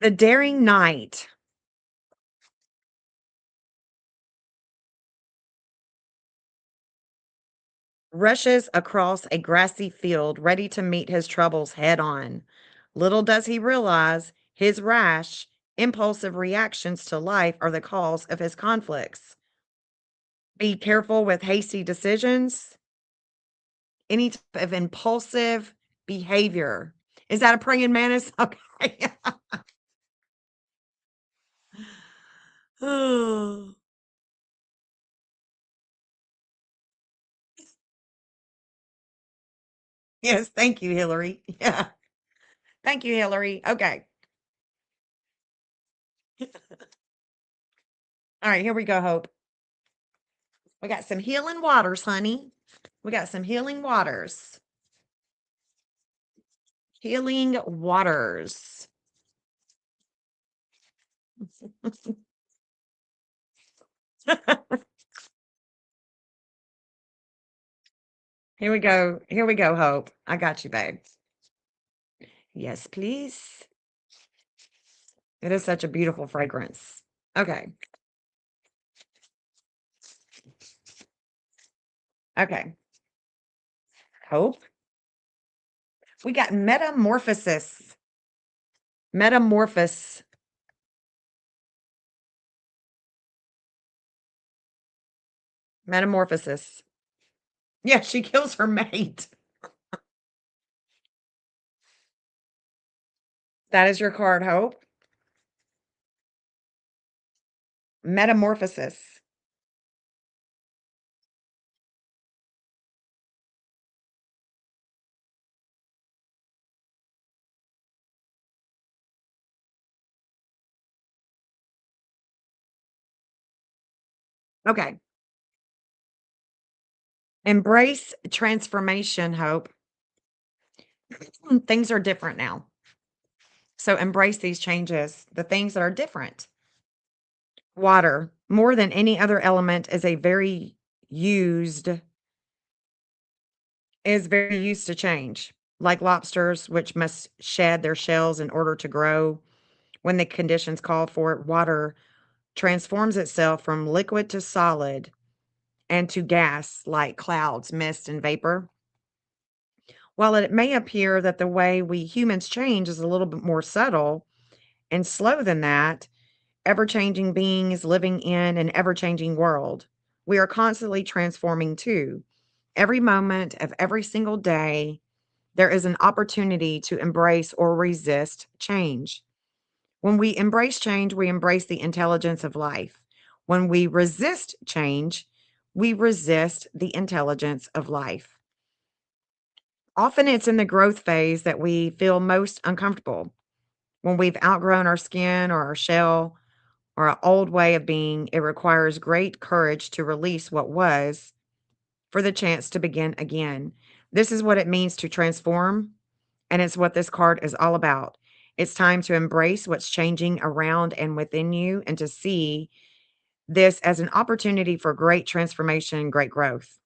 The daring knight rushes across a grassy field, ready to meet his troubles head on. Little does he realize his rash, impulsive reactions to life are the cause of his conflicts. Be careful with hasty decisions, any type of impulsive behavior. Is that a praying mantis? Okay. Oh. Yes, thank you, Hillary. Yeah. Thank you, Hillary. Okay. All right, here we go, Hope. We got some healing waters, honey. We got some healing waters. Healing waters. Here we go. Here we go, Hope. I got you, babe. Yes, please. It is such a beautiful fragrance. Okay. Okay. Hope. We got metamorphosis. Metamorphosis. Metamorphosis. Yeah, she kills her mate. That is your card, Hope. Metamorphosis. Okay. Embrace transformation, Hope. Things are different now. So embrace these changes, the things that are different. Water, more than any other element, used is very used to change. Like lobsters, which must shed their shells in order to grow when the conditions call for it, water transforms itself from liquid to solid and to gas like clouds, mist, and vapor. While it may appear that the way we humans change is a little bit more subtle and slow than that, ever changing beings living in an ever changing world, we are constantly transforming too. Every moment of every single day, there is an opportunity to embrace or resist change. When we embrace change, we embrace the intelligence of life. When we resist change, we resist the intelligence of life. Often it's in the growth phase that we feel most uncomfortable. When we've outgrown our skin or our shell or our old way of being, it requires great courage to release what was for the chance to begin again. This is what it means to transform, and it's what this card is all about. It's time to embrace what's changing around and within you and to see this as an opportunity for great transformation and great growth.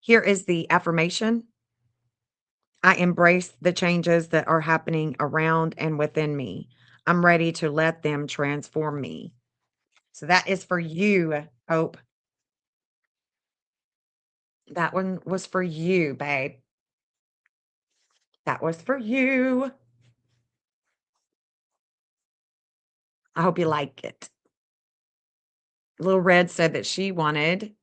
Here is the affirmation. I embrace the changes that are happening around and within me. I'm ready to let them transform me. So that is for you, Hope. That one was for you, babe. That was for you. I hope you like it. Little Red said that she wanted.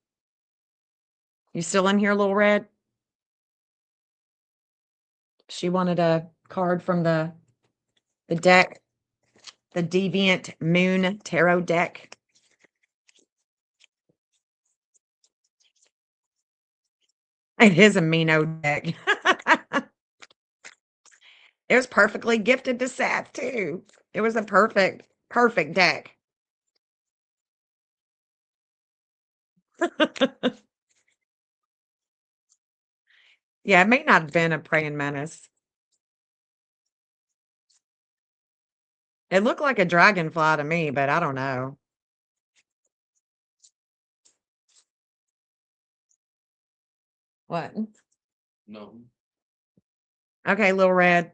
You still in here, Little Red? She wanted a card from the deck, the Deviant Moon Tarot deck. It is a Mino deck. It was perfectly gifted to Seth too. It was a perfect deck. Yeah, it may not have been a praying mantis. It looked like a dragonfly to me, but I don't know. What? No. Okay, Little Red.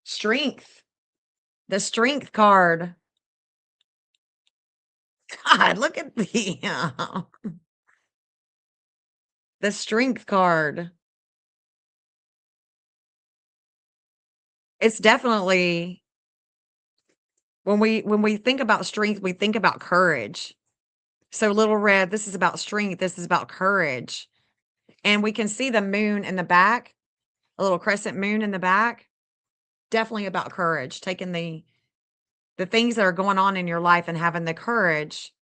Strength. The strength card. God, look at the strength card. It's definitely when we think about strength, we think about courage. So Little Red, this is about strength, this is about courage. And we can see the moon in the back, a little crescent moon in the back. Definitely about courage, taking the things that are going on in your life and having the courage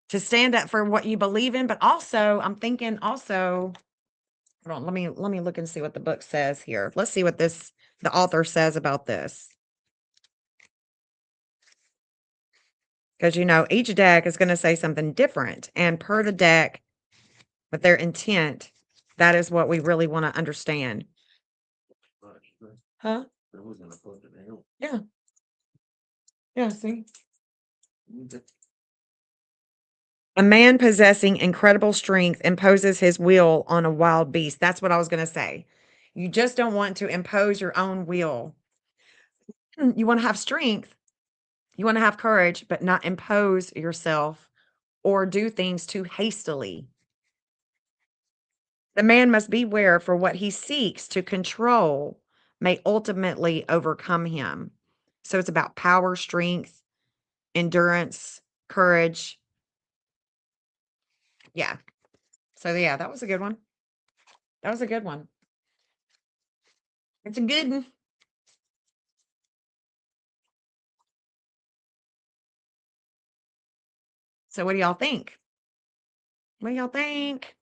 to stand up for what you believe in, but also, I'm thinking also, hold on, let me look and see what the book says here. Let's see what the author says about this. Because each deck is going to say something different. And per the deck, with their intent, that is what we really want to understand. Huh? Yeah. Yeah, see? A man possessing incredible strength imposes his will on a wild beast. That's what I was going to say. You just don't want to impose your own will. You want to have strength, you want to have courage, but not impose yourself or do things too hastily. The man must beware for what he seeks to control may ultimately overcome him. So it's about power, strength, endurance, courage. Yeah. So yeah, that was a good one. That was a good one. It's a good one. So what do y'all think? What do y'all think?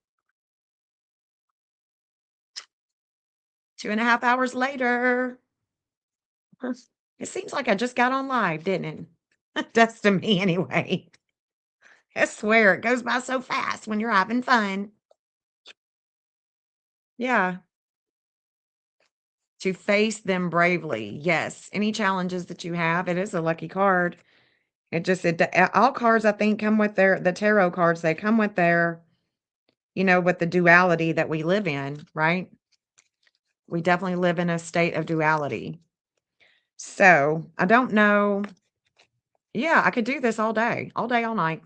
2.5 hours later. It seems like I just got on live, didn't it? That's to me anyway. I swear it goes by so fast when you're having fun. Yeah. To face them bravely. Yes. Any challenges that you have, it is a lucky card. All cards I think come with the tarot cards, they come with with the duality that we live in, right? We definitely live in a state of duality. So I don't know. Yeah, I could do this all day, all night.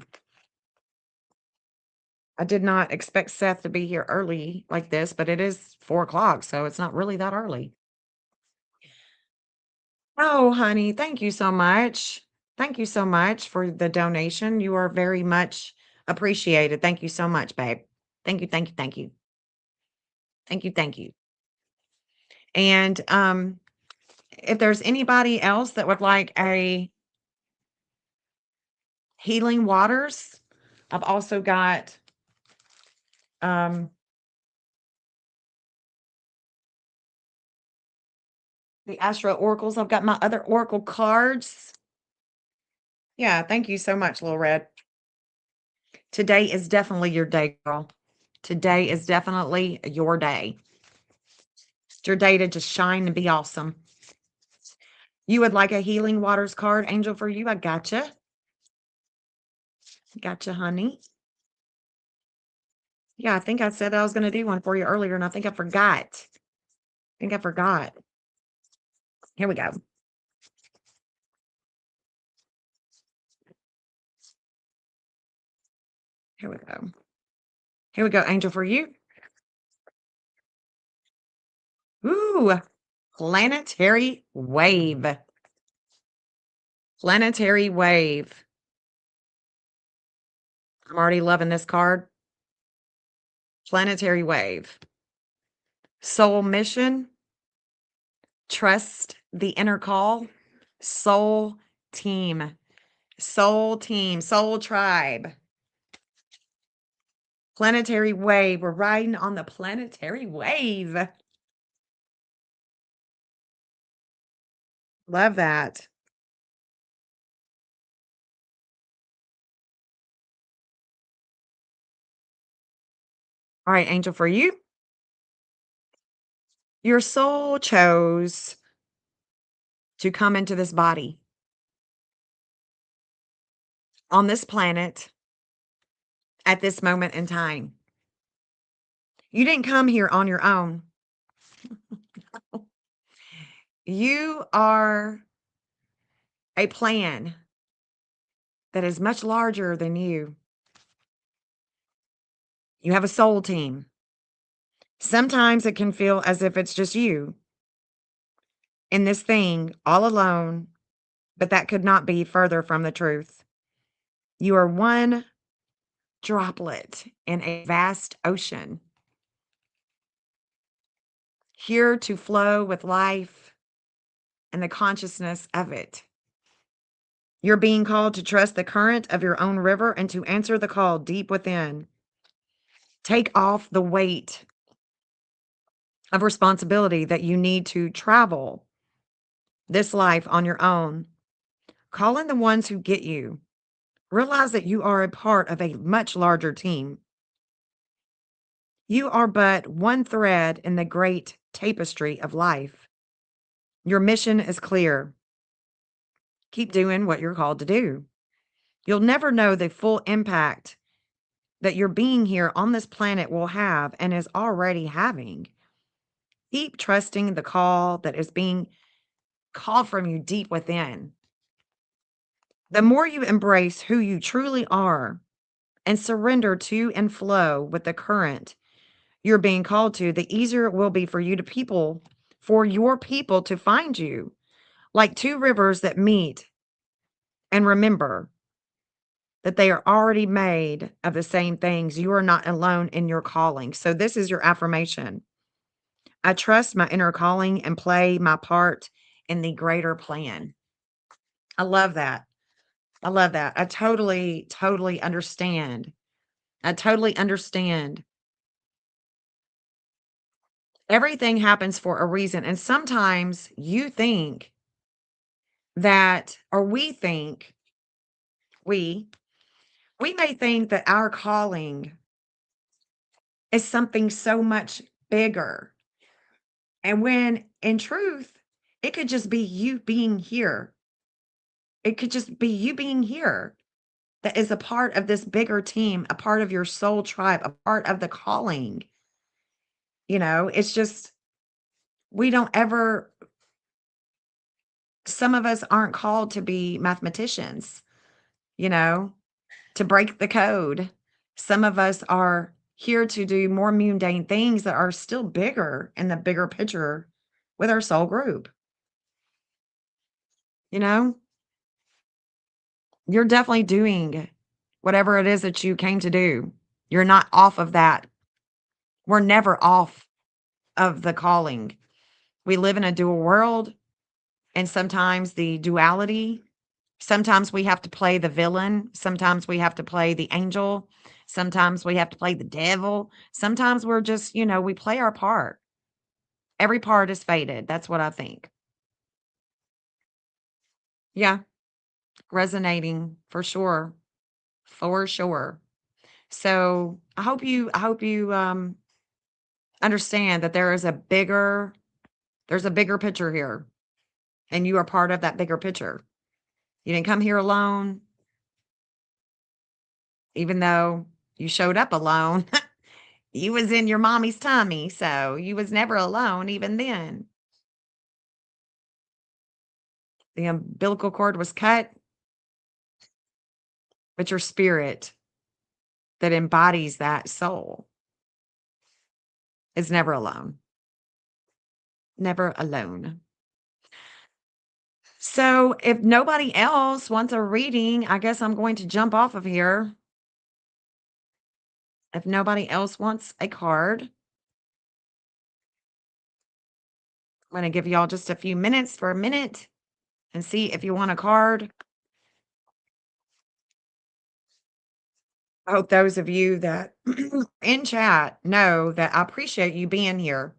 I did not expect Seth to be here early like this, but it is 4 o'clock, so it's not really that early. Oh, honey, thank you so much. Thank you so much for the donation. You are very much appreciated. Thank you so much, babe. Thank you, thank you, thank you. Thank you, thank you. And if there's anybody else that would like a healing waters, I've also got um the Astro Oracles. I've got my other Oracle cards. Yeah, thank you so much, Little Red. Today is definitely your day, girl. Today is definitely your day. It's your day to just shine and be awesome. You would like a Healing Waters card, Angel, for you? I gotcha. Gotcha, honey. Yeah, I think I said I was going to do one for you earlier, and I think I forgot. Here we go. Here we go. Here we go, Angel, for you. Ooh, planetary wave. Planetary wave. I'm already loving this card. Planetary wave. Soul mission. Trust the inner call. Soul team. Soul team. Soul tribe. Planetary wave. We're riding on the planetary wave. Love that. All right, Angel, for you. Your soul chose to come into this body on this planet at this moment in time. You didn't come here on your own. You are a plan that is much larger than you. You have a soul team. Sometimes it can feel as if it's just you in this thing all alone, but that could not be further from the truth. You are one droplet in a vast ocean, here to flow with life and the consciousness of it. You're being called to trust the current of your own river and to answer the call deep within. Take off the weight of responsibility that you need to travel this life on your own. Call in the ones who get you. Realize that you are a part of a much larger team. You are but one thread in the great tapestry of life. Your mission is clear. Keep doing what you're called to do. You'll never know the full impact that your being here on this planet will have and is already having. Keep trusting the call that is being called from you deep within. The more you embrace who you truly are and surrender to and flow with the current you're being called to, the easier it will be for your people to find you, like two rivers that meet and remember that they are already made of the same things. You are not alone in your calling. So this is your affirmation. I trust my inner calling and play my part in the greater plan. I love that. I love that. I totally, totally understand. I totally understand. Everything happens for a reason. And sometimes you think that, or we, we may think that our calling is something so much bigger. And when in truth, it could just be you being here. It could just be you being here that is a part of this bigger team, a part of your soul tribe, a part of the calling. It's just, we don't ever, some of us aren't called to be mathematicians, you know, to break the code. Some of us are here to do more mundane things that are still bigger in the bigger picture with our soul group. You know, you're definitely doing whatever it is that you came to do. You're not off of that. We're never off of the calling. We live in a dual world, and sometimes the duality, sometimes we have to play the villain, sometimes we have to play the angel, sometimes we have to play the devil, sometimes we're just, we play our part. Every part is fated. That's what I think. Yeah, resonating for sure. For sure. So I hope you understand that there's a bigger picture here, and you are part of that bigger picture. You didn't come here alone, even though you showed up alone. You was in your mommy's tummy, so you was never alone even then. The umbilical cord was cut, but your spirit that embodies that soul is never alone. Never alone. So, if nobody else wants a reading, I guess I'm going to jump off of here. If nobody else wants a card, I'm going to give y'all just a few minutes for a minute and see if you want a card. I hope those of you that in chat know that I appreciate you being here,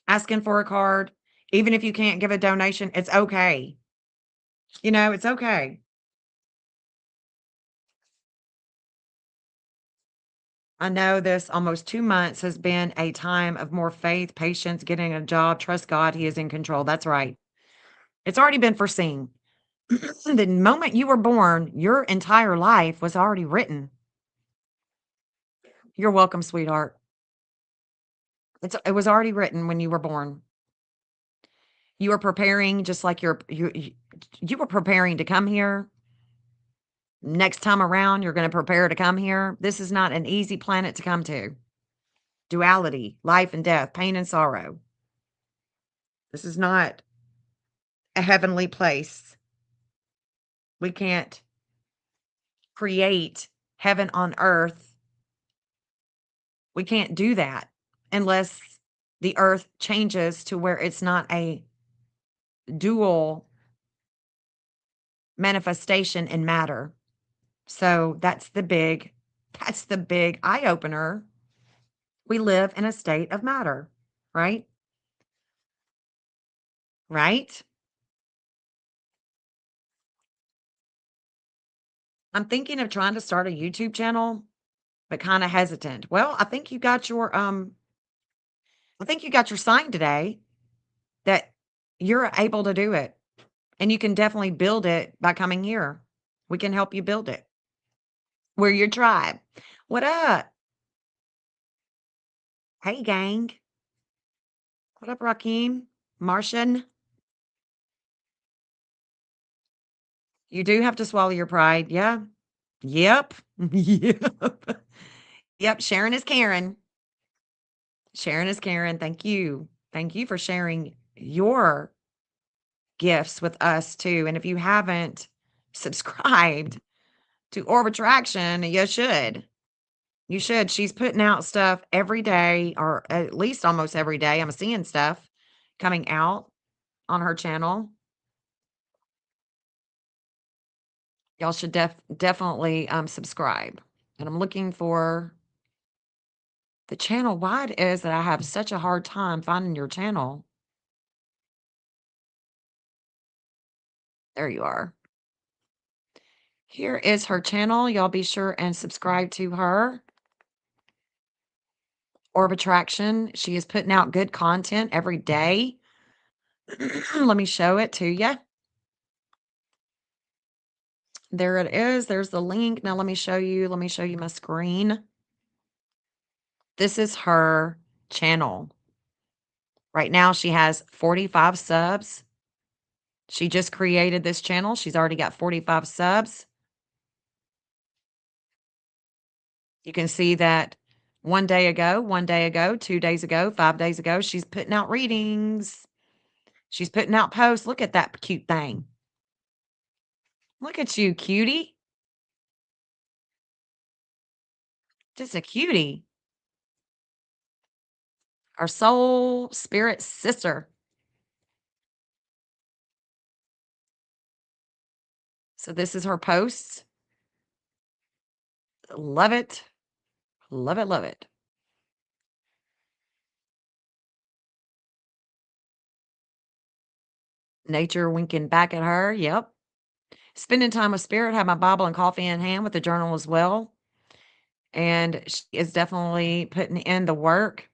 asking for a card. Even if you can't give a donation, it's okay. It's okay. I know this almost 2 months has been a time of more faith, patience, getting a job, trust God, He is in control. That's right. It's already been foreseen. The moment you were born, your entire life was already written. You're welcome, sweetheart. It was already written when you were born. You were preparing just like you were preparing to come here. Next time around, you're going to prepare to come here. This is not an easy planet to come to. Duality, life and death, pain and sorrow. This is not a heavenly place. We can't create heaven on earth. We can't do that unless the earth changes to where it's not a dual manifestation in matter. So that's the big eye opener. We live in a state of matter, right? Right? I'm thinking of trying to start a YouTube channel, but kind of hesitant. Well, I think you got your sign today that you're able to do it. And you can definitely build it by coming here. We can help you build it. We're your tribe. What up? Hey, gang. What up, Rakeem? Martian? You do have to swallow your pride. Yeah. Yep. Yep. Yep. Sharon is Karen. Sharon is Karen. Thank you. Thank you for sharing your gifts with us too. And if you haven't subscribed to Orb Attraction, you should. You should. She's putting out stuff every day, or at least almost every day. I'm seeing stuff coming out on her channel. Y'all should definitely subscribe. And I'm looking for the channel. Why it is that I have such a hard time finding your channel? There you are. Here is her channel. Y'all be sure and subscribe to her. Orb Attraction. She is putting out good content every day. Let me show it to you. There it is. There's the link. Now let me show you. Let me show you my screen. This is her channel. Right now she has 45 subs. She just created this channel. She's already got 45 subs. You can see that 1 day ago, 2 days ago, 5 days ago, she's putting out readings. She's putting out posts. Look at that cute thing. Look at you, cutie. Just a cutie. Our soul spirit sister. So this is her posts. Love it. Love it. Love it. Nature winking back at her. Yep. Spending time with spirit. Have my Bible and coffee in hand with the journal as well. And she is definitely putting in the work.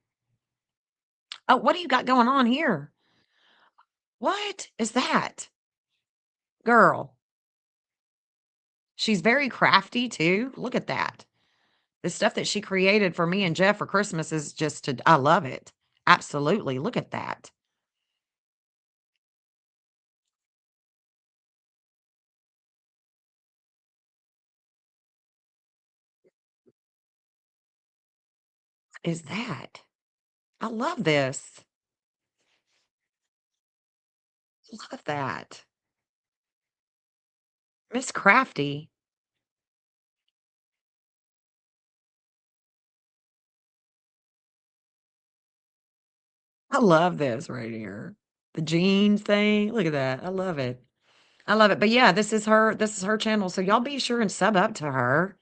Oh, what do you got going on here? What is that? Girl. She's very crafty too. Look at that. The stuff that she created for me and Jeff for Christmas is just I love it. Absolutely. Look at that. What is that? I love this. Love that. Miss Crafty. I love this right here. The jeans thing. Look at that. I love it. I love it. But yeah, this is her channel. So y'all be sure and sub up to her.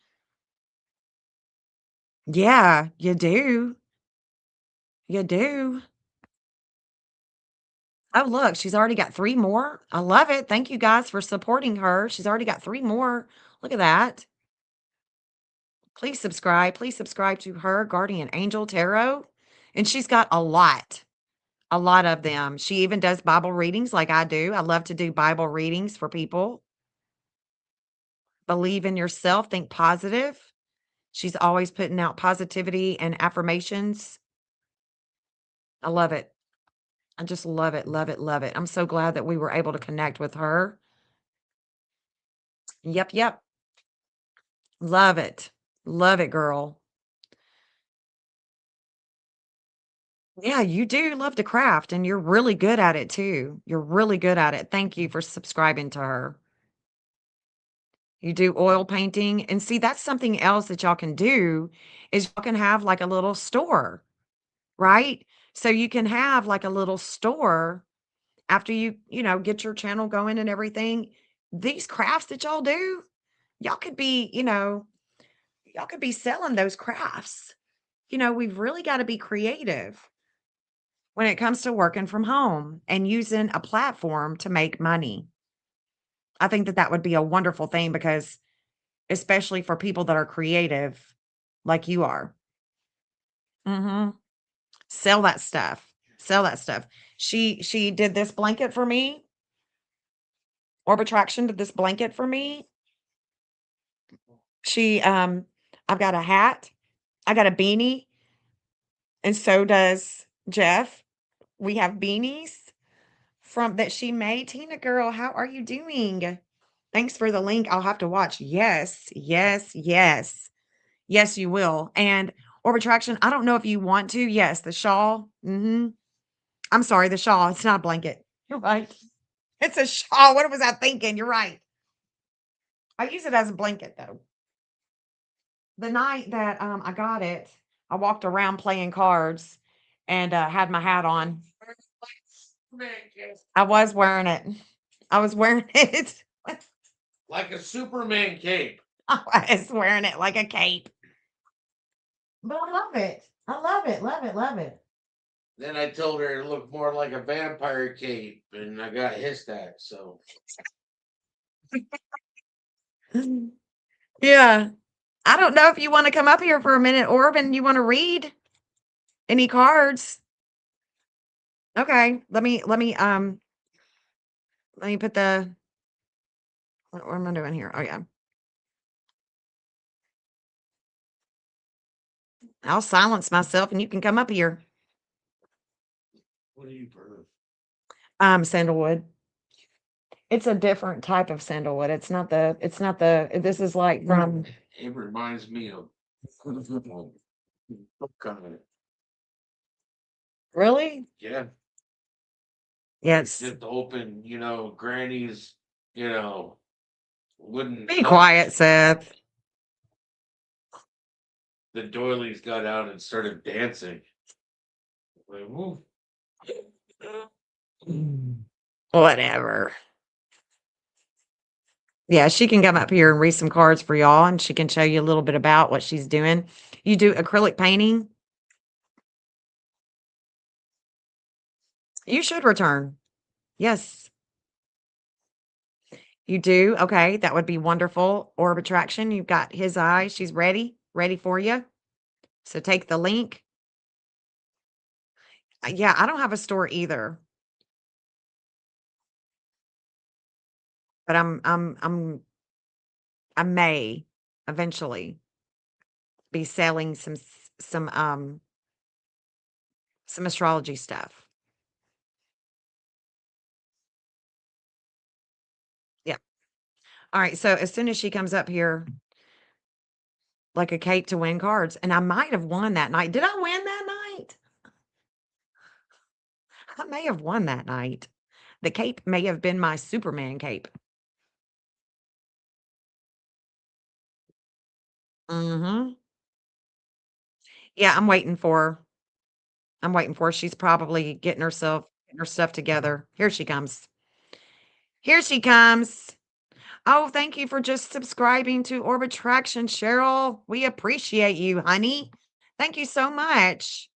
Yeah, you do. You do. Oh, look, she's already got 3 more. I love it. Thank you guys for supporting her. She's already got 3 more. Look at that. Please subscribe. Please subscribe to her Guardian Angel Tarot. And she's got a lot of them. She even does Bible readings like I do. I love to do Bible readings for people. Believe in yourself, think positive. She's always putting out positivity and affirmations. I love it. I just love it, love it, love it. I'm so glad that we were able to connect with her. Yep, yep. Love it. Love it, girl. Yeah, you do love to craft and you're really good at it too. You're really good at it. Thank you for subscribing to her. You do oil painting. And see, that's something else that y'all can do is y'all can have like a little store, right? So you can have like a little store after get your channel going and everything. These crafts that y'all do, y'all could be, y'all could be selling those crafts. We've really got to be creative when it comes to working from home and using a platform to make money. I think that that would be a wonderful thing because especially for people that are creative like you are. Mhm. Sell that stuff. Sell that stuff. She did this blanket for me. Orb Attraction did this blanket for me. I've got a hat. I got a beanie, and so does Jeff. We have beanies from that she made. Tina girl, how are you doing? Thanks for the link. I'll have to watch. Yes, yes, yes. Yes, you will. And Orb Attraction, I don't know if you want to. Yes, the shawl. I'm sorry, the shawl. It's not a blanket. You're right. It's a shawl. What was I thinking? You're right. I use it as a blanket though. The night that I got it, I walked around playing cards and had my hat on. I was wearing it. I was wearing it. like a Superman cape. I was wearing it like a cape. But I love it. I love it. Love it. Love it. Then I told her it looked more like a vampire cape, and I got hissed at. So Yeah. I don't know if you want to come up here for a minute, Orb, and you want to read any cards. Okay. Let me put the what am I doing here? Oh yeah. I'll silence myself and you can come up here. what do you prefer? Sandalwood. It's a different type of sandalwood. It's not the this is like from It reminds me of kind of really? yeah, Yes. just open, granny's, wooden Be hut. quiet, Seth. The doilies got out and started dancing. Like, woo. Whatever. Yeah, she can come up here and read some cards for y'all, and she can show you a little bit about what she's doing. You do acrylic painting? You should return. Yes, you do. Okay, that would be wonderful. Orb attraction. You've got his eye. She's ready for you. So take the link. Yeah, I don't have a store either, but I may eventually be selling some astrology stuff. Yeah. All right. So as soon as she comes up here, like a cape to win cards, and I might have won that night. Did I win that night? I may have won that night. The cape may have been my Superman cape. Mhm. Yeah, I'm waiting for her. She's probably getting her stuff together. Here she comes. Here she comes. Oh, thank you for just subscribing to Orbit Traction, Cheryl. We appreciate you, honey. Thank you so much.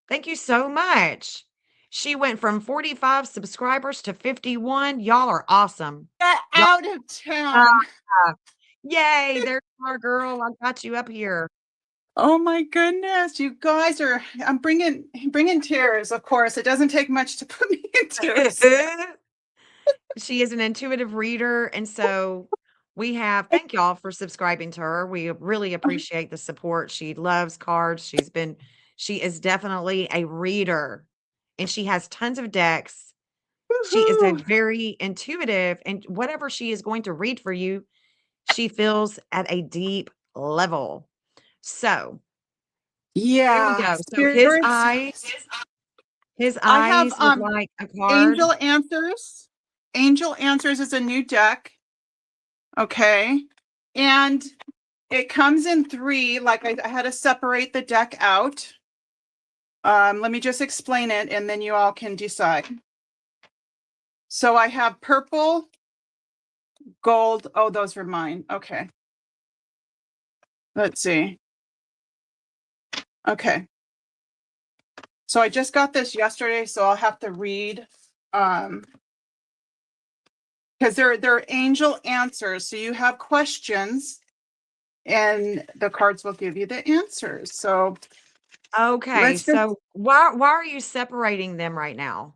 Thank you so much. She went from 45 subscribers to 51. Y'all are awesome. Get Y'all out of town. ah, yay, there's our girl. I got you up here. Oh my goodness, you guys are I'm bringing tears, of course. It doesn't take much to put me in tears. She is an intuitive reader, and so thank y'all for subscribing to her. We really appreciate the support. She loves cards. She is definitely a reader, and she has tons of decks. She is a Woohoo. very intuitive, and whatever she is going to read for you, she feels at a deep level. So here we Yeah, go. So spirits. his I have eyes would like a card. Angel Answers. Angel Answers is a new deck. Okay. And it comes in 3. Like I had to separate the deck out. Let me just explain it and then you all can decide. So I have purple, gold. Oh, those were mine. Okay. Let's see. Okay. So I just got this yesterday, so I'll have to read because they're angel answers. So you have questions and the cards will give you the answers. So Okay, let's just, so why are you separating them right now?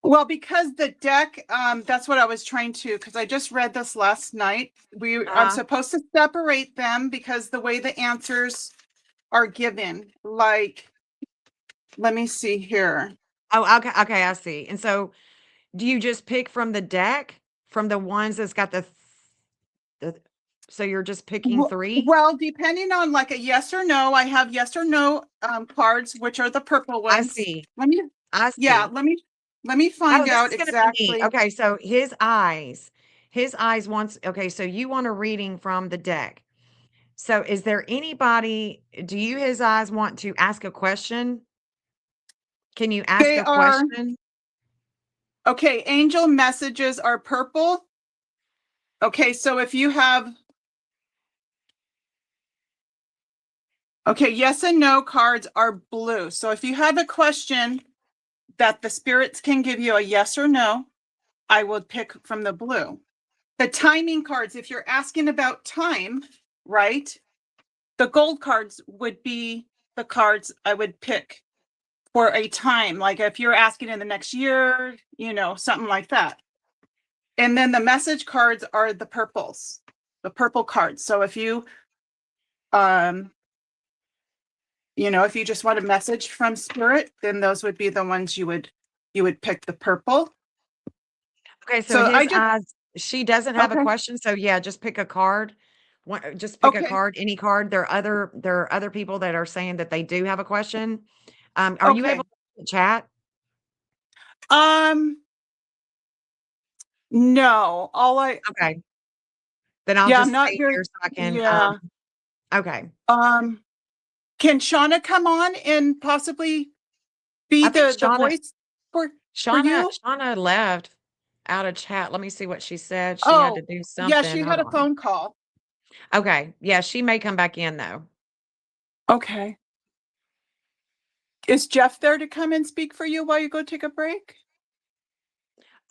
well, because the deck, that's what I was trying to, because I just read this last night. I'm supposed to separate them because the way the answers are given, like, let me see here. Oh, okay, I see. And so do you just pick from the deck? From the ones that's got the so you're just picking 3? Well, depending on like a yes or no, I have yes or no cards, which are the purple I ones. see. Let me, I yeah, see. let me Oh, find this out is gonna be neat. exactly. Okay, so his eyes wants okay, so you want a reading from the deck. So is there anybody do you his eyes want to ask a question? Can you ask They a are, question? okay, angel messages are purple. Okay, so if you have, okay, yes and no cards are blue. So if you have a question that the spirits can give you a yes or no, I would pick from the blue. The timing cards, if you're asking about time, right? The gold cards would be the cards I would pick for a time. Like if you're asking in the next year, you know, something like that. And then the message cards are the purples, the purple cards. So if you, you know, if you just want a message from spirit, then those would be the ones you would pick the purple. Okay, so So I his just, eyes, she doesn't have a okay, question, so yeah, just pick a card. Just pick a okay, card, any card. There are other people that are saying that they do have a question. Are you okay. able to chat? Um, no, Okay, then I'll yeah, I'm just not stay very, here so I can, yeah. okay. Can Shauna come on and possibly be I think the Shauna voice for Shauna you? Shauna left out of chat. Let me see what she said. She had to Oh, do yeah, something. she had Hold a on. phone call. Okay, yeah, she may come back in though. Okay. Is Jeff there to come and speak for you while you go take a break?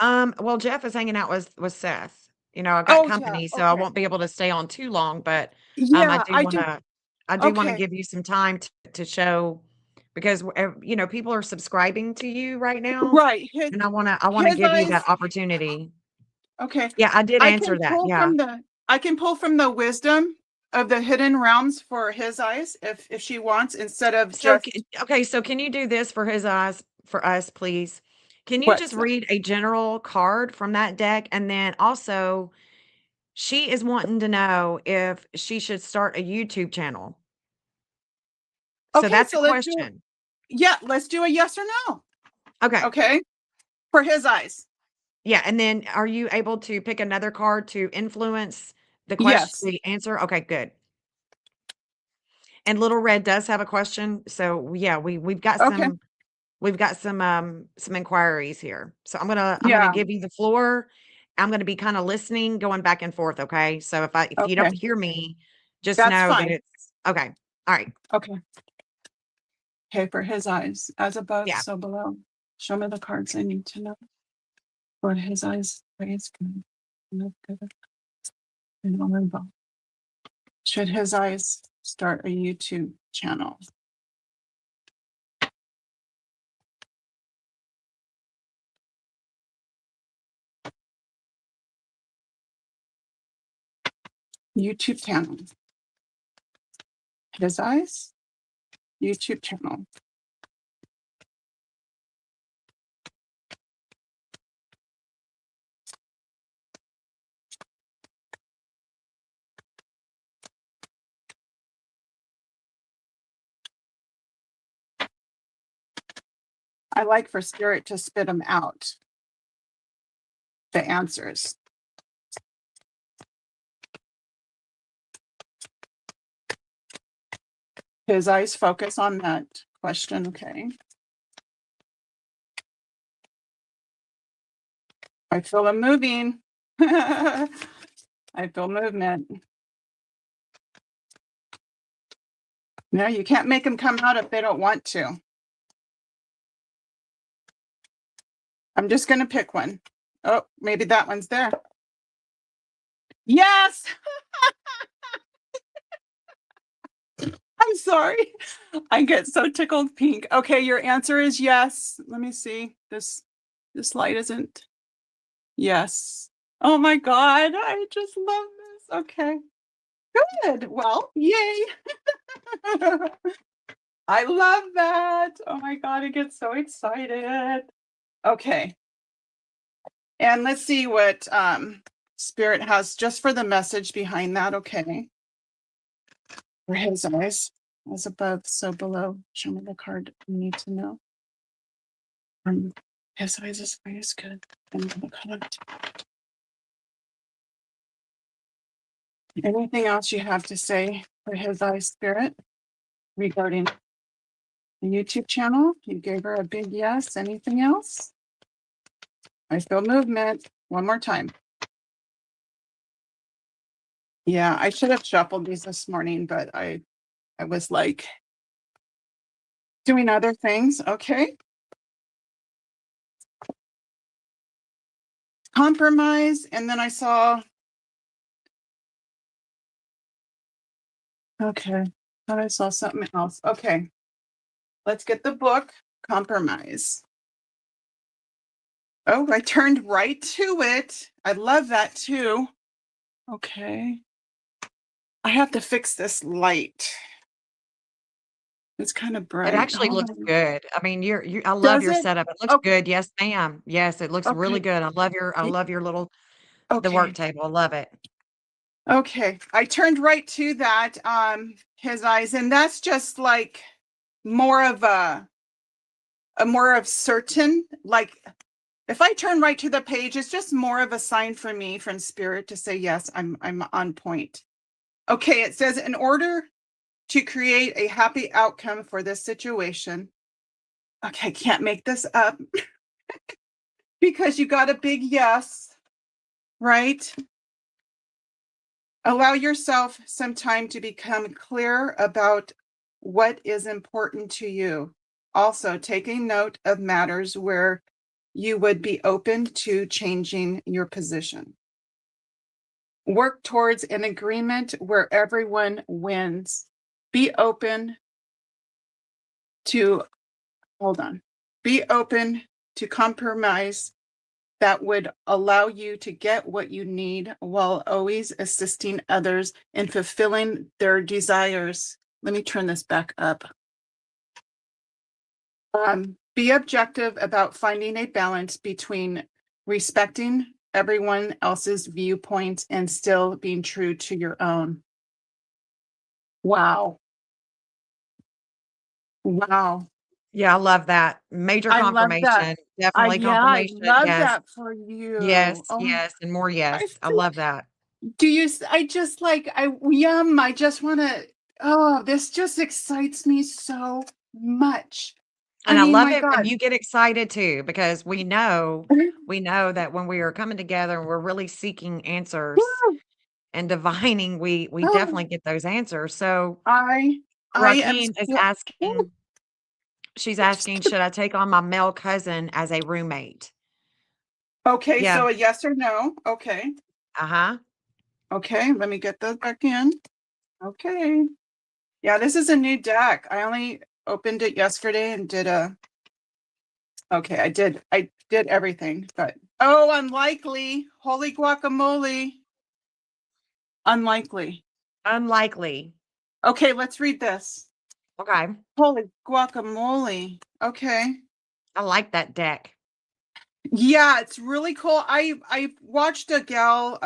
Well, Jeff is hanging out with Seth. I got Oh, yeah. company, so I Okay. won't be able to stay on too long, but I Yeah, do I do. wanna I do wanna Okay. give you some time to show because people are subscribing to you right now, Right. and I wanna His give you eyes. that opportunity. Okay. Yeah, I did I answer can that. pull Yeah. from the I can pull from the wisdom of the hidden realms for his eyes if she wants instead of So, just okay, so can you do this for his eyes for us, please? Can you what's just that? read a general card from that deck? And then also, she is wanting to know if she should start a YouTube channel. So Okay, that's a so question. let's do a yes or no. Okay. Okay. For his eyes. Yeah, and then are you able to pick another card to influence Yes. the answer? Okay, good. And Little Red does have a question. So yeah, Okay. we've got some inquiries here. So I'm gonna Yeah. give you the floor. I'm gonna be kind of listening, going back and forth. Okay. So if you don't Okay. hear me, just That's know that fine. it's okay. All right. Okay. Okay, for his eyes. As above, Yeah. so below. Show me the cards I need to know. For his eyes, praise God. Look good and honorable. Should his eyes start a YouTube channel? YouTube channel. His eyes, YouTube channel. I like for spirit to spit them out, the answers. His eyes focus on that question. Okay. I feel them moving. I feel movement. No, you can't make them come out if they don't want to. I'm just going to pick one. Oh, maybe that one's there. Yes. I'm sorry. I get so tickled pink. Okay, your answer is yes. Let me see. This light isn't. Yes. Oh my God. I just love this. Okay. Good. Well, yay. I love that. Oh my God, I get so excited. Okay. And let's see what Spirit has just for the message behind that. Okay. For his eyes, as above, so below. Show me the card you need to know. His eyes is always good. And the card. Anything else you have to say for his eyes, Spirit, regarding the YouTube channel? You gave her a big yes. Anything else? I feel movement. One more time. Yeah, I should have shuffled these this morning, but I was like doing other things. Okay. Compromise. And then I saw, okay, thought I saw something else. Okay. Let's get the book. Compromise. Oh, I turned right to it. I love that too. Okay. I have to fix this light. It's kind of It bright. actually Hold looks on. good. I mean, I love Does your it? setup. It looks Okay. good. Yes, ma'am. Yes, it looks really Okay. good. I love your little the work Okay. table. I love it. Okay. I turned right to that, his eyes, and that's just like more of a more of certain, like if I turn right to the page, it's just more of a sign for me from spirit to say, yes, I'm on point. Okay, it says, in order to create a happy outcome for this situation. Okay, I can't make this up because you got a big yes, right? Allow yourself some time to become clear about what is important to you. Also, taking note of matters where you would be open to changing your position. Work towards an agreement where everyone wins. Be open to, hold on, be open to compromise that would allow you to get what you need while always assisting others in fulfilling their desires. Let me turn this back up. Be objective about finding a balance between respecting everyone else's viewpoints and still being true to your own. Wow. Wow. Yeah, I love that. Major I love that. confirmation. Definitely Yeah, I confirmation. love Yes. that for Yes, you. Oh, yes, and more I yes. I feel, love that. I just like, I just want to, oh, this just excites me so much. I And I mean, love my it when God. you get excited too, because we know that when we are coming together and we're really seeking answers and divining, we definitely get those answers. So I, I am Rakim is so, asking, she's asking, should I take on my male cousin as a roommate? okay, Yeah. so a yes or no. Okay. Uh-huh. Okay, let me get those back in. Okay. Yeah, this is a new deck. I only opened it yesterday and did okay, I did everything, but, oh, unlikely. Holy guacamole. Unlikely. Unlikely. Okay, let's read this. Okay. Holy guacamole. Okay. I like that deck. Yeah, it's really cool. I watched a gal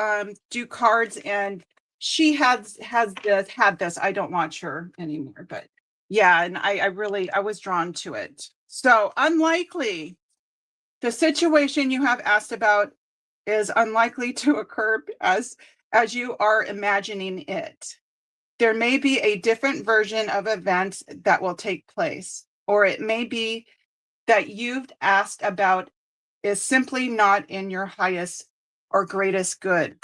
do cards, and she had this. I don't watch her anymore, but yeah, and I was drawn to it. So, unlikely. The situation you have asked about is unlikely to occur as you are imagining it. There may be a different version of events that will take place, or it may be that you've asked about is simply not in your highest or greatest good.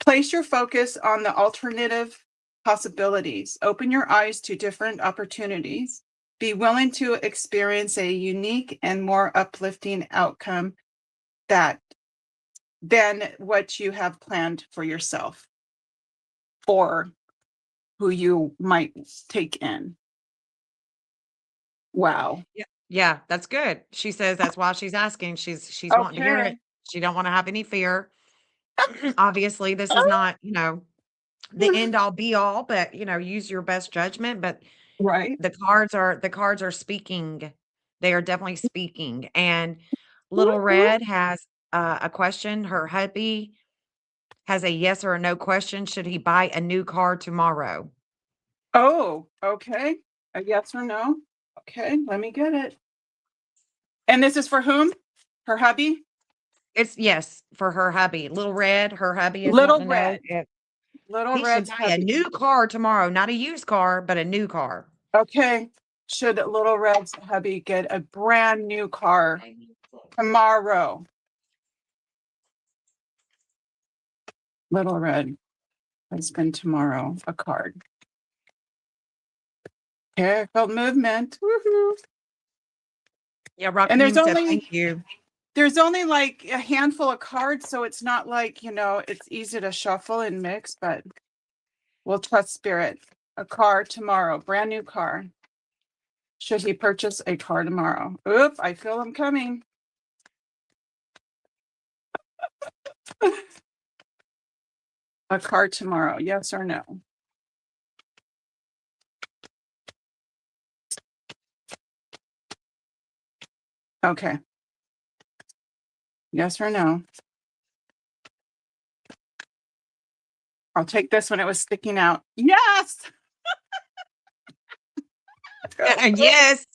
Place your focus on the alternative possibilities. Open your eyes to different opportunities. Be willing to experience a unique and more uplifting outcome than what you have planned for yourself or who you might take in. Wow. Yeah. Yeah, that's good. She says that's why she's asking. She's wanting to hear Okay. it. She don't want to have any fear. Obviously, this is not, the end all be all, but use your best judgment. But Right. the cards are speaking. They are definitely speaking. And Little Red has a question. Her hubby has a yes or a no question. Should he buy a new car tomorrow? Oh, okay. A yes or no? Okay, let me get it. And this is for whom? Her hubby? It's yes for her hubby. Little Red, her hubby is Little wanting to know Red. if Little he should Red's buy a hubby. new car tomorrow, not a used car, but a new car. Okay. Should Little Red's hubby get a brand new car tomorrow? Little red husband tomorrow, a card. Okay, I felt movement. Woohoo. Yeah, And Rakim said thank you. there's only like a handful of cards, so it's not like, it's easy to shuffle and mix, but we'll trust spirit. A car tomorrow, brand new car. Should he purchase a car tomorrow? Oop, I feel him coming. A car tomorrow, yes or no? Okay. Yes or no? I'll take this when it was sticking out. Yes! Yes.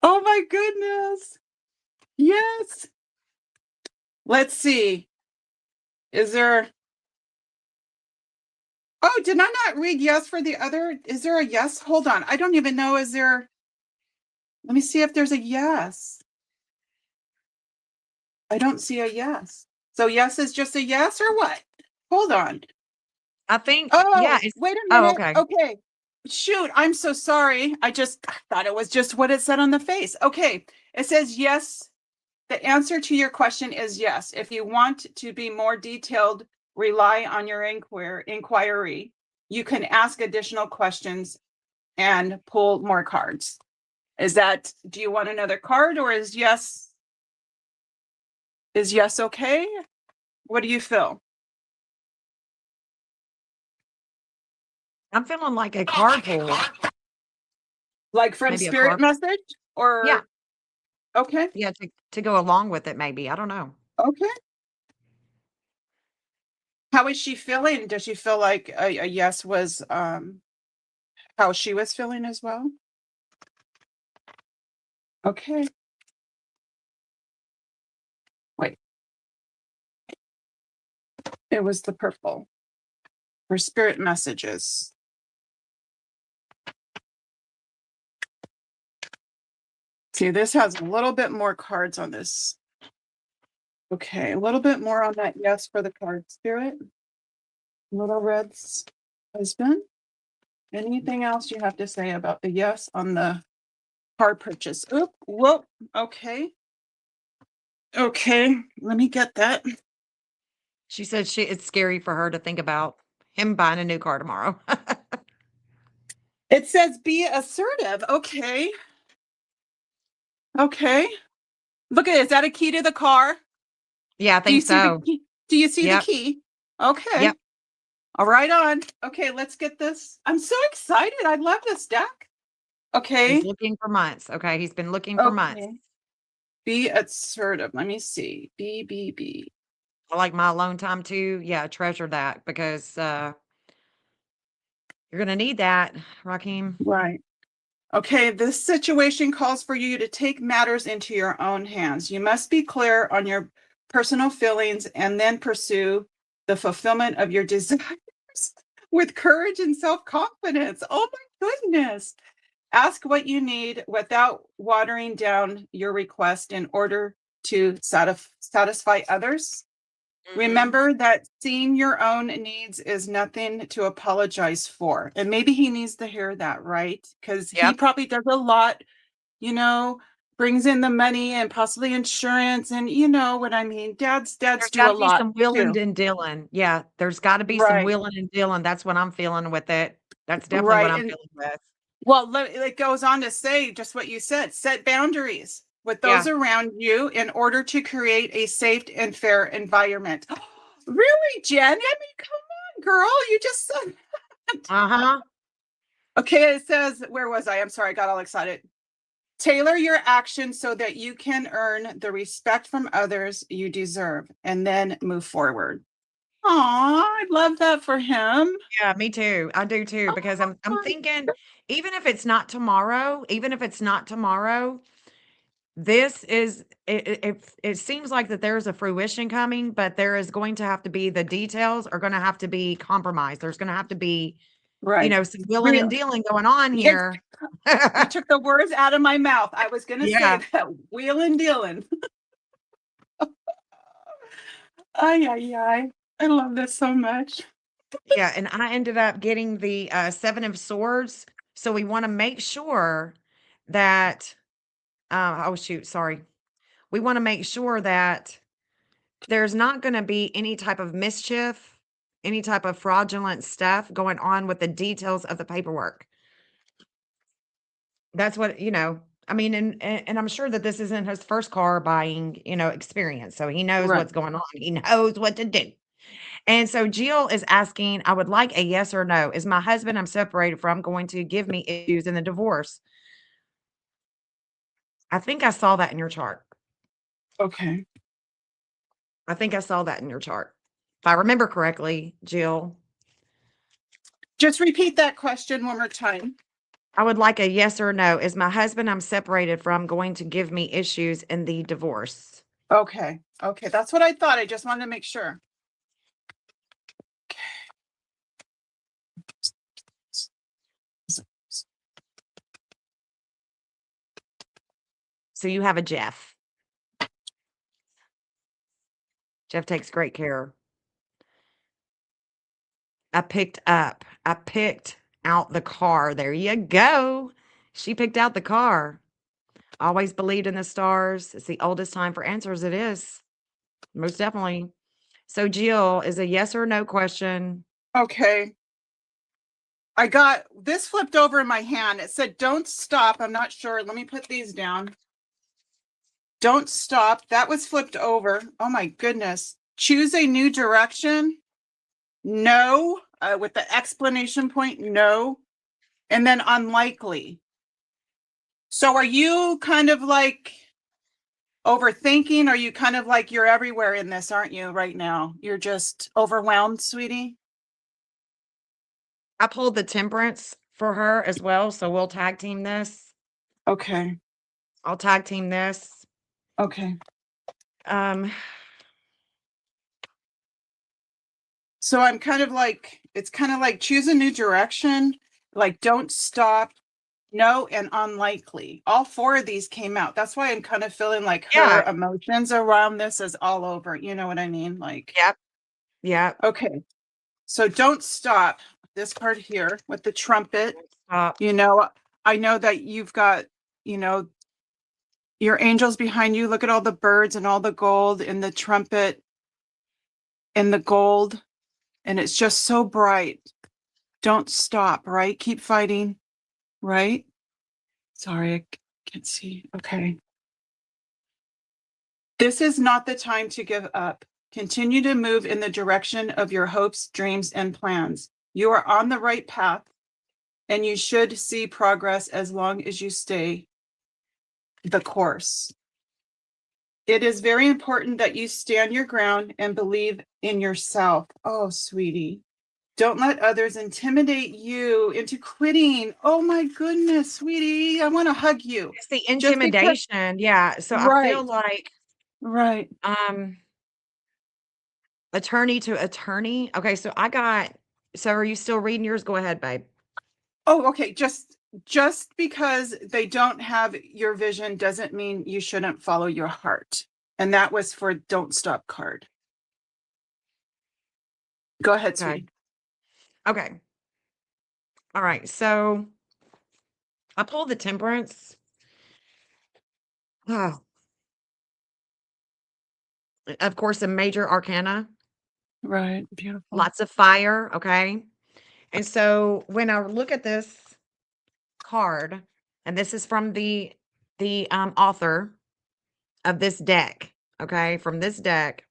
Oh my goodness. Yes. Let's see. Is there... Oh, did I not read yes for the other? Is there a yes? Hold on. I don't even know. Is there... Let me see if there's a yes. I don't see a yes. So yes is just a yes or what? Hold on. I think, Oh, it's wait a oh, minute. okay. Okay. Shoot, I'm so sorry. I thought it was just what it said on the face. Okay. It says yes. The answer to your question is yes. If you want to be more detailed, rely on your inquiry. You can ask additional questions and pull more cards. Do you want another card, or is yes okay? What do you feel? I'm feeling like a card pull. Like from Maybe a spirit card. message or? Yeah. Okay. Yeah, to go along with it, maybe. I don't know. Okay. How is she feeling? Does she feel like a yes was how she was feeling as well? Okay. Wait. It was the purple for spirit messages. See, this has a little bit more cards on this. Okay, a little bit more on that yes for the card spirit. Little Red's husband. Anything else you have to say about the yes on the car purchase? Oop, whoop, okay. Okay, let me get that. She said it's scary for her to think about him buying a new car tomorrow. It says be assertive. Okay. Okay. Look at it. Is that a key to the car? Yeah, I Do you think see the so. key? Do you see the Yep. key? Okay. Yep. All right on. Okay, let's get this. I'm so excited. I love this deck. Okay. He's looking for months. Okay. He's been looking for months. Okay. Be assertive. Let me see. B. I like my alone time too. Yeah, treasure that because you're gonna need that, Rakim. Right. Okay, this situation calls for you to take matters into your own hands. You must be clear on your personal feelings and then pursue the fulfillment of your desires with courage and self-confidence. Oh my goodness. Ask what you need without watering down your request in order to satisfy others. Mhm. Remember that seeing your own needs is nothing to apologize for. And maybe he needs to hear that, right? Because he Yep. probably does a lot, brings in the money and possibly insurance. And you know what I mean? Dads There's do a gotta be lot some wheeling too. and dealing. Yeah, there's gotta be some Right, wheeling and dealing. That's what I'm feeling with it. That's definitely what right. I'm And feeling with. well, it goes on to say just what you said, set boundaries with those Yeah. around you in order to create a safe and fair environment. Really, Jen? I mean, come on, girl. You just said. Uh-huh. Okay, it says, where was I? I'm sorry, I got all excited. Tailor your actions so that you can earn the respect from others you deserve and then move forward. Aw, I love that for him. Yeah, me too. I do too, because I'm Oh, thinking even if it's not tomorrow, this is it seems like that there's a fruition coming, but there is going to have to be the details are gonna have to be compromised. There's gonna have to be, right. some wheeling and Real. dealing going on It's, here. you took the words out of my mouth. I was going to say Yeah. that. Wheeling dealing. Ay, ay, ay. I love this so much. Yeah, and I ended up getting the, 7 of swords, so we wanna make sure that, oh, shoot, sorry. We wanna make sure that there's not gonna be any type of mischief, any type of fraudulent stuff going on with the details of the paperwork. That's what I mean, and I'm sure that this isn't his first car buying, experience, so he knows Right. what's going on. He knows what to do. And so Jill is asking, "I would like a yes or no. Is my husband I'm separated from going to give me issues in the divorce?" I think I saw that in your chart. Okay. I think I saw that in your chart. If I remember correctly, Jill, Just repeat that question one more time. I would like a yes or no. Is my husband I'm separated from going to give me issues in the divorce? Okay. Okay. That's what I thought. I just wanted to make sure. So you have a Jeff. Jeff takes great care. I picked out the car. There you go. She picked out the car. Always believed in the stars. It's the oldest time for answers. It is. Most definitely. So, Jill, is a yes or no question. Okay. I got this flipped over in my hand. It said, don't stop. I'm not sure. Let me put these down. Don't stop. That was flipped over. Oh my goodness. Choose a new direction. No, with the explanation point, no. And then unlikely. So are you kind of like overthinking? Are you kind of like you're everywhere in this, aren't you, right now? You're just overwhelmed, sweetie? I pulled the temperance for her as well. So we'll tag team this. Okay. I'll tag team this. Okay. Um, So I'm kind of like, it's kind of like choose a new direction, like don't stop, no, and unlikely. All four of these came out. That's why I'm kind of feeling like her yeah. emotions around this is all over. You know what I mean? Like, Yep. Yep. okay. So don't stop. This part here with the trumpet, Stop. I know that you've got, you know, your angels behind you. Look at all the birds and all the gold and the trumpet and the gold. And it's just so bright. Don't stop, right? Keep fighting, right? Sorry, I can't see. Okay. This is not the time to give up. Continue to move in the direction of your hopes, dreams, and plans. You are on the right path, and you should see progress as long as you stay the course. It is very important that you stand your ground and believe in yourself. Oh, sweetie. Don't let others intimidate you into quitting. Oh my goodness, sweetie. I want to hug you. It's the Just because, intimidation. Yeah. So I feel right, like right. um attorney to attorney. Okay, so are you still reading yours? Go ahead, babe. Oh, okay. Just because they don't have your vision doesn't mean you shouldn't follow your heart. And that was for Don't Stop card. Go ahead, Okay. sweetie. Okay. All right. So I pulled the temperance. Oh, of course, a major arcana, Right. Beautiful. lots of fire. Okay. And so when I look at this card, and this is from the author of this deck, okay, from this deck,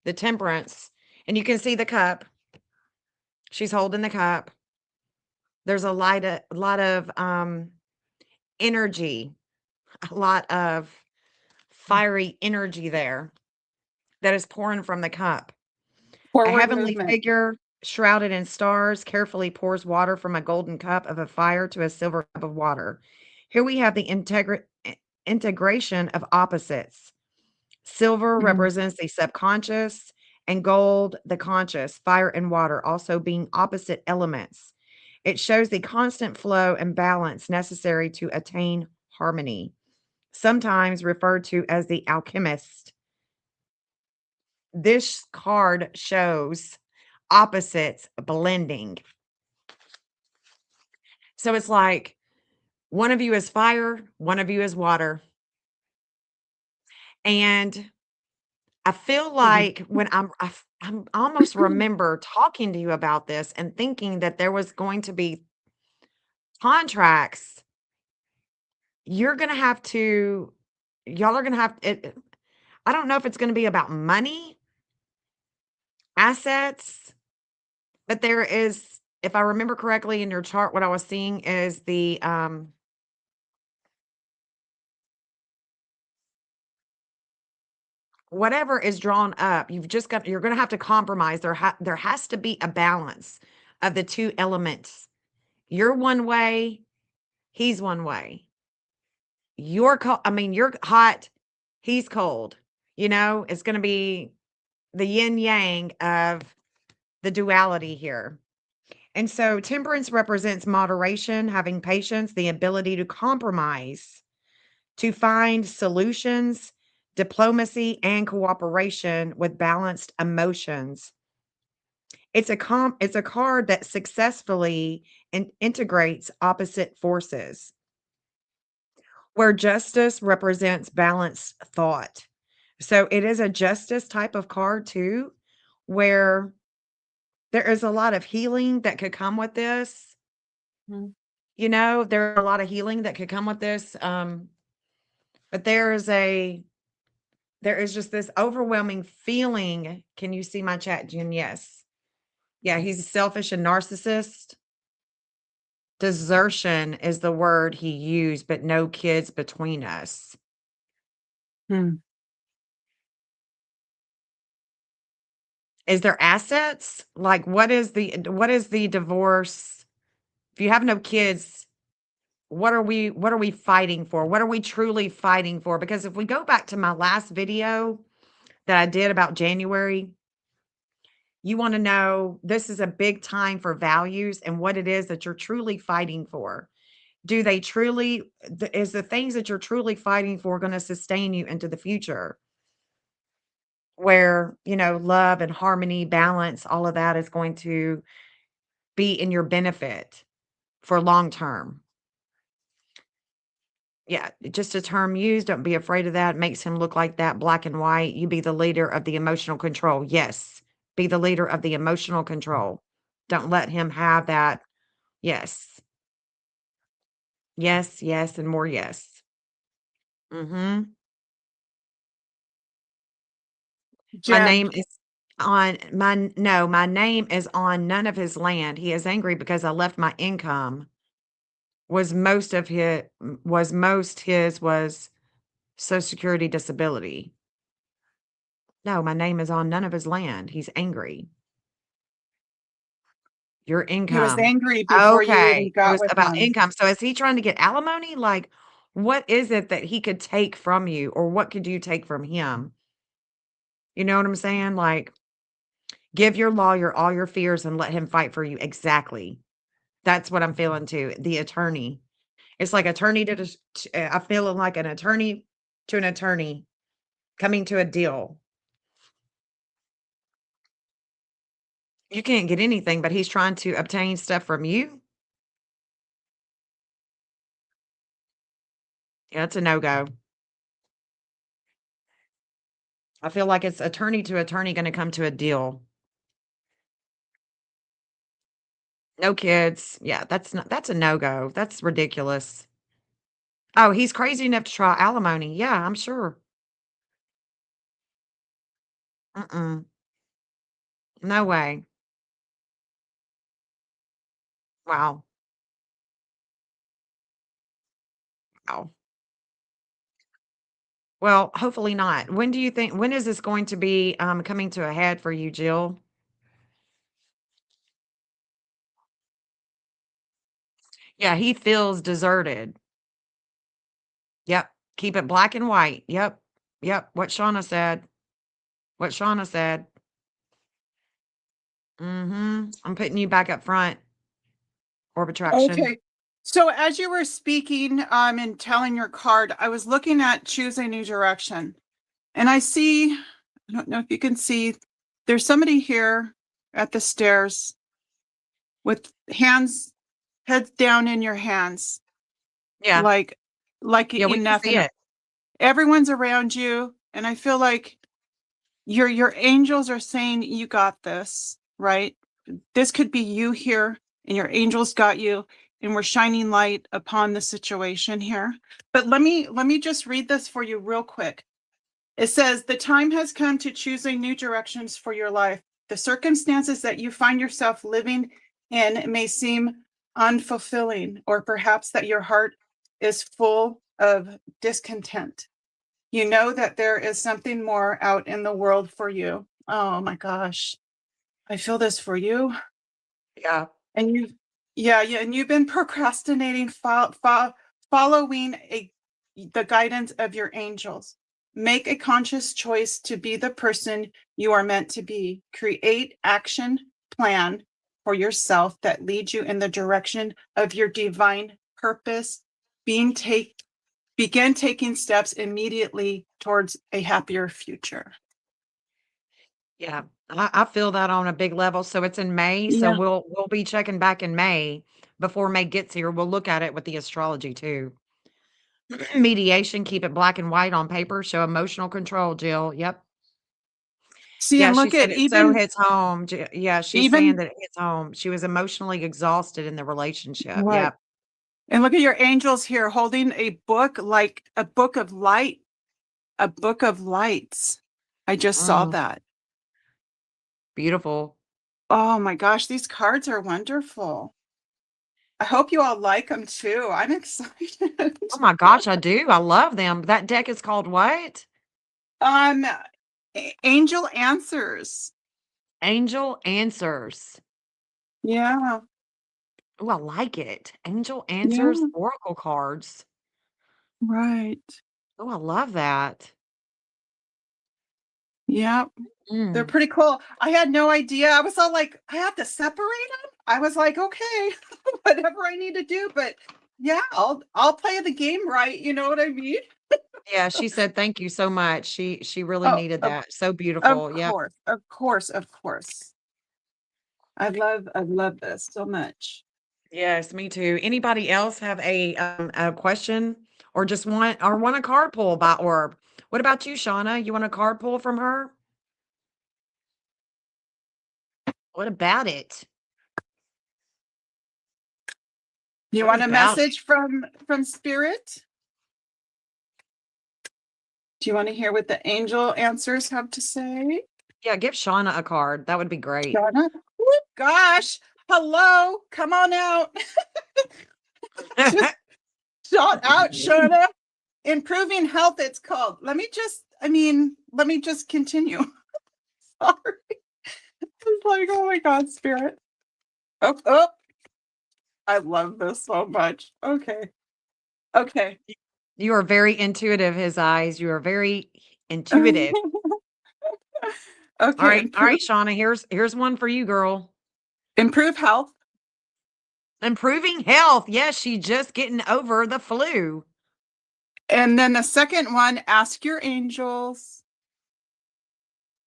the temperance, and you can see the cup. She's holding the cup. There's a lot of energy, a lot of fiery energy there that is pouring from the cup. A Forward heavenly movement. figure shrouded in stars carefully pours water from a golden cup of a fire to a silver cup of water. Here we have the integration of opposites. Silver Mhm. represents the subconscious, and gold, the conscious, fire and water also being opposite elements. It shows the constant flow and balance necessary to attain harmony, sometimes referred to as the alchemist. this card shows opposites blending. So it's like one of you is fire, one of you is water. And I feel like when I'm almost remember talking to you about this and thinking that there was going to be contracts. You're gonna have to y'all are gonna have it. I don't know if it's gonna be about money, assets, but there is, if I remember correctly in your chart, what I was seeing is the whatever is drawn up, you're gonna have to compromise. There has to be a balance of the two elements. You're one way, he's one way. You're hot, he's cold. It's gonna be the yin yang of the duality here. And so temperance represents moderation, having patience, the ability to compromise, to find solutions, diplomacy, and cooperation with balanced emotions. It's a card that successfully integrates opposite forces, where justice represents balanced thought. So it is a justice type of card too, where there is a lot of healing that could come with this. Mhm. There are a lot of healing that could come with this. But there is just this overwhelming feeling. Can you see my chat, Jen? Yes. Yeah, he's selfish and narcissist. Desertion is the word he used, but no kids between us. Hmm. Is there assets? Like what is the divorce? If you have no kids, what are we fighting for? What are we truly fighting for? Because if we go back to my last video that I did about January, you want to know this is a big time for values and what it is that you're truly fighting for. Do they truly is the things that you're truly fighting for going to sustain you into the future? Where, love and harmony, balance, all of that is going to be in your benefit for long term. Yeah, just a term used. Don't be afraid of that. Makes him look like that, black and white. You be the leader of the emotional control. Yes, be the leader of the emotional control. Don't let him have that. Yes, yes, yes, and more yes. Mm-hmm. My Jen. name is on my no, my name is on none of his land. He is angry because I left my income. Was Social Security disability. No, my name is on none of his land. He's angry. Your He was income. angry before you even Okay. It got was with about him. income. So is he trying to get alimony? Like, what is it that he could take from you, or what could you take from him? You know what I'm saying? Like, give your lawyer all your fears and let him fight for you. Exactly. That's what I'm feeling too. The attorney. It's like attorney I'm feeling like an attorney to an attorney coming to a deal. You can't get anything, but he's trying to obtain stuff from you? Yeah, it's a no-go. I feel like it's attorney to attorney gonna come to a deal. No kids. Yeah, that's a no-go. That's ridiculous. Oh, he's crazy enough to try alimony. Yeah, I'm sure. Mm-mm. No way. Wow. Wow. Well, hopefully not. When is this going to be, coming to a head for you, Jill? Yeah, he feels deserted. Yep. Keep it black and white. Yep. Yep. What Shauna said. What Shauna said. Mhm. I'm putting you back up front. Orb attraction. Okay. So as you were speaking, and telling your card, I was looking at choose a new direction. And I see I don't know if you can see, there's somebody here at the stairs with heads down in your hands, Yeah. like Yeah, we in can see nothing. it. Everyone's around you, and I feel like your angels are saying you got this, right? This could be you here, and your angels got you, and we're shining light upon the situation here. But let me just read this for you real quick. It says, the time has come to choosing new directions for your life. The circumstances that you find yourself living in may seem unfulfilling, or perhaps that your heart is full of discontent. You know that there is something more out in the world for you. Oh my gosh. I feel this for you. Yeah. And yeah, and you've been procrastinating, following the guidance of your angels. Make a conscious choice to be the person you are meant to be. Create action plan for yourself that leads you in the direction of your divine purpose. Begin taking steps immediately towards a happier future. Yeah. I feel that on a big level. So it's in May. So Yeah. we'll be checking back in May. Before May gets here, we'll look at it with the astrology too. Mediation, keep it black and white on paper, show emotional control, Jill. Yep. See, Yeah, and she look said at it so even hits home. Yeah, she's saying even that it hits home. She was emotionally exhausted in the relationship. right. Yep. And look at your angels here holding a book, like a book of light, a book of lights. I just saw Mm, that. beautiful. Oh my gosh, these cards are wonderful. I hope you all like them too. I'm excited. Oh my gosh, I do. I love them. That deck is called what? um, Angel Answers. Angel Answers. Yeah, Oh, I like it. Angel Answers yeah, Oracle cards. right. Oh, I love that. Yeah, they're Mm. pretty cool. I had no idea. I was all like, I have to separate them. I was like, okay, whatever I need to do. But yeah, I'll play the game right. You know what I mean? Yeah, she said thank you so much. She really Oh, needed that. So of beautiful. Yep. course, of course, of course. I love this so much. Yes, me too. Anybody else have a question or just want a card pull by Orb? What about you, Shauna? You want a card pull from her? What about it? You What want a about it? message from Spirit? Do you want to hear what the angel answers have to say? Yeah, give Shauna a card. That would be great. Shauna? Whoop, gosh, hello, come on out. Just shout out, Shauna. Improving health, it's called. Let me just continue. Sorry. It's like, oh my God, Spirit. Oh, oh, I love this so much. Okay. Okay. You are very intuitive, his eyes. You are very intuitive. Okay, All right, Shauna, here's one for you, girl. improve health. Improving health. Yes, she's just getting over the flu. And then the second one, ask your angels.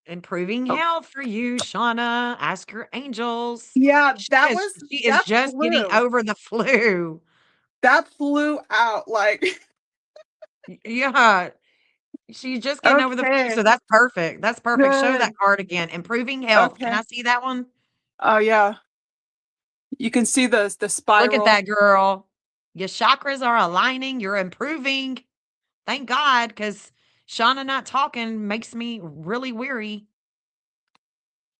Improving Oh, health for you, Shauna. Ask your angels. yeah, She is that just getting flew. over the flu. That flew out like, Yeah, she's just getting over the flu, okay, so that's perfect. That's perfect. Show that good. card again. Improving health. Can Okay. I see that one? Oh yeah. You can see the Look at spiral. that, girl. Your chakras are aligning. You're improving. Thank God, because Shauna not talking makes me really weary.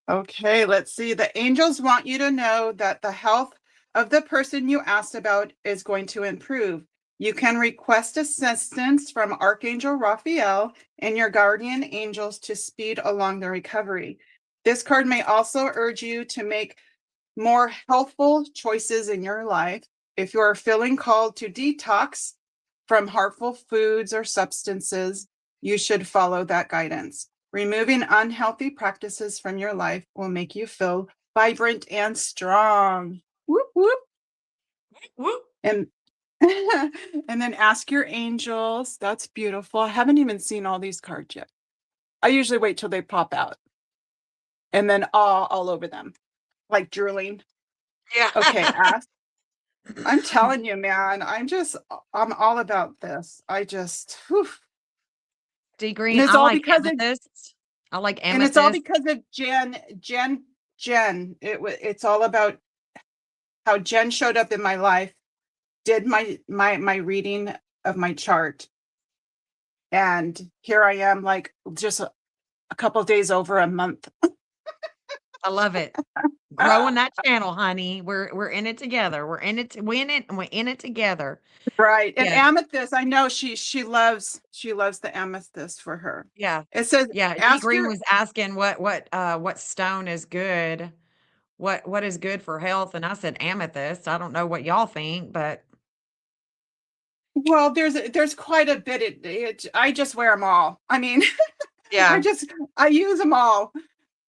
Okay, let's see. The angels want you to know that the health of the person you asked about is going to improve. You can request assistance from Archangel Raphael and your guardian angels to speed along the recovery. This card may also urge you to make more healthful choices in your life. If you are feeling called to detox from harmful foods or substances, you should follow that guidance. Removing unhealthy practices from your life will make you feel vibrant and strong. Whoop, whoop. Whoop. And and then ask your angels. That's beautiful. I haven't even seen all these cards yet. I usually wait till they pop out and then all over them, like drooling. Yeah. Okay, ask. I'm telling you, man, I'm all about this. Whew. D And green, it's I all like because of amethyst. I like and it's all amethyst. because of Jen. It's all about how Jen showed up in my life, did my reading of my chart, and here I am, like just a couple days over a month. I love it. Growing that channel, honey. We're in it together. We're in it to win it, and we're in it together. Right. And Yeah. amethyst, I know she loves the amethyst for her. Yeah. It says, Yeah. D ask green your was asking what stone is good. What is good for health? And I said amethyst. I don't know what y'all think, but well, there's quite a bit. I just wear them all. I mean, yeah. I use them all.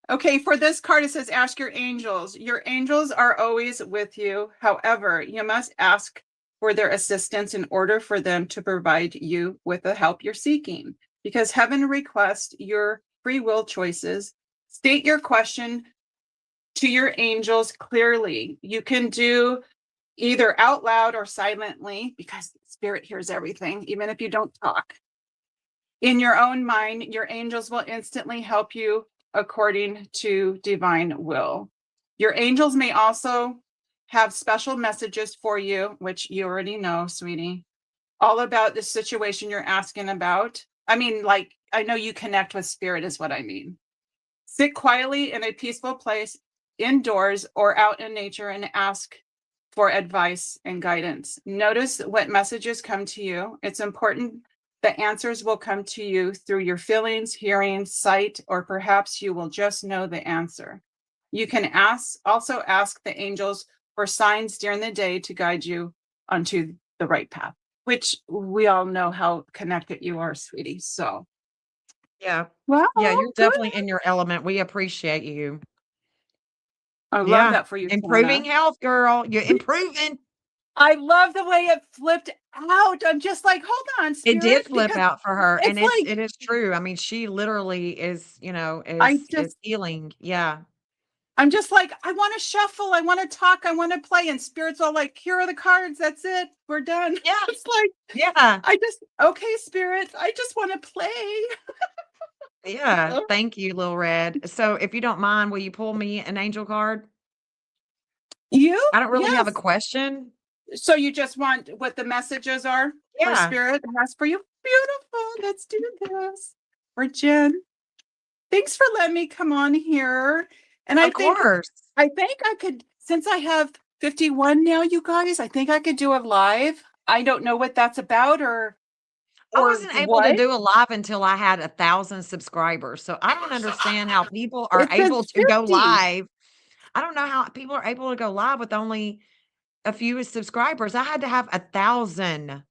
Okay, for this card, it says, ask your angels. Your angels are always with you. However, you must ask for their assistance in order for them to provide you with the help you're seeking. Because heaven requests your free will choices. State your question to your angels clearly. You can do either out loud or silently, because spirit hears everything, even if you don't talk. In your own mind, your angels will instantly help you according to divine will. Your angels may also have special messages for you, which you already know, sweetie, all about the situation you're asking about. I mean, like, I know you connect with spirit, is what I mean. Sit quietly in a peaceful place, indoors or out in nature, and ask for advice and guidance. Notice what messages come to you. It's important the answers will come to you through your feelings, hearing, sight, or perhaps you will just know the answer. You can also ask the angels for signs during the day to guide you onto the right path, which we all know how connected you are, sweetie. So, Yeah. well, Yeah, you're good. definitely in your element. We appreciate you. I love Yeah. that for you, Improving Shanna. health, girl. You're improving. I love the way it flipped out. I'm just like, hold on, It did spirit, flip because out for her, and it's like it is true. I mean, she literally is, I is just healing. Yeah. I'm just like, I want to shuffle, I want to talk, I want to play. And spirit's all like, here are the cards. That's it. We're done. Yeah. It's like, Yeah. okay, spirit, I just want to play. Yeah. Oh, Thank you, Little Red. So if you don't mind, will you pull me an angel card? you? I don't really have a Yes. question. So you just want what the messages are for Yeah, spirit has for you? Beautiful. Let's do this. For Jen. Thanks for letting me come on here. And of course. I think I could, since I have 51 now, you guys, I think I could do a live. I don't know what that's about I or wasn't able to what. do a live until I had 1,000 subscribers. So I don't understand how people are It able says to go 50. live. I don't know how people are able to go live with only a few subscribers. I had to have 1,000.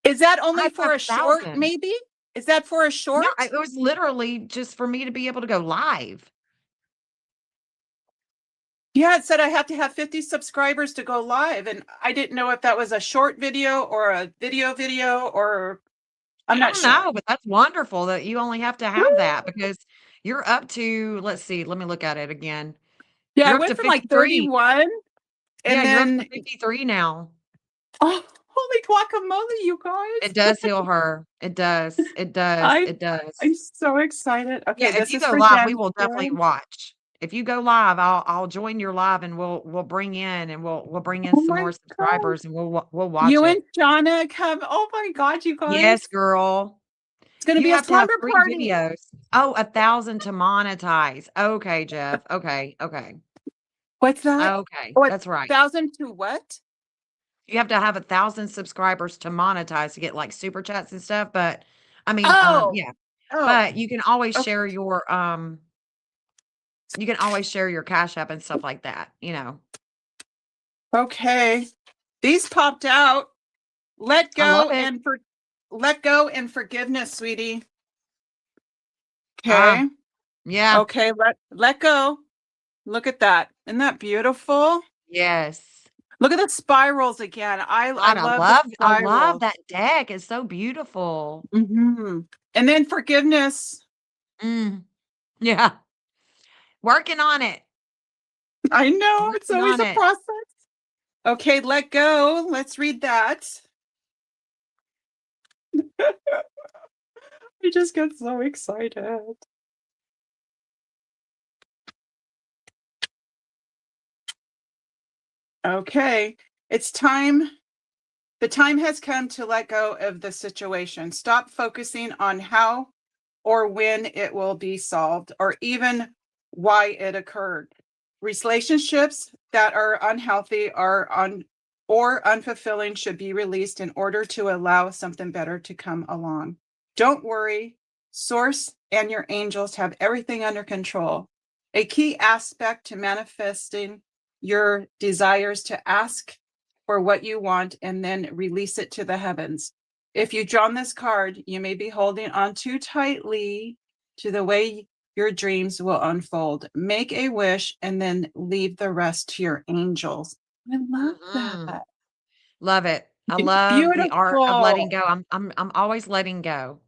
Is that I only had to have for a short, 1,000. maybe? Is that for a No, short? it was literally just for me to be able to go live. Yeah, it said I have to have 50 subscribers to go live. And I didn't know if that was a short video or a video, or I'm I not don't sure. know, but that's wonderful that you only have to have that because you're up to, let's see, let me look at it again. Yeah, I You're up went to from like 53. 31 Yeah, and you're up to then, 53 now. oh, holy guacamole, you It guys. does heal her. It does. It does. I It does. I'm so excited. Okay, Yeah, if this you is go for live, we Jen. will definitely Jen. watch. If you go live, I'll join your live and we'll bring in and we'll bring in Oh some my more God. subscribers and we'll watch You it. and Shauna come. Oh my God, you Yes, guys. girl. It's gonna You be a have to have slumber 3 party. videos. Oh, 1,000 to monetize. Okay, Jeff. Okay, okay. What's that? Okay, Oh, a that's right. thousand to what? You have to have 1,000 subscribers to monetize to get, like, super chats and stuff, but I mean, Oh, yeah. oh, But okay. you can always share your Cash App and stuff like that, you know? Okay. These popped out. Let I love go it. and for let go and forgiveness, sweetie. Ah, Okay. yeah. Okay, let go. Look at that. Isn't that beautiful? Yes. Look at the spirals again. I God, love the I love spirals. that deck. It's so beautiful. And then forgiveness. Mm, yeah. Working on it. I know it's Working always on a it. process. Okay, let go. Let's read that. I just get so excited. Okay, it's time. The time has come to let go of the situation. Stop focusing on how or when it will be solved or even why it occurred. Relationships that are unhealthy or unfulfilling should be released in order to allow something better to come along. Don't worry. Source and your angels have everything under control. A key aspect to manifesting your desires to ask for what you want and then release it to the heavens. If you've drawn this card, you may be holding on too tightly to the way your dreams will unfold. Make a wish and then leave the rest to your angels. I love Mhm. that. Love it. I love the art of letting Beautiful. go. I'm always letting go.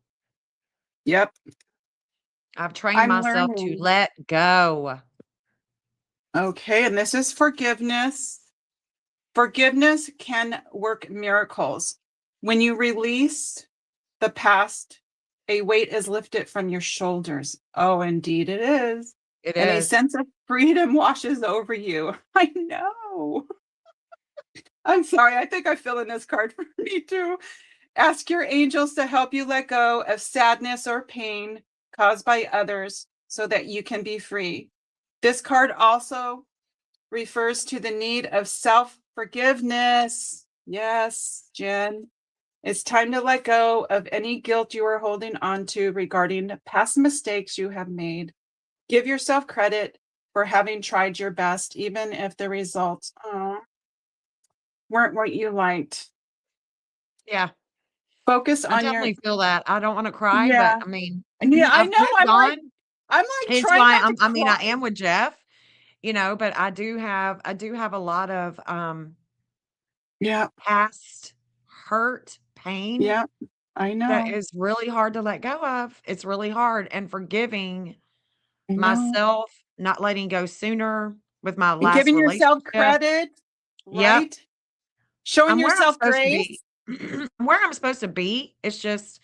Yep, I've trained I'm myself to learning. let go. Okay, and this is forgiveness. Forgiveness can work miracles. When you release the past, a weight is lifted from your shoulders. Oh, indeed it is. It And a is. sense of freedom washes over you. I know. I'm sorry. I think I fill in this card for me too. Ask your angels to help you let go of sadness or pain caused by others so that you can be free. This card also refers to the need of self-forgiveness. Yes, Jen. It's time to let go of any guilt you are holding on to regarding past mistakes you have made. Give yourself credit for having tried your best, even if the results weren't what you liked. Yeah. Focus I on your, definitely feel that. I don't wanna cry, but yeah. I mean, Yeah, I I've know. moved on. I'm like Hence trying why not to I mean, I cry. am with Jeff, but I do have a lot of, Yeah, past hurt, pain yeah, I that know. is really hard to let go of. It's really hard, and forgiving I know. myself, not letting go sooner with my And last giving yourself relationship. credit, Yep. right? Showing I'm where I'm yourself supposed to grace. be. I'm where I'm supposed to be. It's just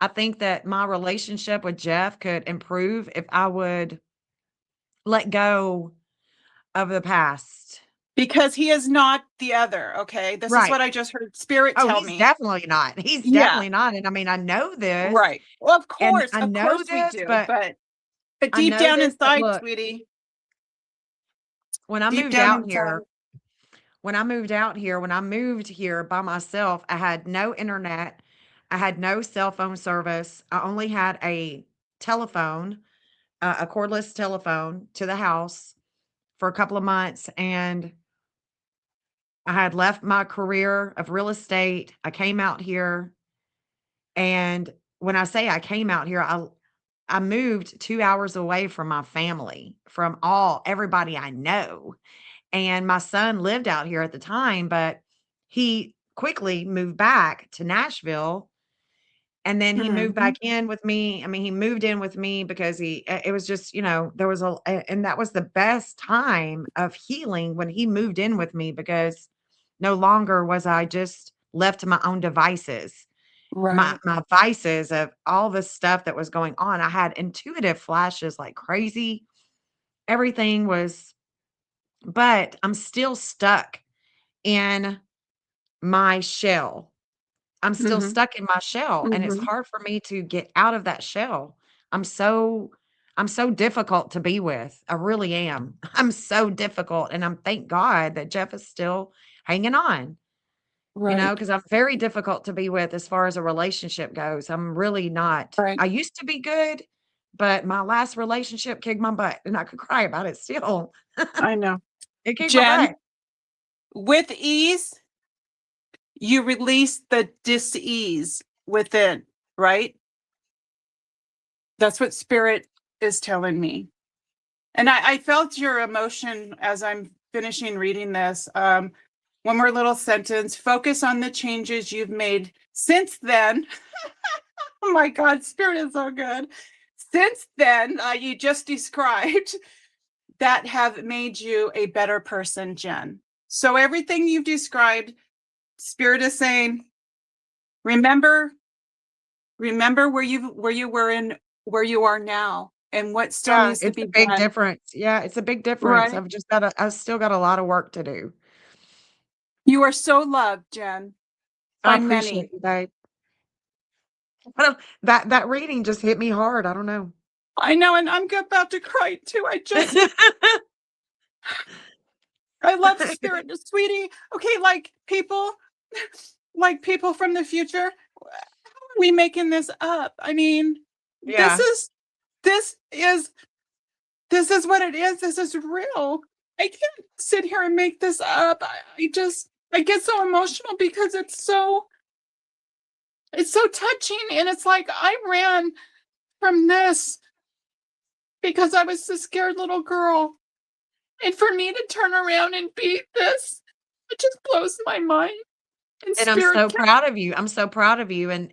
I think that my relationship with Jeff could improve if I would let go of the past. Because he is not the other, okay? This is Right. what I just heard Spirit Oh, tell he's me. definitely not. He's Yeah, definitely not, and I mean, I know this, right. Well, and I of know course we this, do, but but I deep know down this, but inside, look, sweetie, when I deep moved down out inside. here when I moved here by myself, I had no internet, I had no cell phone service, I only had a telephone, a cordless telephone to the house for a couple of months, and I had left my career of real estate. I came out here, and when I say I came out here, I moved 2 hours away from my family, from everybody I know, and my son lived out here at the time, but he quickly moved back to Nashville, and then he moved back Mhm. in with me. I mean, he moved in with me because it was just, there was and that was the best time of healing when he moved in with me because no longer was I just left to my own devices. My Right. my vices of all the stuff that was going on. I had intuitive flashes like crazy. Everything was but I'm still stuck in my shell. I'm still Mhm. stuck in my shell, and it's Mhm. hard for me to get out of that shell. I'm so I'm so difficult to be with. I really am. I'm so difficult, and I'm thank God that Jeff is still hanging on, Right. because I'm very difficult to be with as far as a relationship goes. I'm really not. Right. I used to be good, but my last relationship kicked my butt, and I could cry about it still. I know. It kicked my Jen, butt. with ease, you release the dis-ease within, right? That's what Spirit is telling me. And I felt your emotion as I'm finishing reading this. One more little sentence. Focus on the changes you've made since then. Oh my God, Spirit is so good. since then, you just described, that have made you a better person, Jenn. So everything you've described, Spirit is saying, remember where you were in where you are now and what still Yeah, needs to it's be a big done. difference. Yeah, it's a big difference. Right. I've still got a lot of work to do. You are so loved, Jenn, I by appreciate many. you, babe. Well, that reading just hit me hard. I don't know. I know, and I'm about to cry too. I love Spirit, sweetie. Okay, like people from the future, how are we making this up? I mean, this Yeah. is this is this is what it is. This is real. I can't sit here and make this up. I get so emotional because it's so touching, and it's like I ran from this because I was the scared little girl. And for me to turn around and beat this, it just blows my mind. And And I'm Spirit so kept, proud of you. I'm so proud of you. And,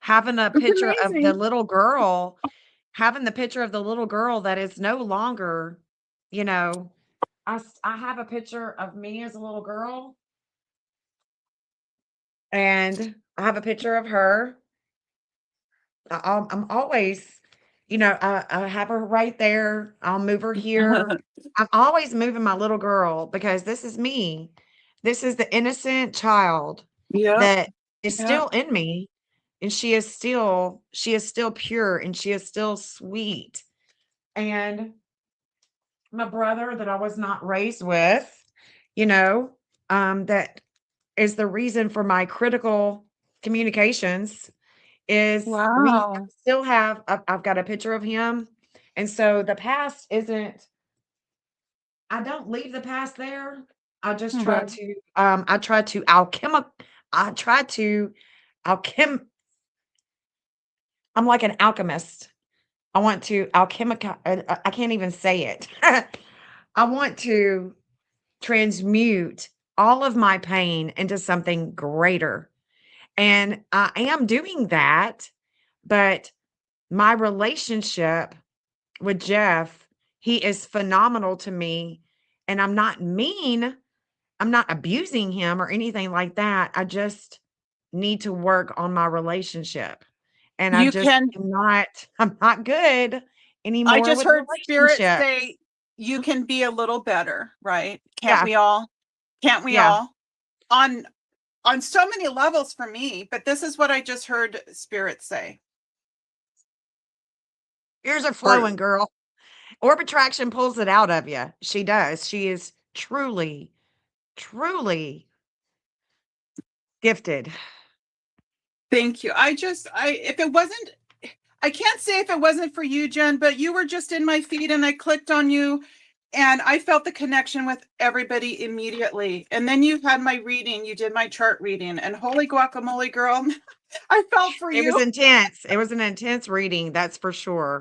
having a it's picture of the amazing. little girl, having the picture of the little girl that is no longer, you know, I have a picture of me as a little girl, and I have a picture of her. I'm always, I have her right there. I'll move her here. I'm always moving my little girl because this is me. This is the innocent child Yep, that is yep. still in me, and she is still pure, and she is still sweet. And my brother that I was not raised with, you know, that is the reason for my critical communications is we Wow. still have I've got a picture of him, and so the past isn't I don't leave the past there. I just try Right. to, I try to I try to alchem I'm like an alchemist. I want to alchemica I can't even say it. I want to transmute all of my pain into something greater, and I am doing that, but my relationship with Jeff, he is phenomenal to me, and I'm not mean. I'm not abusing him or anything like that. I just need to work on my relationship. And I You just can, am not I'm not good I anymore just with heard Spirit relationships. say you can be a little better, right? Can't Yeah, we all? Can't we yeah. all? On on so many levels for me, but this is what I just heard Spirit say. Yours are Or flowing, girl. Orb attraction pulls it out of you. She does. She is truly, truly gifted. thank you. I if it wasn't, I can't say if it wasn't for you, Jenn, but you were just in my feed and I clicked on you and I felt the connection with everybody immediately. And then you had my reading, you did my chart reading, and holy guacamole, girl, I felt for It was you. intense. It was an intense reading, that's for sure.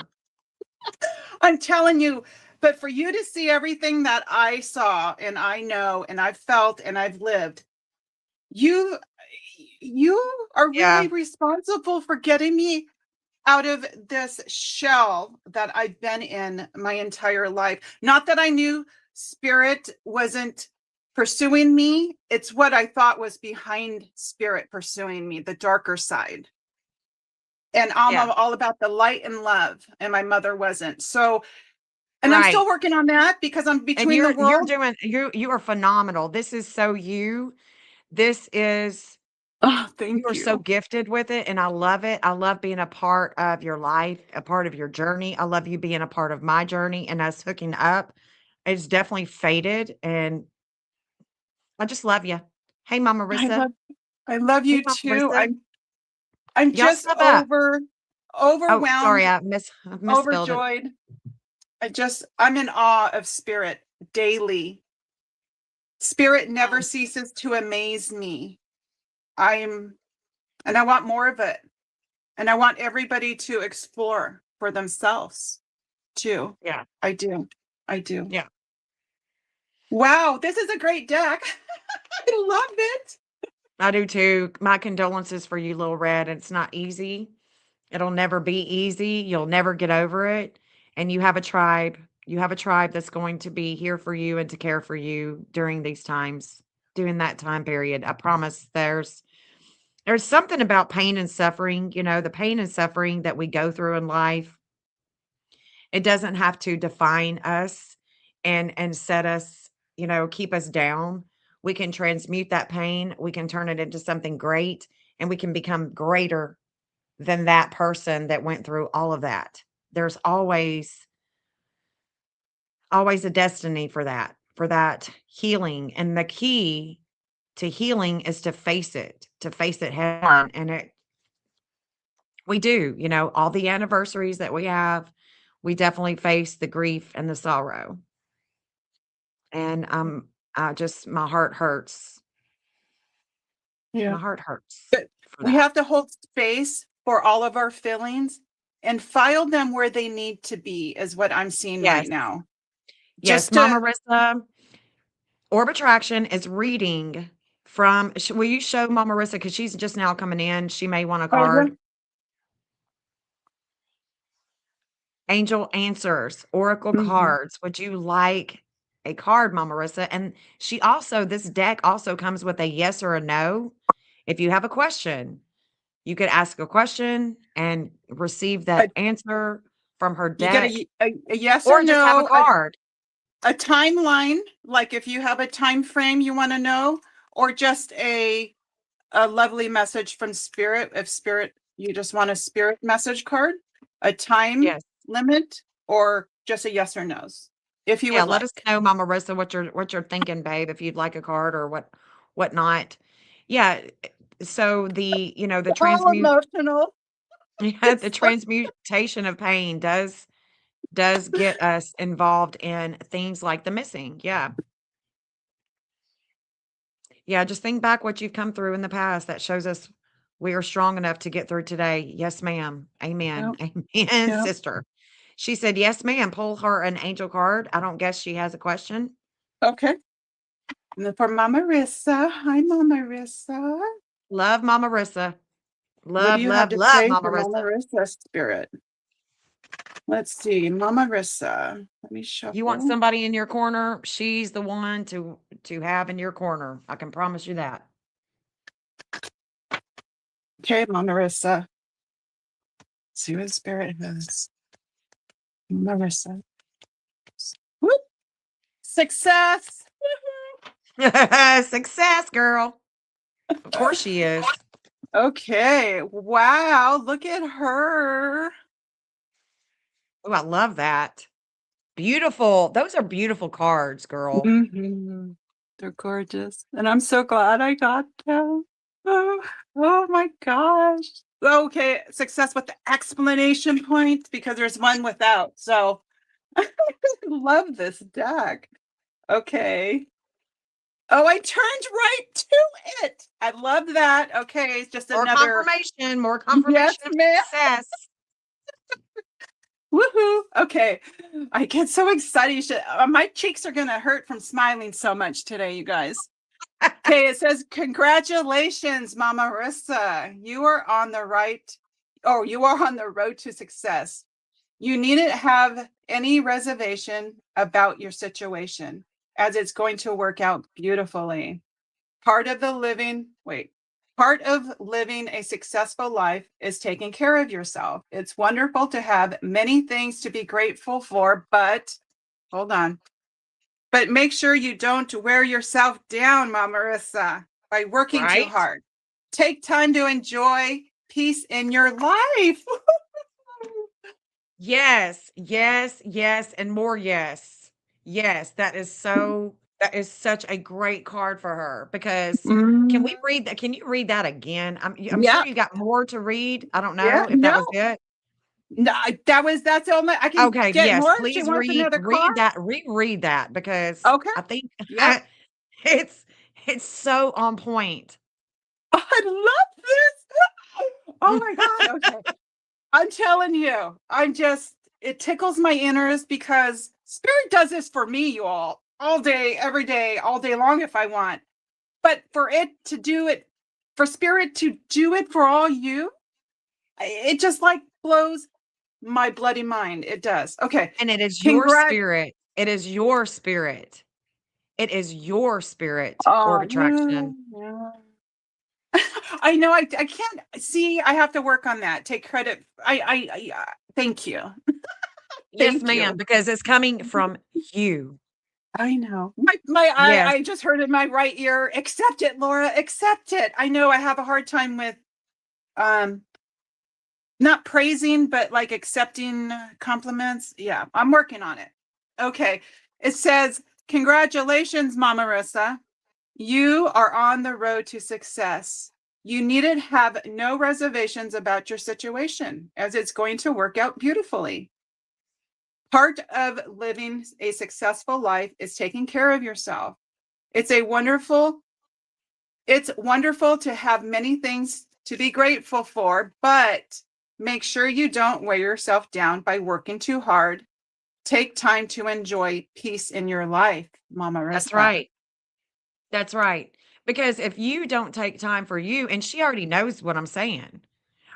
I'm telling you, but for you to see everything that I saw and I know and I've felt and I've lived, you you are really Yeah, responsible for getting me out of this shell that I've been in my entire life. Not that I knew Spirit wasn't pursuing me, it's what I thought was behind Spirit pursuing me, the darker side. And I'm yeah, all about the light and love, and my mother wasn't. So, and I'm still right. working on that because I'm And between the world. you are phenomenal. This is so you. This is Oh, You thank are so you. gifted with it, and I love it. I love being a part of your life, a part of your journey. I love you being a part of my journey and us hooking up. It's definitely faded, and I just love you. Hey, Mama I Rissa. love I love Hey, you Mama too. Rissa. I'm Y'all just sub up. Oh, sorry, overwhelmed, I misspelled it. overjoyed. I'm in awe of Spirit daily. Spirit never ceases to amaze me. I'm and I want more of it. And I want everybody to explore for themselves too. Yeah, I do. I do. yeah. Wow, this is a great deck. I love it. I do too. My condolences for you, Little Red. It's not easy. It'll never be easy. You'll never get over it. And you have a tribe. You have a tribe that's going to be here for you and to care for you during these times, during that time period. I promise there's something about pain and suffering, the pain and suffering that we go through in life. It doesn't have to define us and set us, keep us down. We can transmute that pain. We can turn it into something great and we can become greater than that person that went through all of that. There's always a destiny for that healing. And the key to healing is to face it head on. And we do, all the anniversaries that we have, we definitely face the grief and the sorrow. And just my heart hurts. Yeah. My heart hurts But for we that. have to hold space for all of our feelings and file them where they need to be, is what I'm seeing right Yes. now. Yes, Just Mama to, Marissa, Orb Attraction is reading from will you show Mama Marissa because she's just now coming in. She may want a oh, yeah. card. Angel Answers, Oracle Mhm. cards. Would you like a card, Mama Marissa? And this deck also comes with a yes or a no. If you have a question, you could ask a question and receive A- that answer from her You get deck a yes or or just have a no, card. a timeline, like if you have a time frame you want to know, or just a lovely message from spirit. If spirit, you just want a spirit message card, a time Yes. limit, or just a yes or no's, if you Yeah, would let us like. know, Mama Marissa, what you're thinking, babe, if you'd like a card or whatnot. Yeah, so the All emotional. yeah, the It's like, transmutation of pain does get us involved in things like the missing. Yeah. Yeah, just think back what you've come through in the past that shows us we are strong enough to get through today. Yes, ma'am. yeah, Amen. Amen, yeah. sister. She said, "Yes, ma'am." Pull her an angel card. I don't guess she has a question. Okay. And then for Mama Rissa. Hi, Mama Rissa. Love Mama Rissa. What do Love, you have love, to love say Mama for Mama Rissa. Rissa spirit? Let's see. Mama Rissa. Let me You want shuffle. somebody in your corner, she's the one to have in your corner. I can promise you that. Okay, Mama Rissa. See what spirit has. Mama Rissa. Whoop. Success. Success, girl. Of course she is. Okay. Wow. Look at her. Oh, I love that. Beautiful. Those are beautiful cards, girl. Mhm. They're gorgeous. And I'm so glad I got them. Oh, oh my gosh. Okay. Success with the explanation point because there's one without. So I love this deck. Okay. Oh, I turned right to it. I love that. Okay. It's just another. More Yes, confirmation of ma'am. success. Woohoo. Okay. I get so excited. My cheeks are going to hurt from smiling so much today, you guys. Okay. It says, congratulations, Mama Marissa. You are on the you are on the road to success. You needn't have any reservation about your situation as it's going to work out beautifully. Part of the living, wait, part of living a successful life is taking care of yourself. It's wonderful to have many things to be grateful for, but hold on. But make sure you don't wear yourself down, Mama Marissa, by working too Right? hard. Take time to enjoy peace in your life. Yes, yes, yes, and more yes. Yes, that is such a great card for her because can we Mm, read that? Can you read that again? I'm sure yeah, you got more to read. I don't yeah, know if that no, was it. no, that's all I can Okay, get yes, more. She please wants another car. read that, reread that because Okay. I think Yeah. it's it's so on point. I love this. Oh my God. Okay. I'm telling you, it tickles my innards because spirit does this for me, you all day, every day, all day long if I want. But for spirit to do it for all you, it just like blows my bloody mind. It does. Okay. And it is your Congrats. spirit. It is your spirit. It is your spirit orb Oh, attraction. yeah. I know. I can't see. I have to work on that. Take credit. Thank you. Yes, Thank ma'am, you. because it's coming from you. I know. Yes, I just heard in my right ear, accept it, Laura, accept it. I know I have a hard time with um not praising, but like accepting compliments. Yeah, I'm working on it. Okay. It says, congratulations, Mama Marissa. You are on the road to success. You need to have no reservations about your situation, as it's going to work out beautifully. Part of living a successful life is taking care of yourself. It's wonderful to have many things to be grateful for, but make sure you don't wear yourself down by working too hard. Take time to enjoy peace in your life, Mama that's Rissa. right. That's right. Because if you don't take time for you, and she already knows what I'm saying,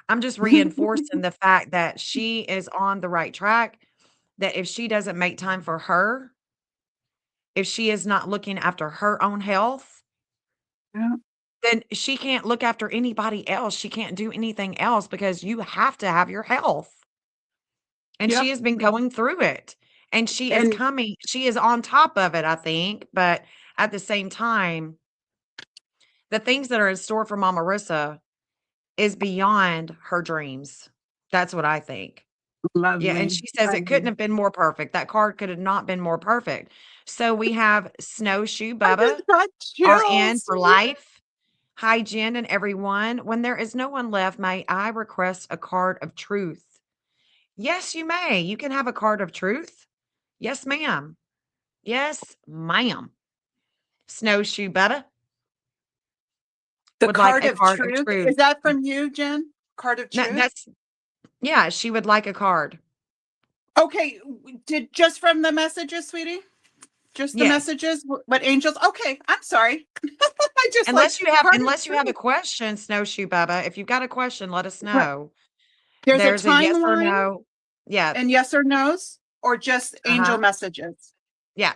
I'm just reinforcing the fact that she is on the right track, that if she doesn't make time for her, if she is not looking after her own health, Yeah. then she can't look after anybody else. She can't do anything else because you have to have your health. And she Yep. has been going through it. And And she is on top of it, I think. But at the same time, the things that are in store for Mama Marissa is beyond her dreams. That's what I think. Yeah, and lovely. she says I it couldn't know. have been more perfect. That card could have not been more perfect. So we have Snowshoe I Bubba just got are in chills. for life. Hi, Jen and everyone. When there is no one left, may I request a card of truth? Yes, you may. You can have a card of truth. Yes, ma'am. Yes, ma'am. Snowshoe Bubba The would like card a of card of truth. truth. Is that from you, Jen? Card of No, truth? that's yeah, she would like a card. Okay. Did just from the messages, sweetie? Just the Yes. messages? What angels? Okay. I'm sorry. I just like card of Unless you have a truth. question, Snowshoe Bubba, if you've got a question, let us What? know. There's a There's a yes or timeline no. Yeah. and yes or no's, or just angel Uh-huh. messages? Yeah.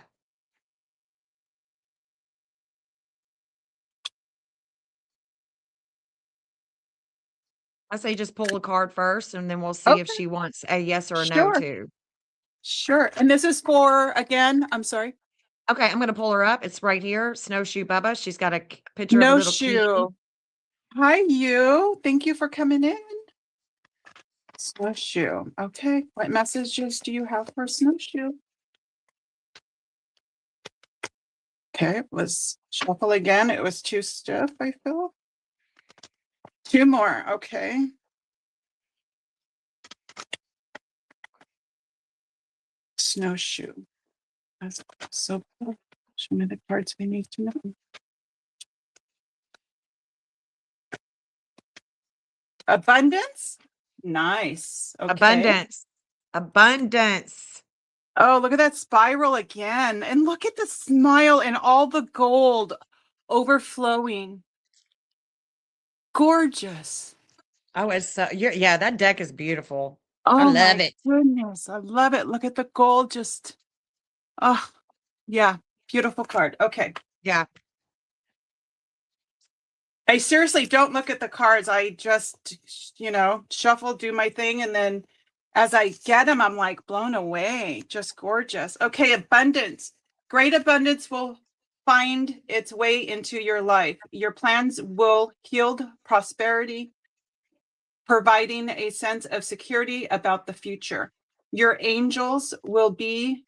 I say just pull a card first, and then we'll see if Okay. she wants a yes or a no Sure. too. Sure. And this is for, again, I'm sorry, Okay, I'm gonna pull her up. It's right here, Snowshoe Bubba. She's got a picture of a no little kitty. shoe. Hi, you. Thank you for coming in. Snowshoe. Okay. What messages do you have for snowshoe? Okay. It was shuffle again. It was too stiff, I feel. Two more. Okay. Snowshoe. That's so cool. Show me the cards we need to know. Abundance. Nice. Okay. Abundance. Abundance. Oh, look at that spiral again. And look at the smile and all the gold overflowing. Gorgeous. Oh, it's so yeah, that deck is beautiful. I Oh love my it. goodness. I love it. Look at the gold just, oh, yeah. Beautiful card. Okay. Yeah. I seriously don't look at the cards. I just, shuffle, do my thing. And then as I get them, I'm like blown away. Just gorgeous. Okay. Abundance. Great abundance will find its way into your life. Your plans will yield prosperity, providing a sense of security about the future. Your angels will be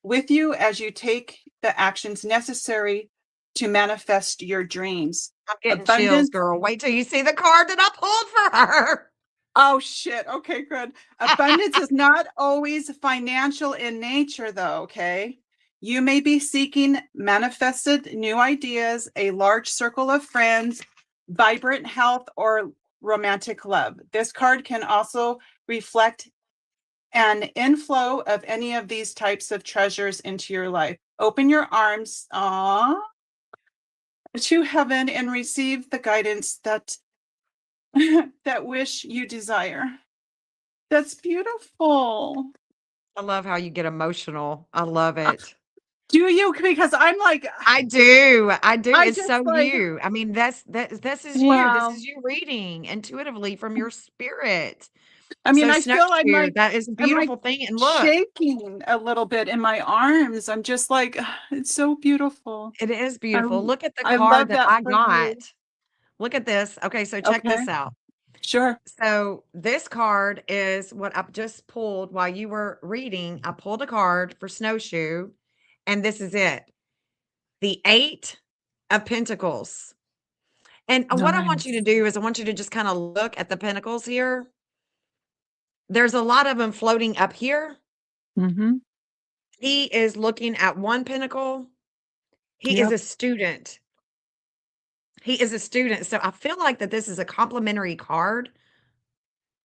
with you as you take the actions necessary to manifest your dreams. I'm getting chills, Abundance. girl. Wait till you see the card that I pulled for her. Oh, shit. Okay, good. Abundance is not always financial in nature, though. Okay. You may be seeking manifested new ideas, a large circle of friends, vibrant health, or romantic love. This card can also reflect an inflow of any of these types of treasures into your life. Open your arms to heaven and receive the guidance that that wish you desire. That's beautiful. I love how you get emotional. I love it. Do you? Because I'm like, I do. I do. I It's just so like, you. I mean, this is you. This wow. is you reading intuitively from your spirit. I mean, So I feel snowshoe, that is a I'm like beautiful thing. And look, shaking a little bit in my arms. I'm just like, it's so beautiful. it is I beautiful. Look at the I card love that that I for got. you. Look at this. Okay, so check Okay, this out. sure. So this card is what I've just pulled while you were reading. I pulled a card for snowshoe, and this is it. The 8 of Pentacles. And what I want you to Nice. do is I want you to just kind of look at the pentacles here. There's a lot of them floating up here. Mm-hmm. He is looking at one pentacle. He is Yep. a student. He is a student. So I feel like that this is a complimentary card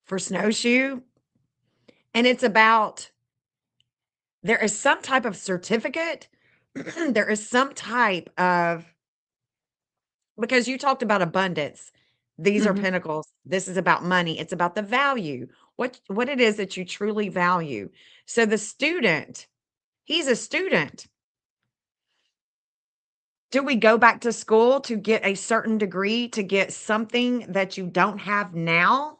for snowshoe. And it's about there is some type of certificate. There is some type of because you talked about abundance. These are Mm-hmm. pentacles. This is about money. It's about the value. What it is that you truly value. So the student, he's a student. Do we go back to school to get a certain degree to get something that you don't have now?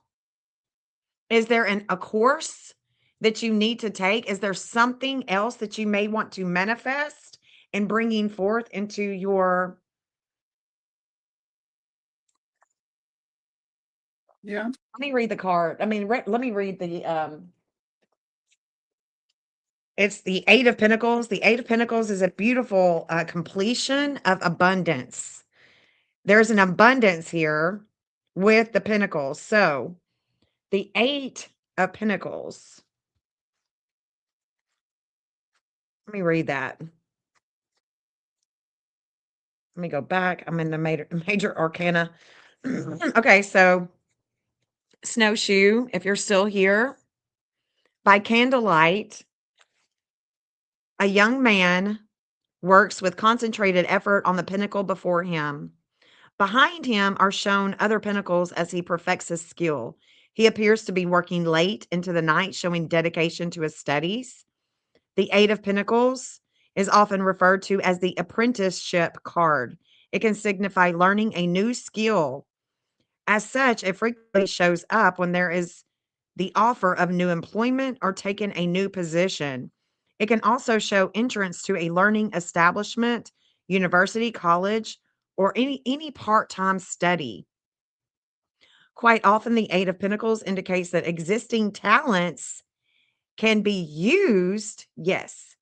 Is there a course that you need to take? Is there something else that you may want to manifest and bringing forth into your Yeah. let me read the card. I mean, let me read the it's the 8 of Pentacles. The 8 of Pentacles is a beautiful completion of abundance. There's an abundance here with the Pentacles. So, the 8 of Pentacles. Let me read that. Let me go back. I'm in the major arcana. Okay, so snowshoe, if you're still here, by candlelight, a young man works with concentrated effort on the pinnacle before him. Behind him are shown other pinnacles as he perfects his skill. He appears to be working late into the night, showing dedication to his studies. The 8 of Pentacles is often referred to as the apprenticeship card. It can signify learning a new skill. As such, it frequently shows up when there is the offer of new employment or taking a new position. It can also show entrance to a learning establishment, university, college, or any part-time study. Quite often, the 8 of Pentacles indicates that existing talents can be used, yes,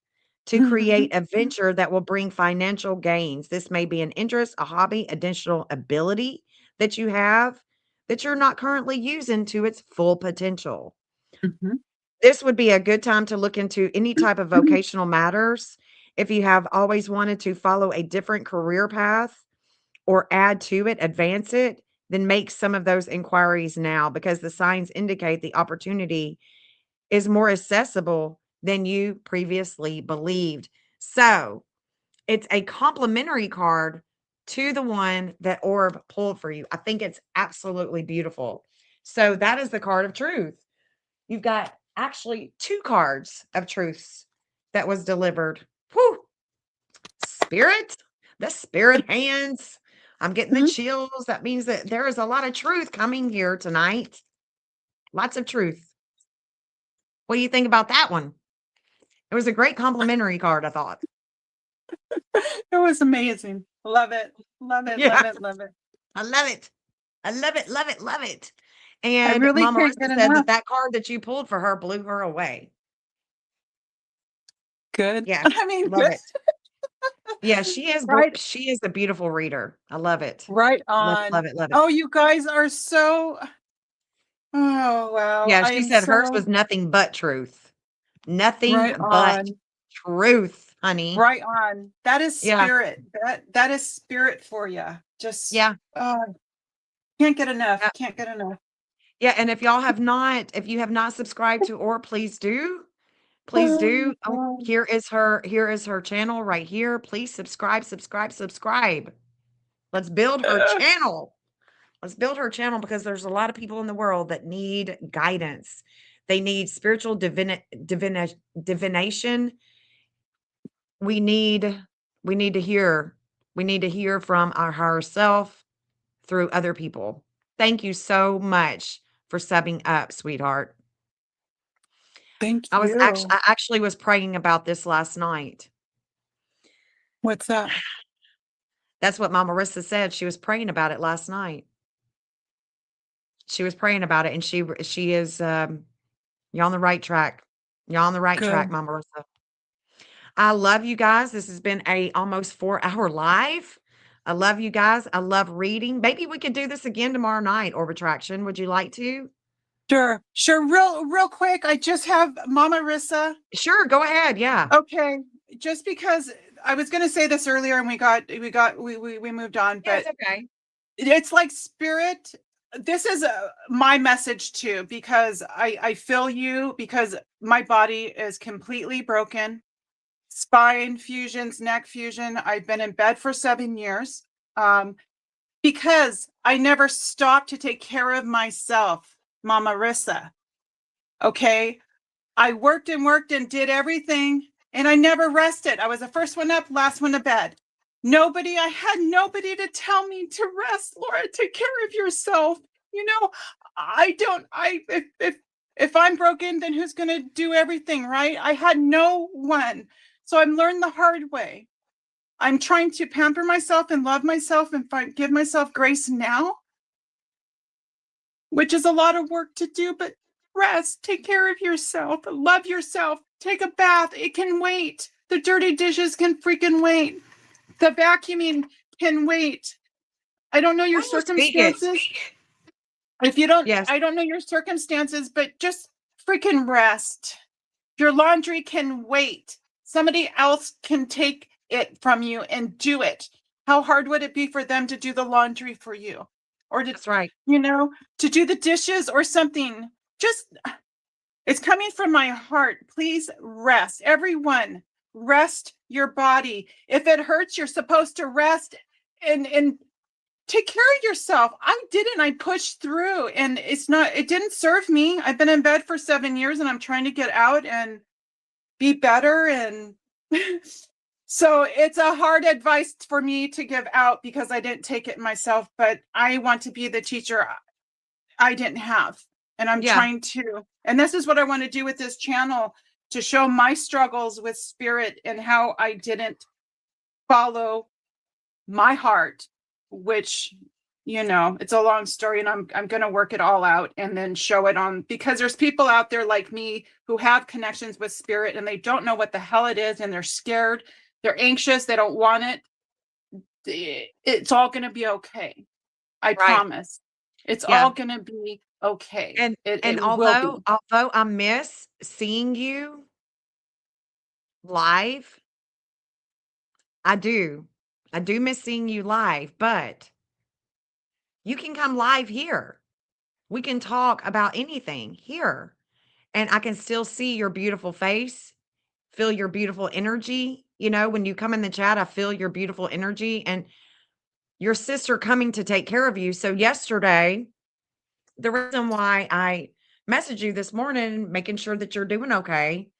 to Mm-hmm. create a venture that will bring financial gains. This may be an interest, a hobby, additional ability that you have that you're not currently using to its full potential. Mm-hmm. This would be a good time to look into any type of vocational matters. If you have always wanted to follow a different career path or add to it, advance it, then make some of those inquiries now because the signs indicate the opportunity is more accessible than you previously believed. So it's a complimentary card to the one that Orb pulled for you. I think it's absolutely beautiful. So that is the card of truth. You've got actually two cards of truths that was delivered. Whew, spirit, the spirit hands. I'm getting the chills. That means that there is a lot of truth coming here tonight. Lots of truth. What do you think about that one? It was a great complimentary card, I thought. It was amazing. Love it. Love it. Yeah, Love it. Love it. I love it. I love it, love it, love it. I And really Mama can't Marissa get said enough. that that card that you pulled for her blew her away. Good. Yeah, I mean, love good. it. Yeah, Right. she is a beautiful reader. I love it. Right Love it, love on. it, love it. Oh, you guys are so, oh, wow. Yeah, I she am said hers so was nothing but truth. Nothing right but on. truth, honey. Right on. That is Yeah, spirit. That is spirit for you. Just, yeah, can't get enough. yeah. Can't get enough. Yeah, and if you have not subscribed to Or, please do. Please Oh, do. Oh, here is her channel right here. Please subscribe, subscribe, subscribe. Let's build her channel. Let's build her channel because there's a lot of people in the world that need guidance. They need spiritual divination. We need we need to hear we need to hear from our higher self through other people. Thank you so much for subbing up, sweetheart. Thank I you. actually was praying about this last night. What's that? That's what Mama Marissa said. She was praying about it last night. She was praying about it, and she is, you're on the right track. You're on the right track, Good. Mama Marissa. I love you guys. This has been a almost 4-hour live. I love you guys. I love reading. Maybe we could do this again tomorrow night, Orb Attraction. Would you like to? Sure. Sure. Real quick. I just have Mama Rissa. Sure, go ahead. Yeah. Okay. Just because I was going to say this earlier and we moved on, Yeah, but it's okay. it's like spirit. This is my message too, because I feel you, because my body is completely broken. Spine fusions, neck fusion. I've been in bed for 7 years. Because I never stopped to take care of myself, Mama Rissa. Okay. I worked and did everything, and I never rested. I was the first one up, last one to bed. I had nobody to tell me to rest, Laura. Take care of yourself. You know, I don't, I, if I'm broken, then who's going to do everything, right? I had no one. So I'm learned the hard way. I'm trying to pamper myself and love myself and give myself grace now, which is a lot of work to do, but rest, take care of yourself, love yourself, take a bath. It can wait. The dirty dishes can freaking wait. The vacuuming can wait. I don't know your Oh, speak it. circumstances. If you don't, Yes, I don't know your circumstances, but just freaking rest. Your laundry can wait. Somebody else can take it from you and do it. How hard would it be for them to do the laundry for you? Or to, that's right. to do the dishes or something? Just, it's coming from my heart. Please rest. Everyone, rest your body. If it hurts, you're supposed to rest and take care of yourself. I didn't. I pushed through, and it didn't serve me. I've been in bed for 7 years and I'm trying to get out and be better. And so it's a hard advice for me to give out because I didn't take it myself, but I want to be the teacher I didn't have. And I'm Yeah, trying to, and this is what I want to do with this channel, to show my struggles with spirit and how I didn't follow my heart, which, it's a long story, and I'm going to work it all out and then show it on, because there's people out there like me who have connections with spirit and they don't know what the hell it is, and they're scared, they're anxious, they don't want it. It's all going to be okay. I right. promise. It's Yeah. all going to be okay. And It and will be. although I miss seeing you live, I do. I do miss seeing you live, but you can come live here. We can talk about anything here, and I can still see your beautiful face, feel your beautiful energy. When you come in the chat, I feel your beautiful energy and your sister coming to take care of you. So yesterday, the reason why I messaged you this morning, making sure that you're doing okay,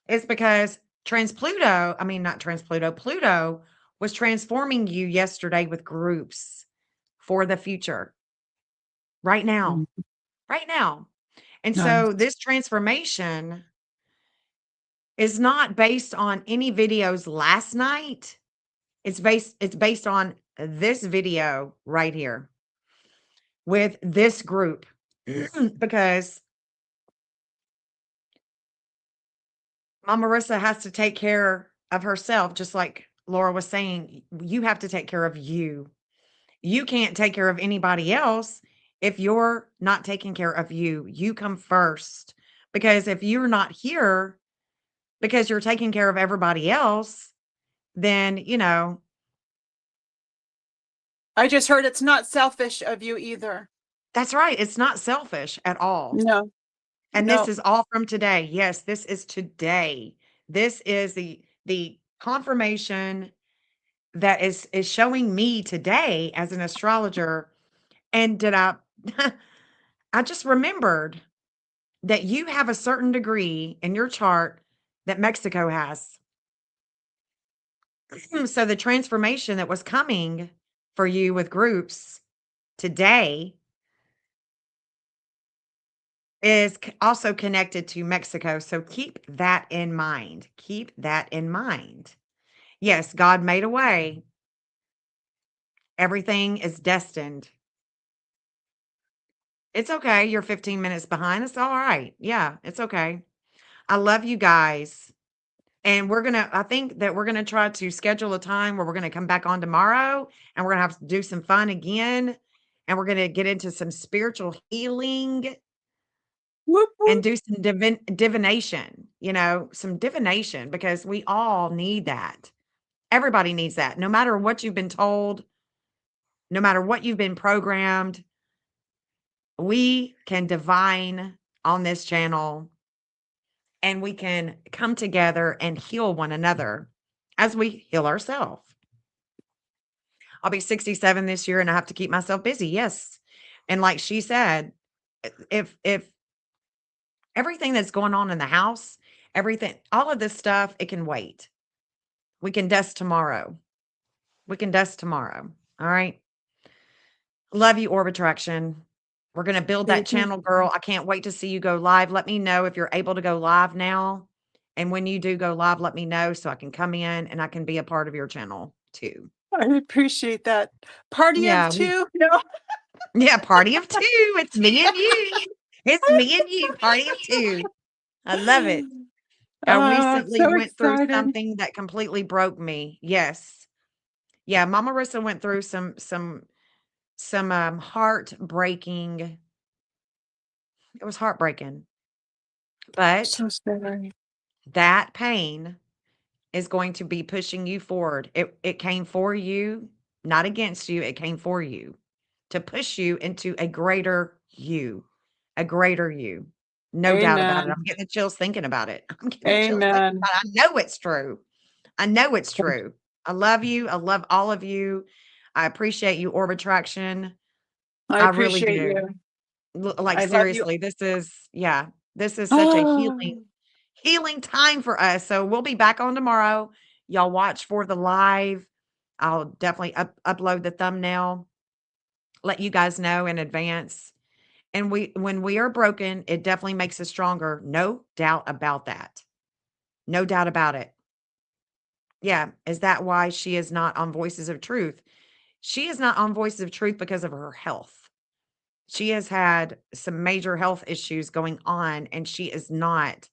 is because Pluto was transforming you yesterday with groups for the future right now, Mm, right now. And nice. so this transformation is not based on any videos last night. It's based on this video right here with this group because Mama Marissa has to take care of herself, just like Laura was saying. You have to take care of you. You can't take care of anybody else if you're not taking care of you. You come first. Because if you're not here because you're taking care of everybody else, then, I just heard it's not selfish of you either. that's right. It's not selfish at all. No, And this no. is all from today. Yes, this is today. This is the confirmation that is showing me today as an astrologer And did I I just remembered that you have a certain degree in your chart that Mexico has. So the transformation that was coming for you with groups today is also connected to Mexico. So keep that in mind. Keep that in mind. Yes, God made a way. Everything is destined. It's okay. You're 15 minutes behind. It's all right. Yeah, it's okay. I love you guys. And I think that we're going to try to schedule a time where we're going to come back on tomorrow and we're going to have to do some fun again. And we're going to get into some spiritual healing Whoop, and whoop. do some divination, some divination because we all need that. Everybody needs that. No matter what you've been told, no matter what you've been programmed, we can divine on this channel and we can come together and heal one another as we heal ourselves. I'll be 67 this year and I have to keep myself busy. Yes. And like she said, if everything that's going on in the house, everything, all of this stuff, it can wait. We can dust tomorrow. We can dust tomorrow. All right. Love you, Orb Attraction. We're going to build that Thank you. channel, girl. I can't wait to see you go live. Let me know if you're able to go live now. And when you do go live, let me know so I can come in and I can be a part of your channel too. I appreciate that. Party of Yeah. two. No. Yeah. Party of two. It's me and you. It's me and you. Party of two. I love it. I Oh, I'm recently so went through excited. something that completely broke me. Yes. Yeah. Mama Rissa went through some heartbreaking. It was heartbreaking. But So sorry. that pain is going to be pushing you forward. It came for you, not against you. It came for you to push you into a greater you, a greater you. No doubt about it. Amen. I'm getting the chills thinking about it. I'm getting the chills thinking Amen. about it. I know it's true. I know it's true. I love you. I love all of you. I appreciate you, Orb Attraction. I I really appreciate do. you. Like I love you. seriously, this is such a Oh, healing time for us. So we'll be back on tomorrow. Y'all watch for the live. I'll definitely upload the thumbnail, let you guys know in advance. And when we are broken, it definitely makes us stronger. No doubt about that. No doubt about it. Yeah. Is that why she is not on Voices of Truth? She is not on Voices of Truth because of her health. She has had some major health issues going on, and she is not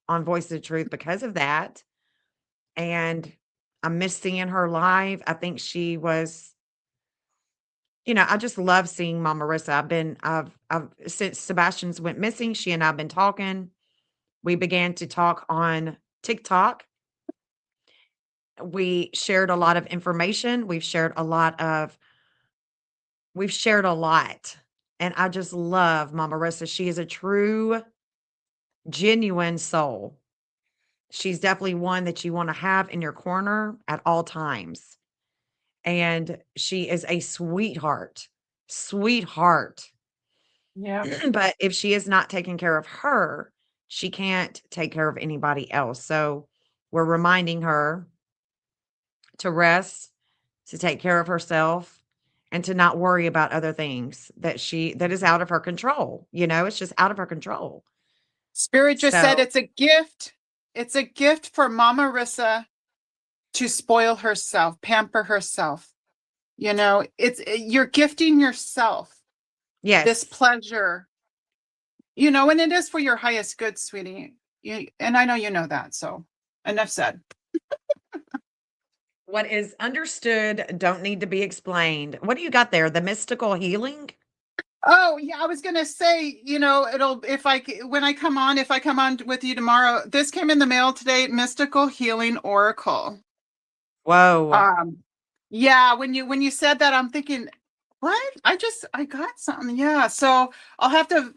on Voices of Truth because of that. And I miss seeing her live. I think she was, I just love seeing Mama Marissa. I've since Sebastian's went missing, she and I've been talking. We began to talk on TikTok. We shared a lot of information. We've shared a lot. And I just love Mama Marissa. She is a true, genuine soul. She's definitely one that you want to have in your corner at all times. And she is a sweetheart, sweetheart. yeah. But if she is not taking care of her, she can't take care of anybody else. So we're reminding her to rest, to take care of herself, and to not worry about other things that is out of her control. It's just out of her control. Spirit just said So it's a gift. It's a gift for Mama Rissa to spoil herself, pamper herself. You're gifting yourself this yes. pleasure, and it is for your highest good, sweetie. And I know you know that. So enough said. What is understood don't need to be explained. What do you got there? The mystical healing? Oh, yeah, I was gonna say, when I come on, if I come on with you tomorrow, this came in the mail today, Mystical Healing Oracle. Whoa. Yeah, when you said that, I'm thinking, what? I got something. Yeah. So I'll have to,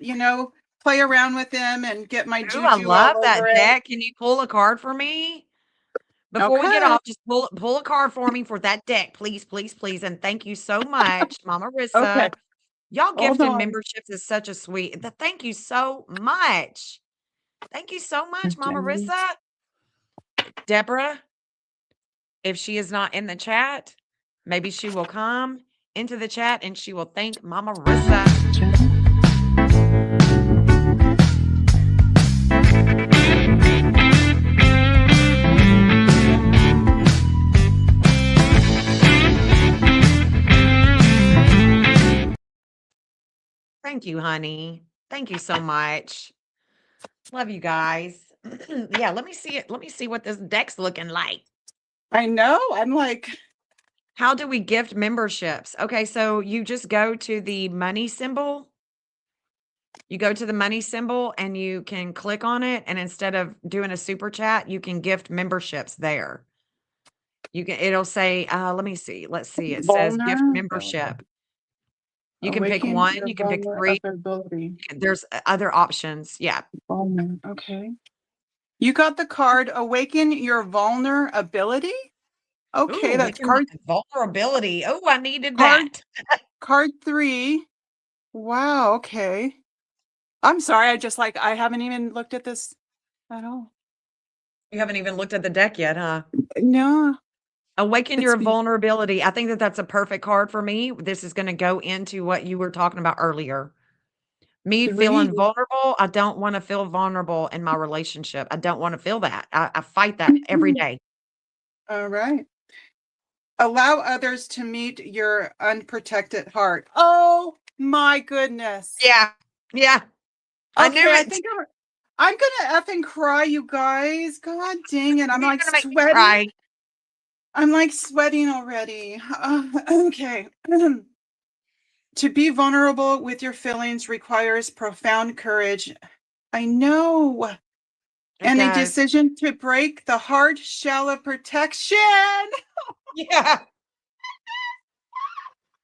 play around with them and get my Ooh, I juju love all over that it. deck. Can you pull a card for me? Before we get Okay. off, just pull a card for me for that deck, please, please, please. And thank you so much, Mama Okay. Rissa. Y'all Hold gifting on. memberships is such a thank you so much. Thank you so much, Mama Jenn. Rissa. Deborah, if she is not in the chat, maybe she will come into the chat and she will thank Mama Rissa. Jenn. Thank you, honey. Thank you so much. Love you guys. Yeah, let me see it. Let me see what this deck's looking like. I know. I'm like, How do we gift memberships? Okay, so you just go to the money symbol. You go to the money symbol and you can click on it. And instead of doing a super chat, you can gift memberships there. You can, it'll say, let me see. Let's see. It says gift vulnerability. membership. You can pick Awaken one, your you can pick three. vulnerability. There's other options. Yeah. Okay. You got the card Awaken Your Vulnerability. Okay, Ooh, that's awaken my card vulnerability. Oh, I needed card that. card 3. Wow, okay. I'm sorry, I haven't even looked at this at all. You haven't even looked at the deck yet, huh? No, Awaken it's your vulnerability. I think that that's a perfect card for me. This is going to go into what you were talking about earlier. Me 3. feeling vulnerable. I don't want to feel vulnerable in my relationship. I don't want to feel that. I fight that every day. All right. Allow others to meet your unprotected heart. Oh my goodness. Yeah. Yeah. I knew Okay, I it. think I'm gonna effing cry, you guys. God dang it. I'm You're like going to make me sweating. cry. I'm like sweating already. Okay. To be vulnerable with your feelings requires profound courage. I know. It And a does. decision to break the hard shell of protection. Yeah.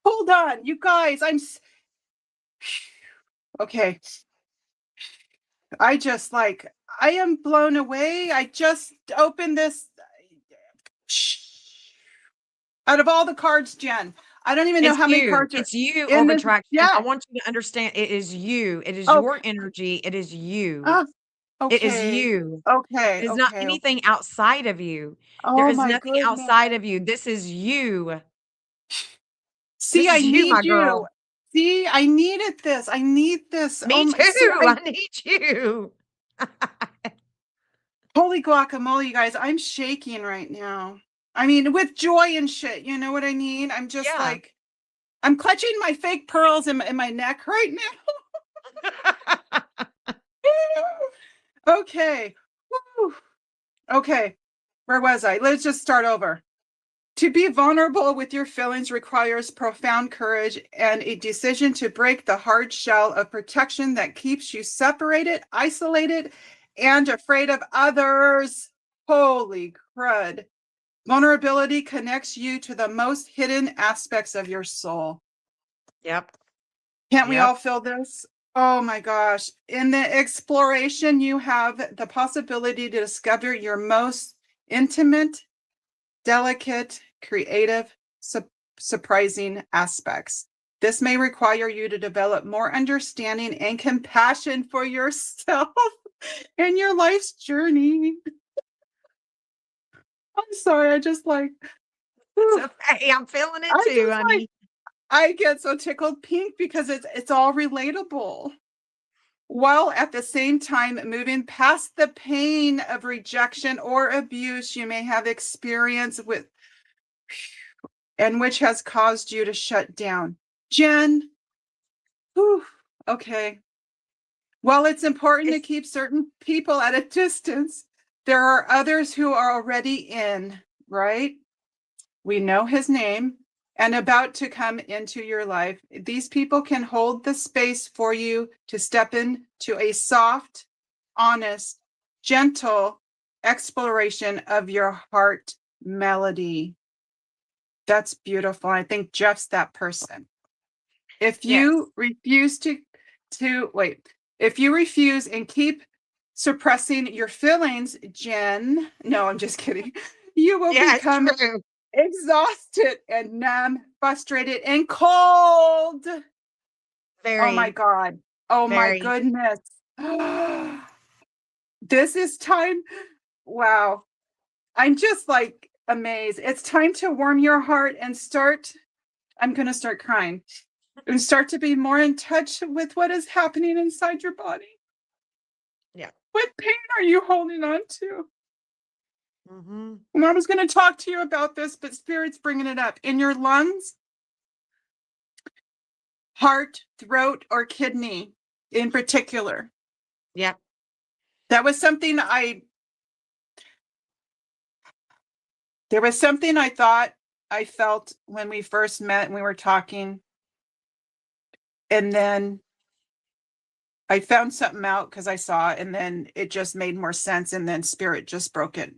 Hold on, you guys. Okay. I am blown away. I just opened this. Out of all the cards, Jen, I don't even know It's how many you. cards are It's you or in this. retraction. I Yeah. want you to understand it is you. It is Okay. your energy. It is you. Oh, It is okay. you. Okay. It is not Okay. anything outside of you. There Oh is my nothing goodness. outside of you. This is you. See, This I is you, need my you. girl. See, I needed this. I need this. Me Oh my, too. I need you. holy guacamole, you guys. I'm shaking right now. I mean, with joy and shit. You know what I mean? I'm just Yeah. like, I'm clutching my fake pearls in my neck right now. Okay. Woo. Okay. Where was I? Let's just start over. To be vulnerable with your feelings requires profound courage and a decision to break the hard shell of protection that keeps you separated, isolated, and afraid of others. Holy crud. Vulnerability connects you to the most hidden aspects of your soul. Yep. Can't we Yep. all feel this? Oh my gosh. In the exploration, you have the possibility to discover your most intimate, delicate, creative, surprising aspects. This may require you to develop more understanding and compassion for yourself and your life's journey. I'm sorry, I just like, It's whew, okay. I'm feeling it I too, just like, honey. I get so tickled pink because it's all relatable. While at the same time moving past the pain of rejection or abuse you may have experienced with and which has caused you to shut down. Jen, whew, okay. While it's important to It's keep certain people at a distance, there are others who are already in, right? We know his name and about to come into your life. These people can hold the space for you to step into a soft, honest, gentle exploration of your heart melody. That's beautiful. I think Jeff's that person. If yes. you refuse to wait, if you refuse and keep suppressing your feelings, Jen, no, I'm just kidding. You will Yeah, it's become true. exhausted and numb, frustrated and cold. Oh my Very, God. Oh my very. goodness. This is time. Wow. I'm just like amazed. It's time to warm your heart and start. I'm going to start crying and start to be more in touch with what is happening inside your body. Yeah. What pain are you holding on to? Mm-hmm. And I was going to talk to you about this, but Spirit's bringing it up. In your lungs, heart, throat, or kidney in particular. Yeah. That was something there was something I thought I felt when we first met and we were talking. And then I found something out because I saw it, and then it just made more sense. And then Spirit just broke it,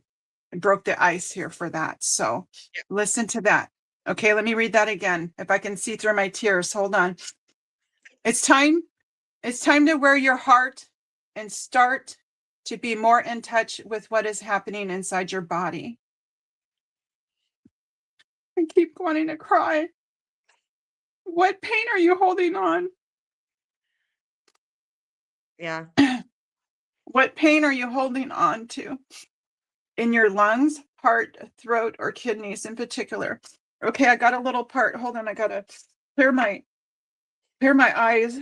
broke the ice here for that. So listen to that. Okay, let me read that again. If I can see through my tears, hold on. It's time. It's time to wear your heart and start to be more in touch with what is happening inside your body. I keep wanting to cry. What pain are you holding on? Yeah. What pain are you holding on to? In your lungs, heart, throat, or kidneys in particular? Okay, I got a little part. Hold on, I gotta clear my eyes.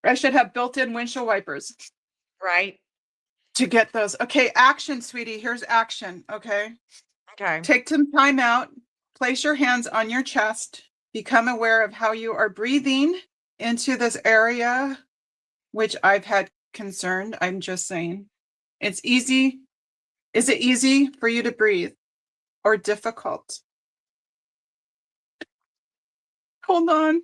I should have built-in windshield wipers Right. to get those. Okay, action, sweetie. Here's action. Okay. Okay. Take some time out. Place your hands on your chest. Become aware of how you are breathing into this area, which I've had concerned. I'm just saying. It's easy. Is it easy for you to breathe or difficult? Hold on.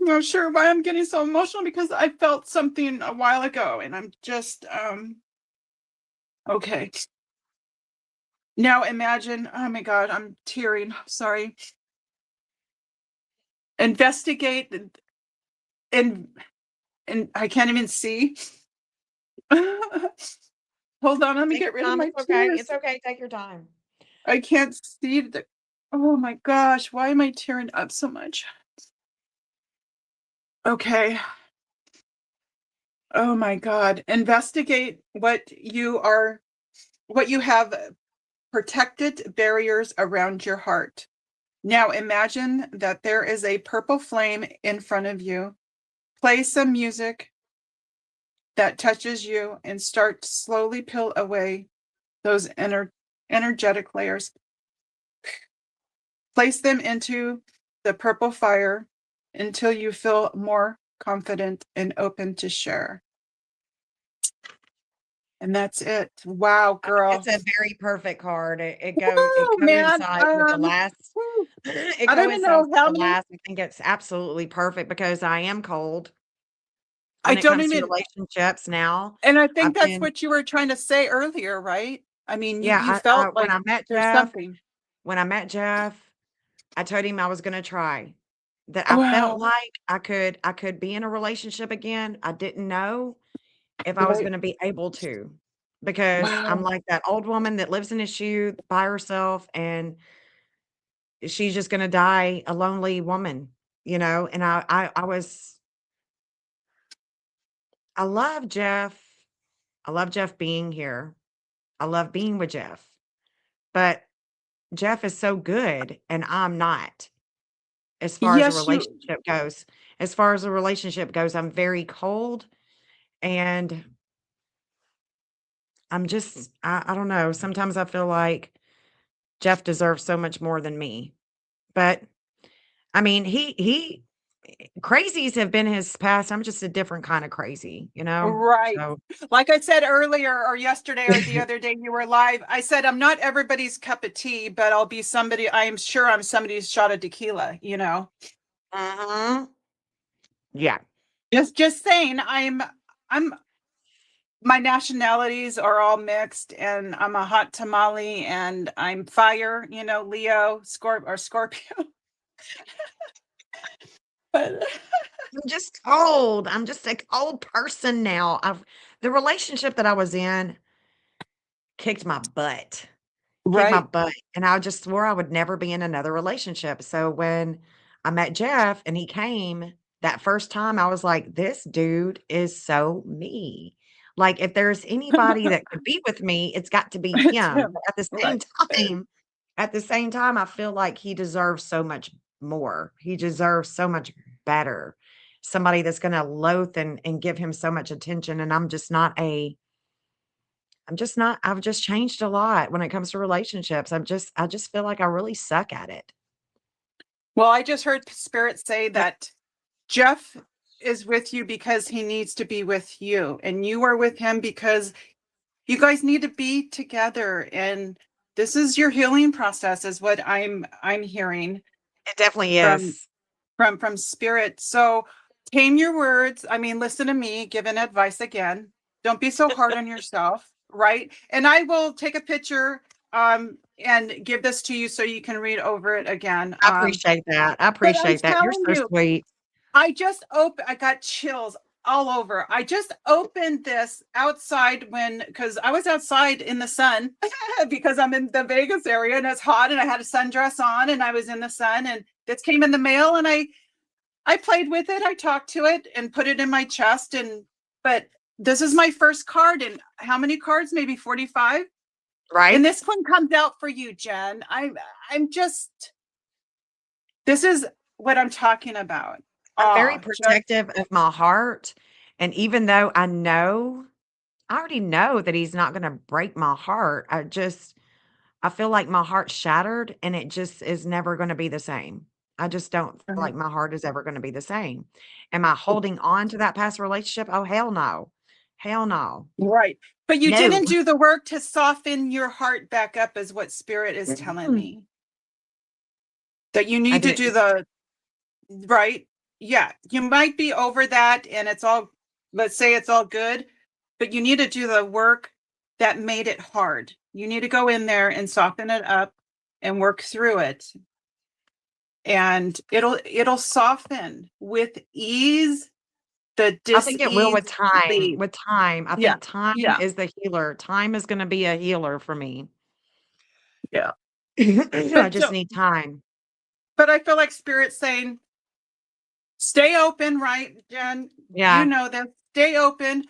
I'm not sure why I'm getting so emotional because I felt something a while ago and I'm just okay. Now imagine, oh my God, I'm tearing. Sorry. Investigate and I can't even see. Hold on, let me Take get your rid of time. my It's okay. tears. It's okay. Take your time. I can't see the, oh my gosh, why am I tearing up so much? Okay. Oh my God. Investigate what you have protected barriers around your heart. Now imagine that there is a purple flame in front of you. Play some music that touches you and start to slowly peel away those energetic layers. Place them into the purple fire until you feel more confident and open to share. And that's it. Wow, girl. It's a very perfect card. It Woo, man. coincides with the last Woo. it I don't even know coincides with how the many. last. I think it's absolutely perfect because I am cold I when it don't comes to even, relationships now. and I think I've that's been what you were trying to say earlier, right? I mean, you yeah, felt when like there's something. I met Jeff, I told him I was gonna try. That I felt Wow. like I could be in a relationship again. I didn't know if I was Right. gonna be able to because I'm Wow. like that old woman that lives in a shoe by herself and she's just gonna die a lonely woman, you know? And I love Jeff. I love Jeff being here. I love being with Jeff. But Jeff is so good and I'm not as far as a Yes, you, relationship goes. As far as a relationship goes, I'm very cold and I don't know. Sometimes I feel like Jeff deserves so much more than me. But I mean, he crazies have been his past. I'm just a different kind of crazy, you know? right. So Like I said earlier or yesterday or the other day you were live, I said I'm not everybody's cup of tea, but I'll be somebody, I'm sure I'm somebody's shot of tequila, you know. uh-huh. Yeah. Just saying, I'm my nationalities are all mixed and I'm a hot tamale and I'm fire, you know, Leo, Scorpio. But I'm just cold. I'm just a cold person now. The relationship that I was in kicked my butt. kick my Right. butt, and I just swore I would never be in another relationship. So when I met Jeff and he came that first time, I was like, "This dude is so me." Like, if there's anybody that could be with me, it's got to be It's him. him. But Right. at the same time, I feel like he deserves so much more. He deserves so much better. Somebody that's gonna loathe and give him so much attention, and I'm just not I've just changed a lot when it comes to relationships. I just feel like I really suck at it. Well, I just heard Spirit say But that Jeff is with you because he needs to be with you, and you are with him because you guys need to be together. And this is your healing process, is what I'm hearing it definitely from is. Spirit. So tame your words. I mean, listen to me giving advice again. Don't be so hard on yourself, right? And I will take a picture and give this to you so you can read over it again. I appreciate that. I But I'm appreciate that. You're telling so you, sweet. I got chills all over. I just opened this outside because I was outside in the sun because I'm in the Vegas area and it's hot and I had a sundress on and I was in the sun, and this came in the mail, and I played with it. I talked to it and put it in my chest. But this is my first card. And how many cards? Maybe 45. And Right? this one comes out for you, Jen. I'm just, this is what I'm talking about. I'm very Just protective of my heart, and even though I already know that he's not gonna break my heart, I feel like my heart's shattered, and it just is never gonna be the same. I just don't feel like my heart is ever gonna be the same. Am I holding on to that past relationship? Oh, hell no. Hell no. right. But you No. didn't do the work to soften your heart back up, is what Spirit is telling Mm. me. That you I need to do didn't. the right. Yeah. You might be over that and it's all, let's say it's all good, but you need to do the work that made it hard. You need to go in there and soften it up and work through it. And it'll soften with ease. The I think it will dis-ease with time. leave. With time. I Yeah. think time Yeah. is the healer. Time is gonna be a healer for me. Yeah. I But just need time. I feel like Spirit's saying, stay open, right, Jen? You Yeah. know that. Stay open.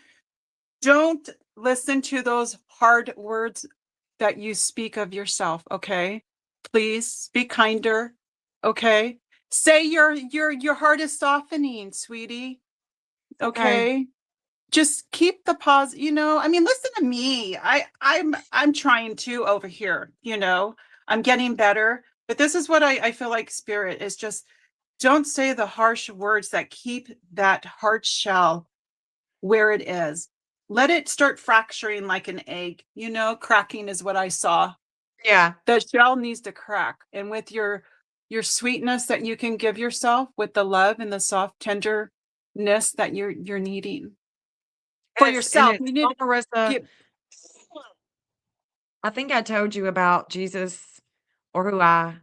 Don't listen to those hard words that you speak of yourself, okay? Please be kinder, okay? Say your heart is softening, sweetie, Okay. okay? Just keep the pause, I mean, listen to me. I'm trying to over here, I'm getting better. But this is what I feel like Spirit is just, don't say the harsh words that keep that hard shell where it is. Let it start fracturing like an egg. Cracking is what I saw. Yeah. The shell needs to crack. And with your sweetness that you can give yourself, with the love and the soft tenderness that you're needing for And yourself, it's you need to Marissa, give. I think I told you about Jesus, or who I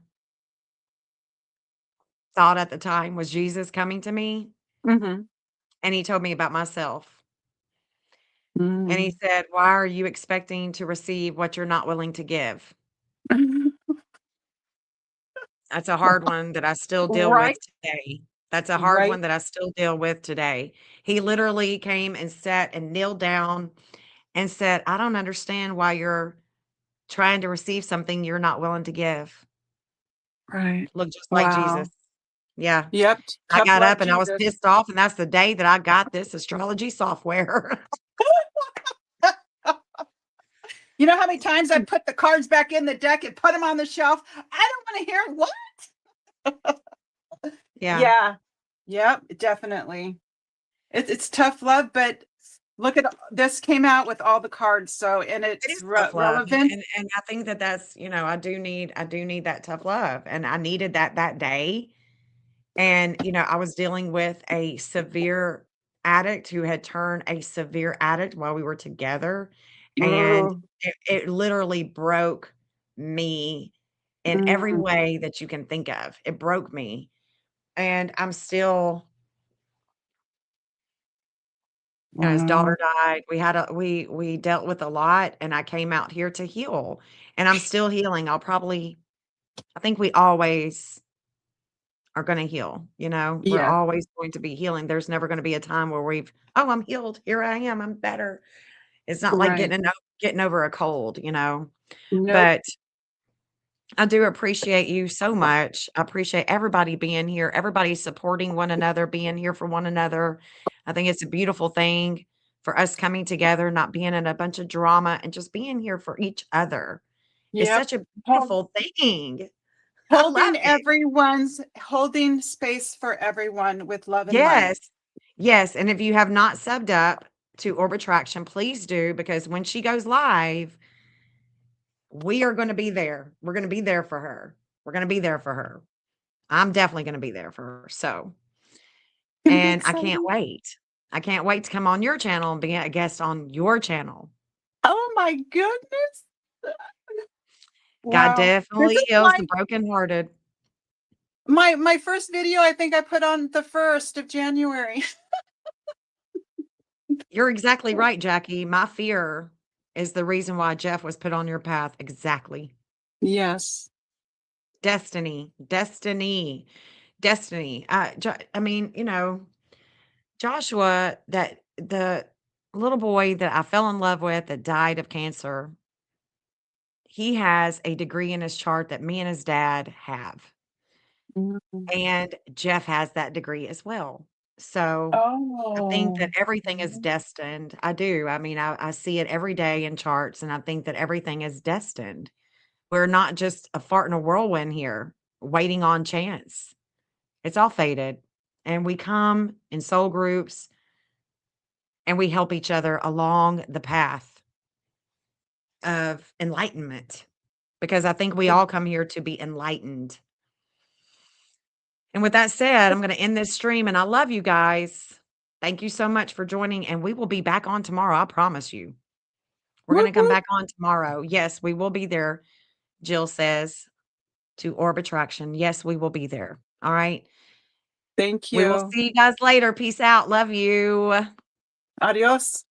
thought at the time was Jesus coming to me, Mhm. and he told me about myself. And he Mm. said, "Why are you expecting to receive what you're not willing to give?" That's a hard one that I still deal with Right, today. That's a hard right, one that I still deal with today. He literally came and sat and kneeled down and said, "I don't understand why you're trying to receive something you're not willing to give." right. Look just like Jesus. Wow. Yeah. Yep. I Tough got love, up and I was Jesus. pissed off, and that's the day that I got this astrology software. You know how many times I put the cards back in the deck and put them on the shelf? I don't want to hear what. Yeah. Yeah. Yep, definitely. It's tough love, but look at this came out with all the cards. So, and It it's is tough love, relevant. and I think that that's, I do need that tough love, and I needed that that day. And, I was dealing with a severe addict who had turned a severe addict while we were together, and Oh, it literally broke me in every mm, way that you can think of. It broke me, and I'm still You know, his Wow. daughter died. We dealt with a lot, and I came out here to heal, and I'm still healing. I think we always are gonna heal, you know? We're Yeah. always going to be healing. There's never gonna be a time where "Oh, I'm healed. Here I am. I'm better." It's not like Right. getting over a cold, you know? Nope. But I do appreciate you so much. I appreciate everybody being here, everybody supporting one another, being here for one another. I think it's a beautiful thing for us coming together, not being in a bunch of drama and just being here for each other. It's Yep. such a Hold, beautiful thing. I love holding it. holding space for everyone with love and light. Yes. Yes, and if you have not subbed up to Orb Attraction, please do, because when she goes live, we are gonna be there. We're gonna be there for her. We're gonna be there for her. I'm definitely gonna be there for her, so Gonna be and I can't exciting. wait. I can't wait to come on your channel and be a guest on your channel. Oh my goodness. God Wow. This definitely is heals the brokenhearted. my first video I think I put on the 1st of January. You're exactly right, Jackie. My fear is the reason why Jeff was put on your path. Exactly. Yes. Destiny, destiny, destiny. I mean, you know, Joshua, that the little boy that I fell in love with that died of cancer, he has a degree in his chart that me and his dad have. Mhm. And Jeff has that degree as well. So I think that Oh. everything is destined. I do. I mean, I see it every day in charts, and I think that everything is destined. We're not just a fart in a whirlwind here, waiting on chance. It's all fated. And we come in soul groups and we help each other along the path of enlightenment because I think we all come here to be enlightened. And with that said, I'm going to end this stream and I love you guys. Thank you so much for joining, and we will be back on tomorrow. I promise you. We're going Whoop, to come whoop. back on tomorrow. Yes, we will be there. Jill says to Orb Attraction. Yes, we will be there. All right. Thank We will you. see you guys later. Peace out. Love you. Adios.